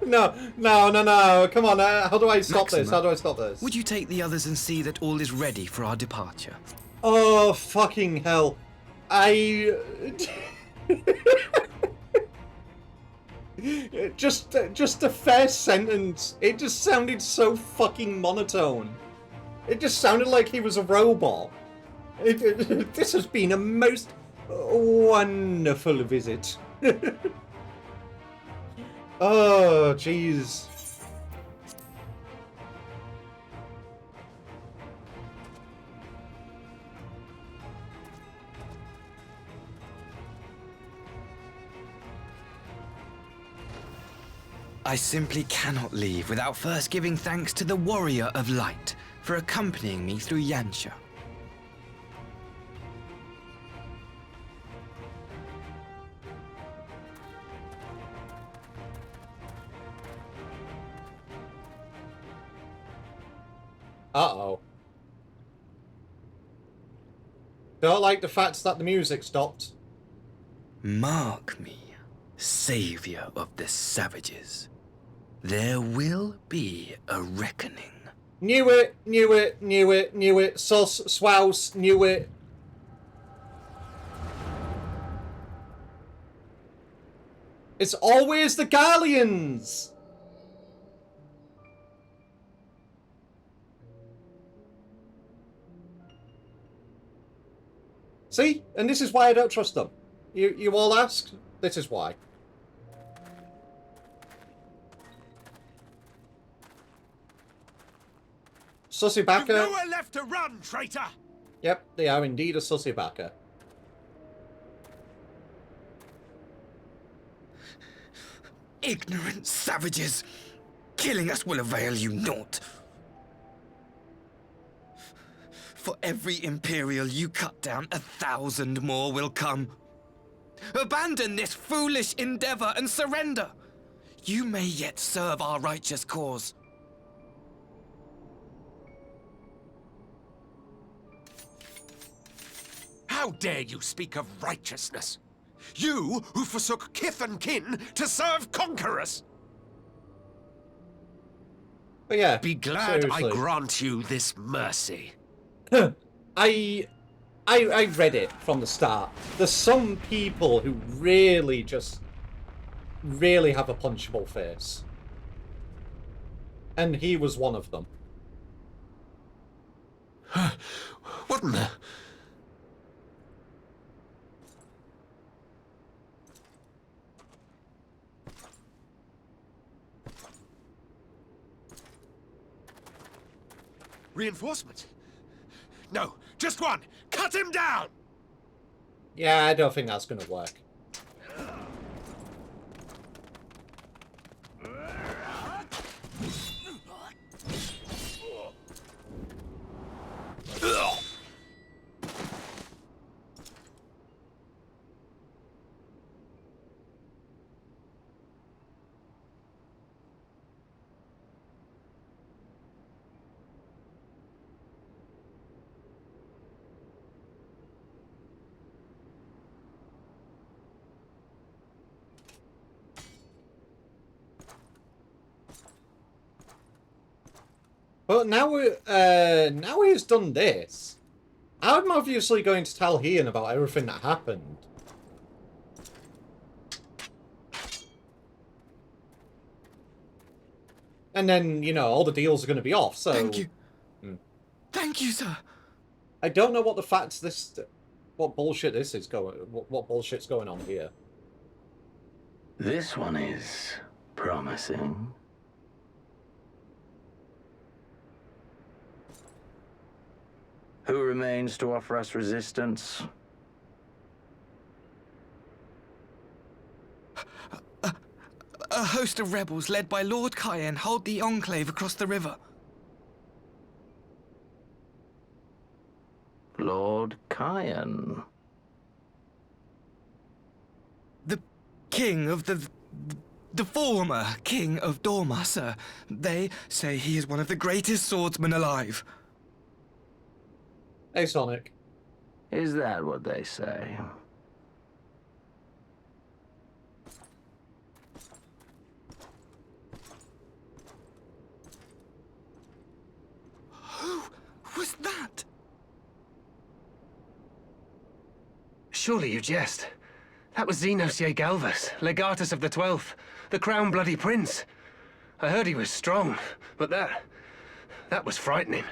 No. Come on, how do I stop this? How do I stop this?
Would you take the others and see that all is ready for our departure?
Oh, fucking hell. Just the first sentence, it just sounded so fucking monotone. It just sounded like he was a robot. This has been a most wonderful visit. Oh, jeez.
I simply cannot leave without first giving thanks to the Warrior of Light for accompanying me through Yansha.
Uh-oh. Don't like the fact that the music stopped.
Mark me, savior of the savages. There will be a reckoning.
Knew it. Sus, swouse, knew it. It's always the Galleons! See? And this is why I don't trust them. You all ask? This is why. Sussy backer.
You've nowhere left to run, traitor!
Yep, they are indeed a sussy backer.
Ignorant savages! Killing us will avail you naught. For every Imperial you cut down, 1,000 more will come. Abandon this foolish endeavor and surrender. You may yet serve our righteous cause.
How dare you speak of righteousness? You who forsook kith and kin to serve conquerors!
But yeah,
be glad
seriously.
I grant you this mercy.
I read it from the start. There's some people who really have a punchable face. And he was one of them.
What in the... Reinforcements? No, just one! Cut him down!
Yeah, I don't think that's gonna work. But now he's done this, I'm obviously going to tell Ian about everything that happened. And then, you know, all the deals are going to be off, so...
Thank you. Thank you, sir.
I don't know what the facts this... What bullshit this is going... What bullshit's going on here.
This one is promising. remains to offer us resistance?
A host of rebels led by Lord Cayenne hold the Enclave across the river.
Lord Cayenne?
The king of the former king of Dorma, sir. They say he is one of the greatest swordsmen alive.
Hey, Sonic.
Is that what they say?
Who was that?
Surely you jest. That was Xenos Galvus, Legatus of the 12th, the Crown Bloody Prince. I heard he was strong, but that was frightening.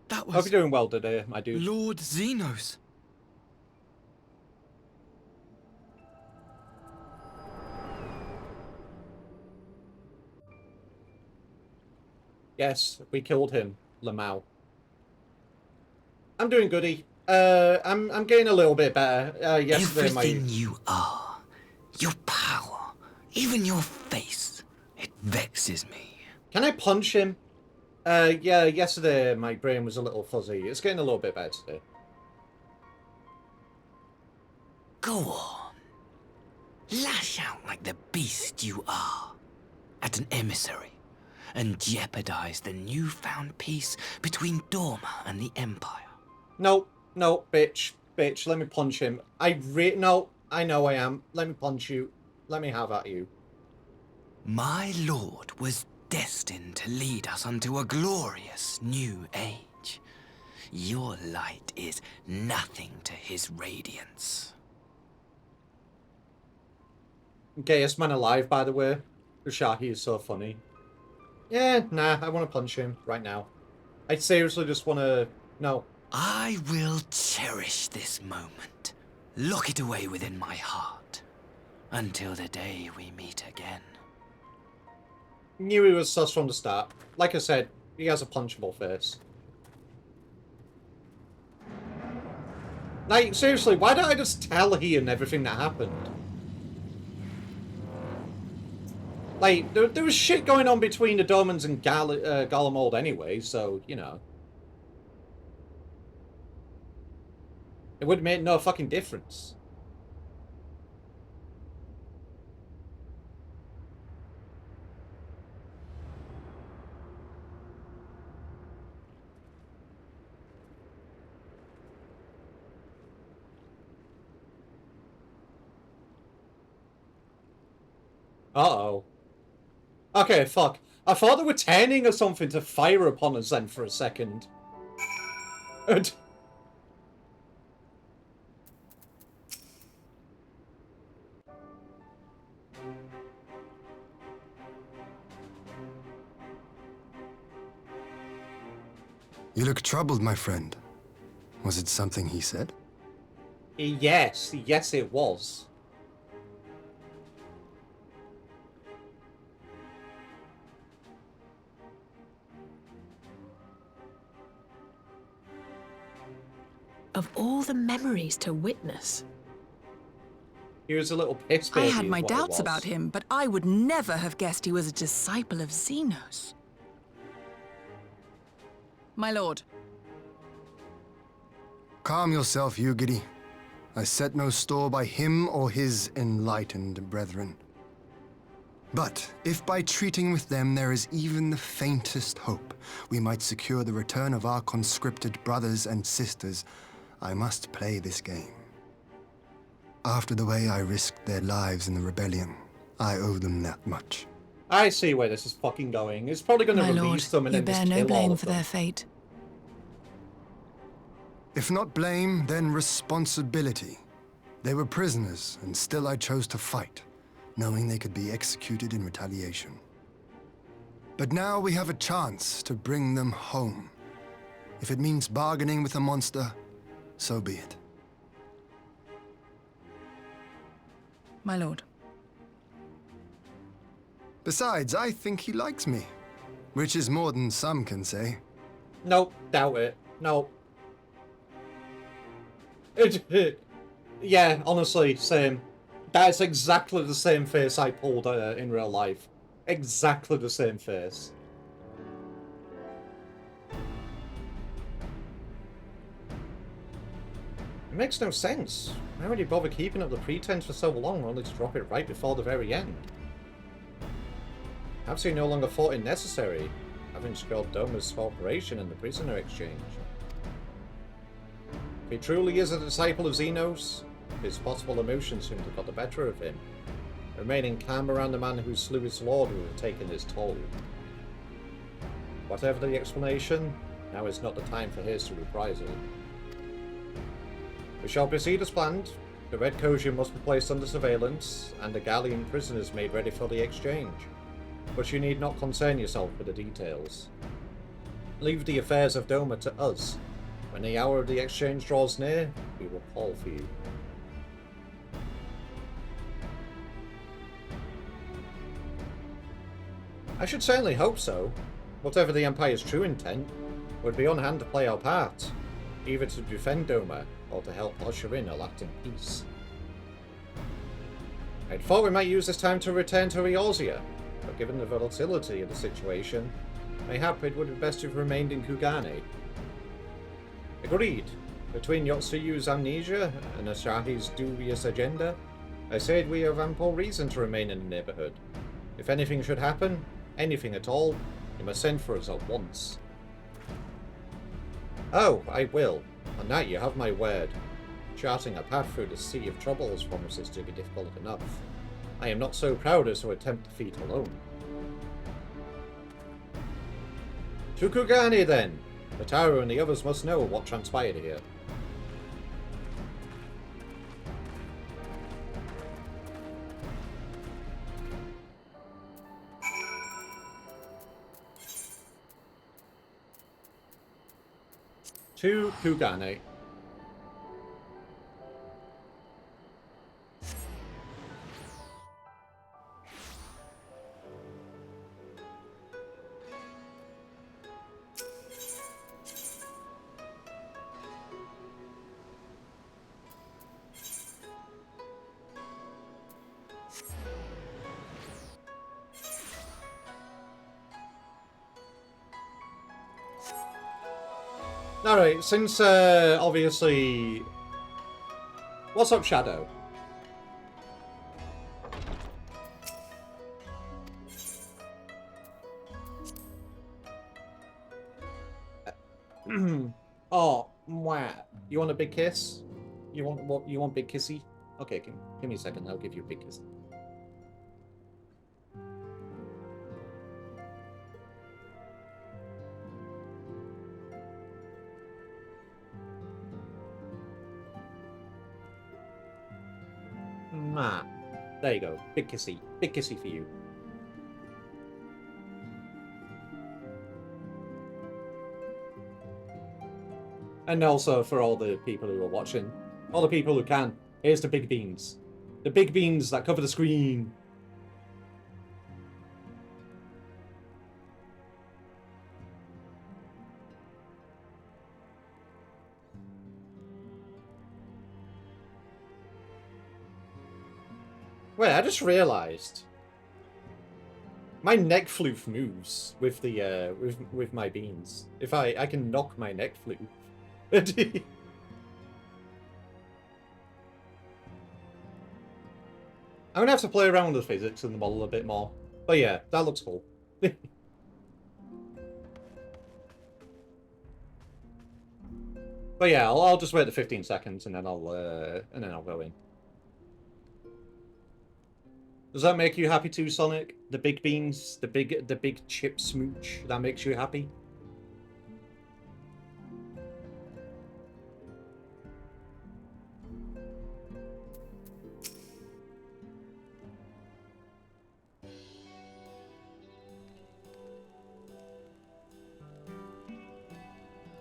That was...
Hope you're doing well today, my dude.
Lord Xenos.
Yes, we killed him, Lamau. I'm doing goody. I'm getting a little bit better. Yesterday,
Everything you are, your power, even your face, it vexes me.
Can I punch him? Yeah, yesterday my brain was a little fuzzy. It's getting a little bit better today.
Go on. Lash out like the beast you are at an emissary and jeopardize the newfound peace between Dorma and the Empire.
No, bitch, let me punch him. No, I know I am. Let me punch you. Let me have at you.
My lord was destined to lead us unto a glorious new age. Your light is nothing to his radiance.
Gayest man alive, by the way. Ushaki is so funny. Yeah, nah, I want to punch him right now. I seriously just want to... No.
I will cherish this moment. Lock it away within my heart. Until the day we meet again.
Knew he was sus from the start. Like I said, he has a punchable face. Like, seriously, why don't I just tell Ian everything that happened? Like, there was shit going on between the Domans and Garlemald anyway, so, you know. It would make no fucking difference. Uh-oh. Okay, fuck. I thought they were turning or something to fire upon us then for a second.
You look troubled, my friend. Was it something he said?
Yes it was.
Of all the memories to witness.
He was a little piss baby.
I had my
is what it
doubts
was.
about him, but I would never have guessed he was a disciple of Xenos. My lord.
Calm yourself, Ugidi. I set no store by him or his enlightened brethren. But if by treating with them there is even the faintest hope we might secure the return of our conscripted brothers and sisters, I must play this game. After the way I risked their lives in the rebellion, I owe them that much.
I see where this is fucking going. It's probably going to release them and
you
then just
bear no
kill all
blame
of
for
them.
their fate.
If not blame, then responsibility. They were prisoners, and still I chose to fight, knowing they could be executed in retaliation. But now we have a chance to bring them home. If it means bargaining with a monster, so be it.
My lord.
Besides, I think he likes me. Which is more than some can say.
Nope, doubt it. Nope. Yeah, honestly, same. That's exactly the same face I pulled in real life. Exactly the same face. It makes no sense. Why would you bother keeping up the pretense for so long, only to drop it right before the very end? Perhaps he no longer thought it necessary, having scored Doma's cooperation in the prisoner exchange. If he truly is a disciple of Xenos, his possible emotions seem to have got the better of him, remaining calm around the man who slew his lord would have taken his toll. Whatever the explanation, now is not the time for haste to reprisal. We shall proceed as planned. The Red Kosian must be placed under surveillance, and the Gallian prisoners made ready for the exchange. But you need not concern yourself with the details. Leave the affairs of Doma to us. When the hour of the exchange draws near, we will call for you. I should certainly hope so. Whatever the Empire's true intent, would be on hand to play our part, either to defend Doma or to help usher in a lasting peace. I'd thought we might use this time to return to Eorzea, but given the volatility of the situation, mayhap it would be best to have remained in Kugane. Agreed. Between Yotsuyu's amnesia and Asahi's dubious agenda, I said we have ample reason to remain in the neighborhood. If anything should happen, anything at all, you must send for us at once. Oh, I will. On that you have my word. Charting a path through the sea of troubles promises to be difficult enough. I am not so proud as to attempt defeat alone. To Kugane then! The Taro and the others must know what transpired here. To Kugane. Alright, since, obviously... What's up, Shadow? Oh, mwah. You want a big kiss? You want what? You want big kissy? Okay, give me a second, I'll give you a big kiss. There you go. Big kissy. Big kissy for you. And also for all the people who are watching. All the people who can. Here's the big beans. The big beans that cover the screen. Wait, I just realised my neck floof moves with the with my beans. If I can knock my neck floof. I'm gonna have to play around with the physics in the model a bit more. But yeah, that looks cool. But yeah, I'll just wait the 15 seconds and then I'll go in. Does that make you happy too, Sonic? The big beans, the big chip smooch, that makes you happy?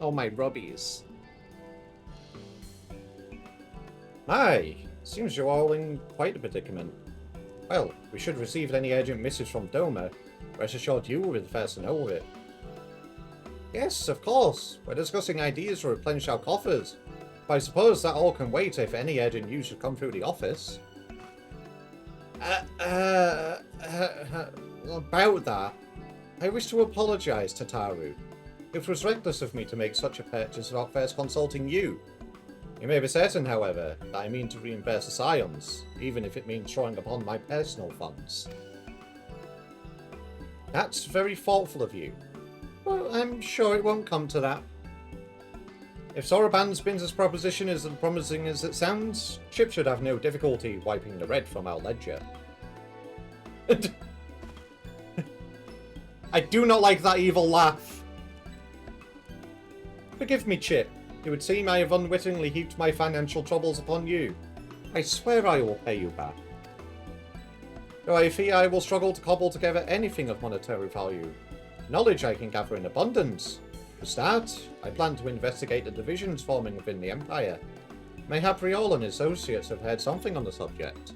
Oh, my rubbies. My, seems you're all in quite a predicament. Well, we should receive any urgent missives from Doma. Rest assured you will be the first to know of it. Yes, of course. We're discussing ideas to replenish our coffers. But I suppose that all can wait if any urgent news should come through the office. About that, I wish to apologise to Taru. It was reckless of me to make such a purchase without first consulting you. You may be certain, however, that I mean to reimburse the Scions, even if it means drawing upon my personal funds. That's very thoughtful of you. Well, I'm sure it won't come to that. If Soraban's business proposition is as promising as it sounds, Chip should have no difficulty wiping the red from our ledger. I do not like that evil laugh. Forgive me, Chip. It would seem I have unwittingly heaped my financial troubles upon you. I swear I will pay you back. Though I fear I will struggle to cobble together anything of monetary value. Knowledge I can gather in abundance. To start, I plan to investigate the divisions forming within the Empire. Mayhap Riol and his associates have heard something on the subject.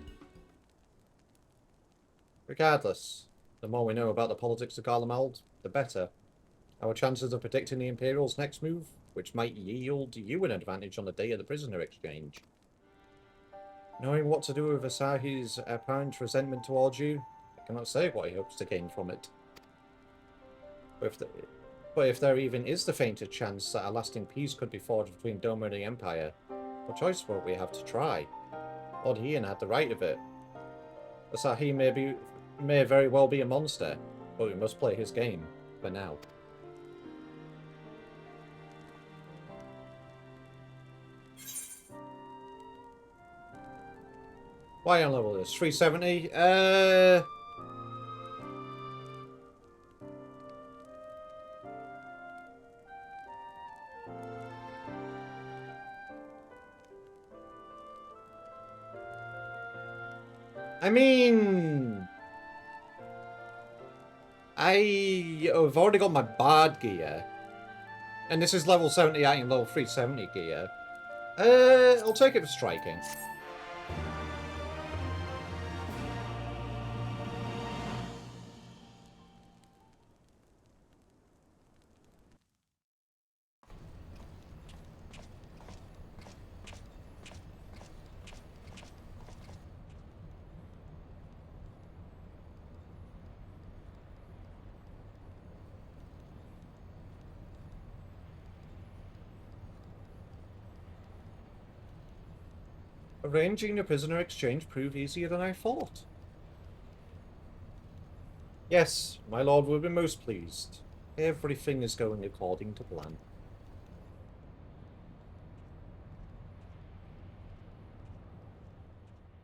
Regardless, the more we know about the politics of Garlemald, the better. Our chances of predicting the Imperial's next move, which might yield you an advantage on the day of the prisoner exchange. Knowing what to do with Asahi's apparent resentment towards you, I cannot say what he hopes to gain from it. But if there even is the faintest chance that a lasting peace could be forged between Doma and the Empire, what choice will we have to try? Lord Ian had the right of it. Asahi may very well be a monster, but we must play his game, for now. Why on level this? 370? I mean, I've already got my Bard gear, and this is level 78 and level 370 gear. I'll take it for striking. Arranging a prisoner exchange proved easier than I thought. Yes, my lord will be most pleased. Everything is going according to plan.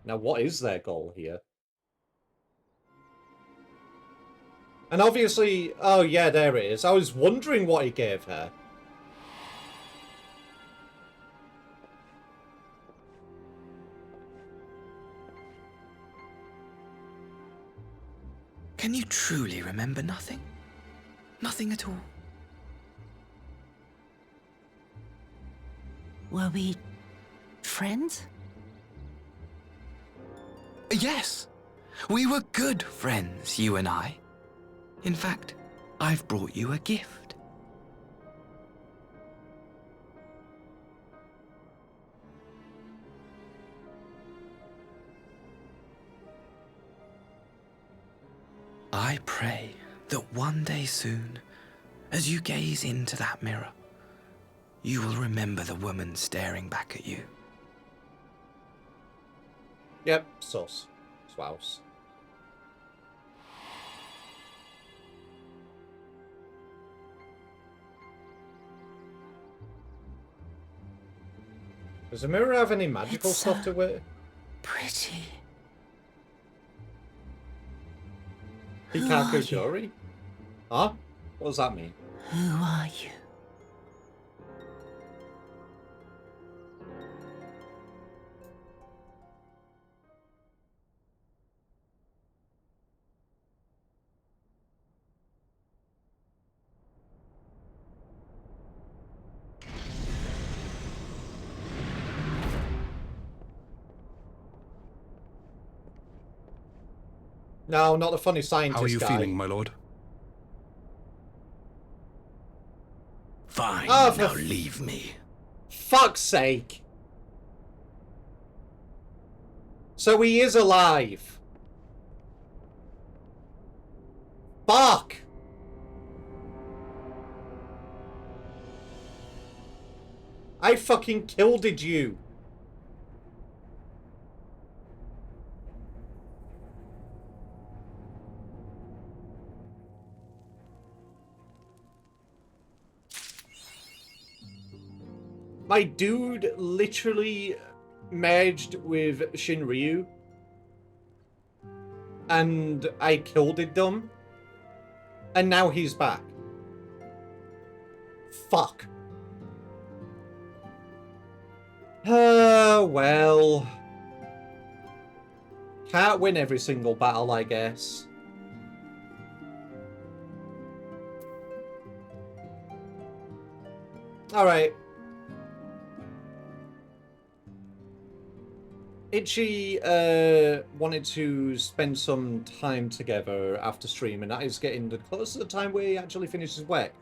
Now, what is their goal here? And obviously... Oh, yeah, there it is. I was wondering what he gave her.
Can you truly remember nothing? Nothing at all?
Were we friends?
Yes. We were good friends, you and I. In fact, I've brought you a gift. I pray that one day soon, as you gaze into that mirror, you will remember the woman staring back at you.
Yep, sus. Swouse. Does the mirror have any magical stuff to it?
Pretty.
Hikaku Jori? Huh? What does that mean?
Who are you?
No, not the funny scientist guy.
How are you feeling, my lord?
Fine,
Oh,
now leave me.
Fuck's sake. So he is alive. Fuck. I fucking killed you. My dude literally merged with Shinryu. And I killed them. And now he's back. Fuck. Well. Can't win every single battle, I guess. Alright. Itchy wanted to spend some time together after stream, and that is getting close to the time where he actually finishes work.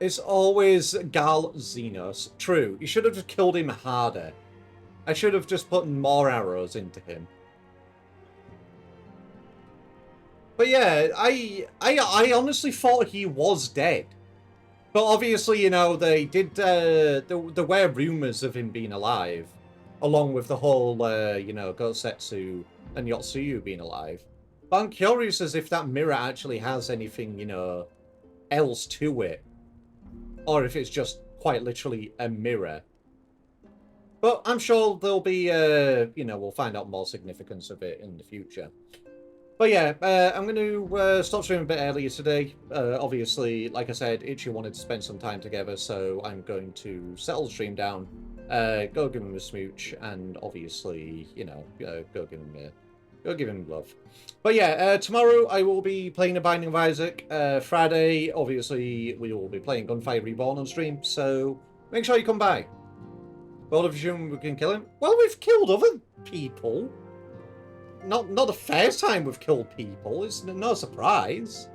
It's always Gal Xenos. True, you should have just killed him harder. I should have just put more arrows into him. But yeah, I honestly thought he was dead. But obviously, you know, they did, there were rumors of him being alive. Along with the whole, you know, Gosetsu and Yotsuyu being alive. But I'm curious as if that mirror actually has anything, you know, else to it. Or if it's just quite literally a mirror. But I'm sure there'll be, you know, we'll find out more significance of it in the future. But yeah, I'm going to stop streaming a bit earlier today. Obviously, like I said, Itchy wanted to spend some time together, so I'm going to settle the stream down. Go give him a smooch, and obviously, you know, go give him love. But yeah, tomorrow I will be playing The Binding of Isaac. Friday, obviously, we will be playing Gunfire Reborn on stream, so make sure you come by. Well, if you assume we can kill him, well, we've killed other people. Not the first time we've killed people. It's no surprise.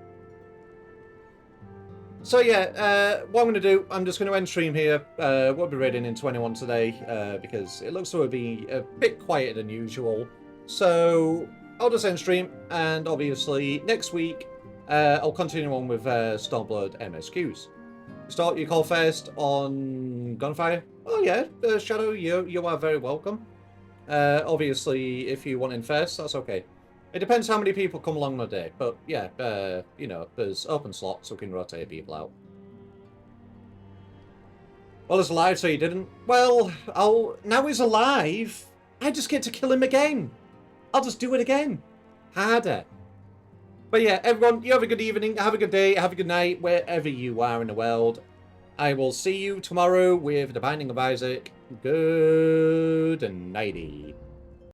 So yeah, what I'm going to do, I'm just going to end stream here. Won't be raiding into anyone today because it looks to be a bit quieter than usual. So I'll just end stream, and obviously next week I'll continue on with Stormblood MSQs. Start your call first on Gunfire. Oh yeah, Shadow, you are very welcome. Obviously, if you want in first, that's okay. It depends how many people come along the day, but yeah, you know, there's open slots, so we can rotate people out. Well, he's alive, so you didn't. Well, now he's alive, I just get to kill him again. I'll just do it again. Harder. But yeah, everyone, you have a good evening, have a good day, have a good night, wherever you are in the world. I will see you tomorrow with The Binding of Isaac. Good nighty.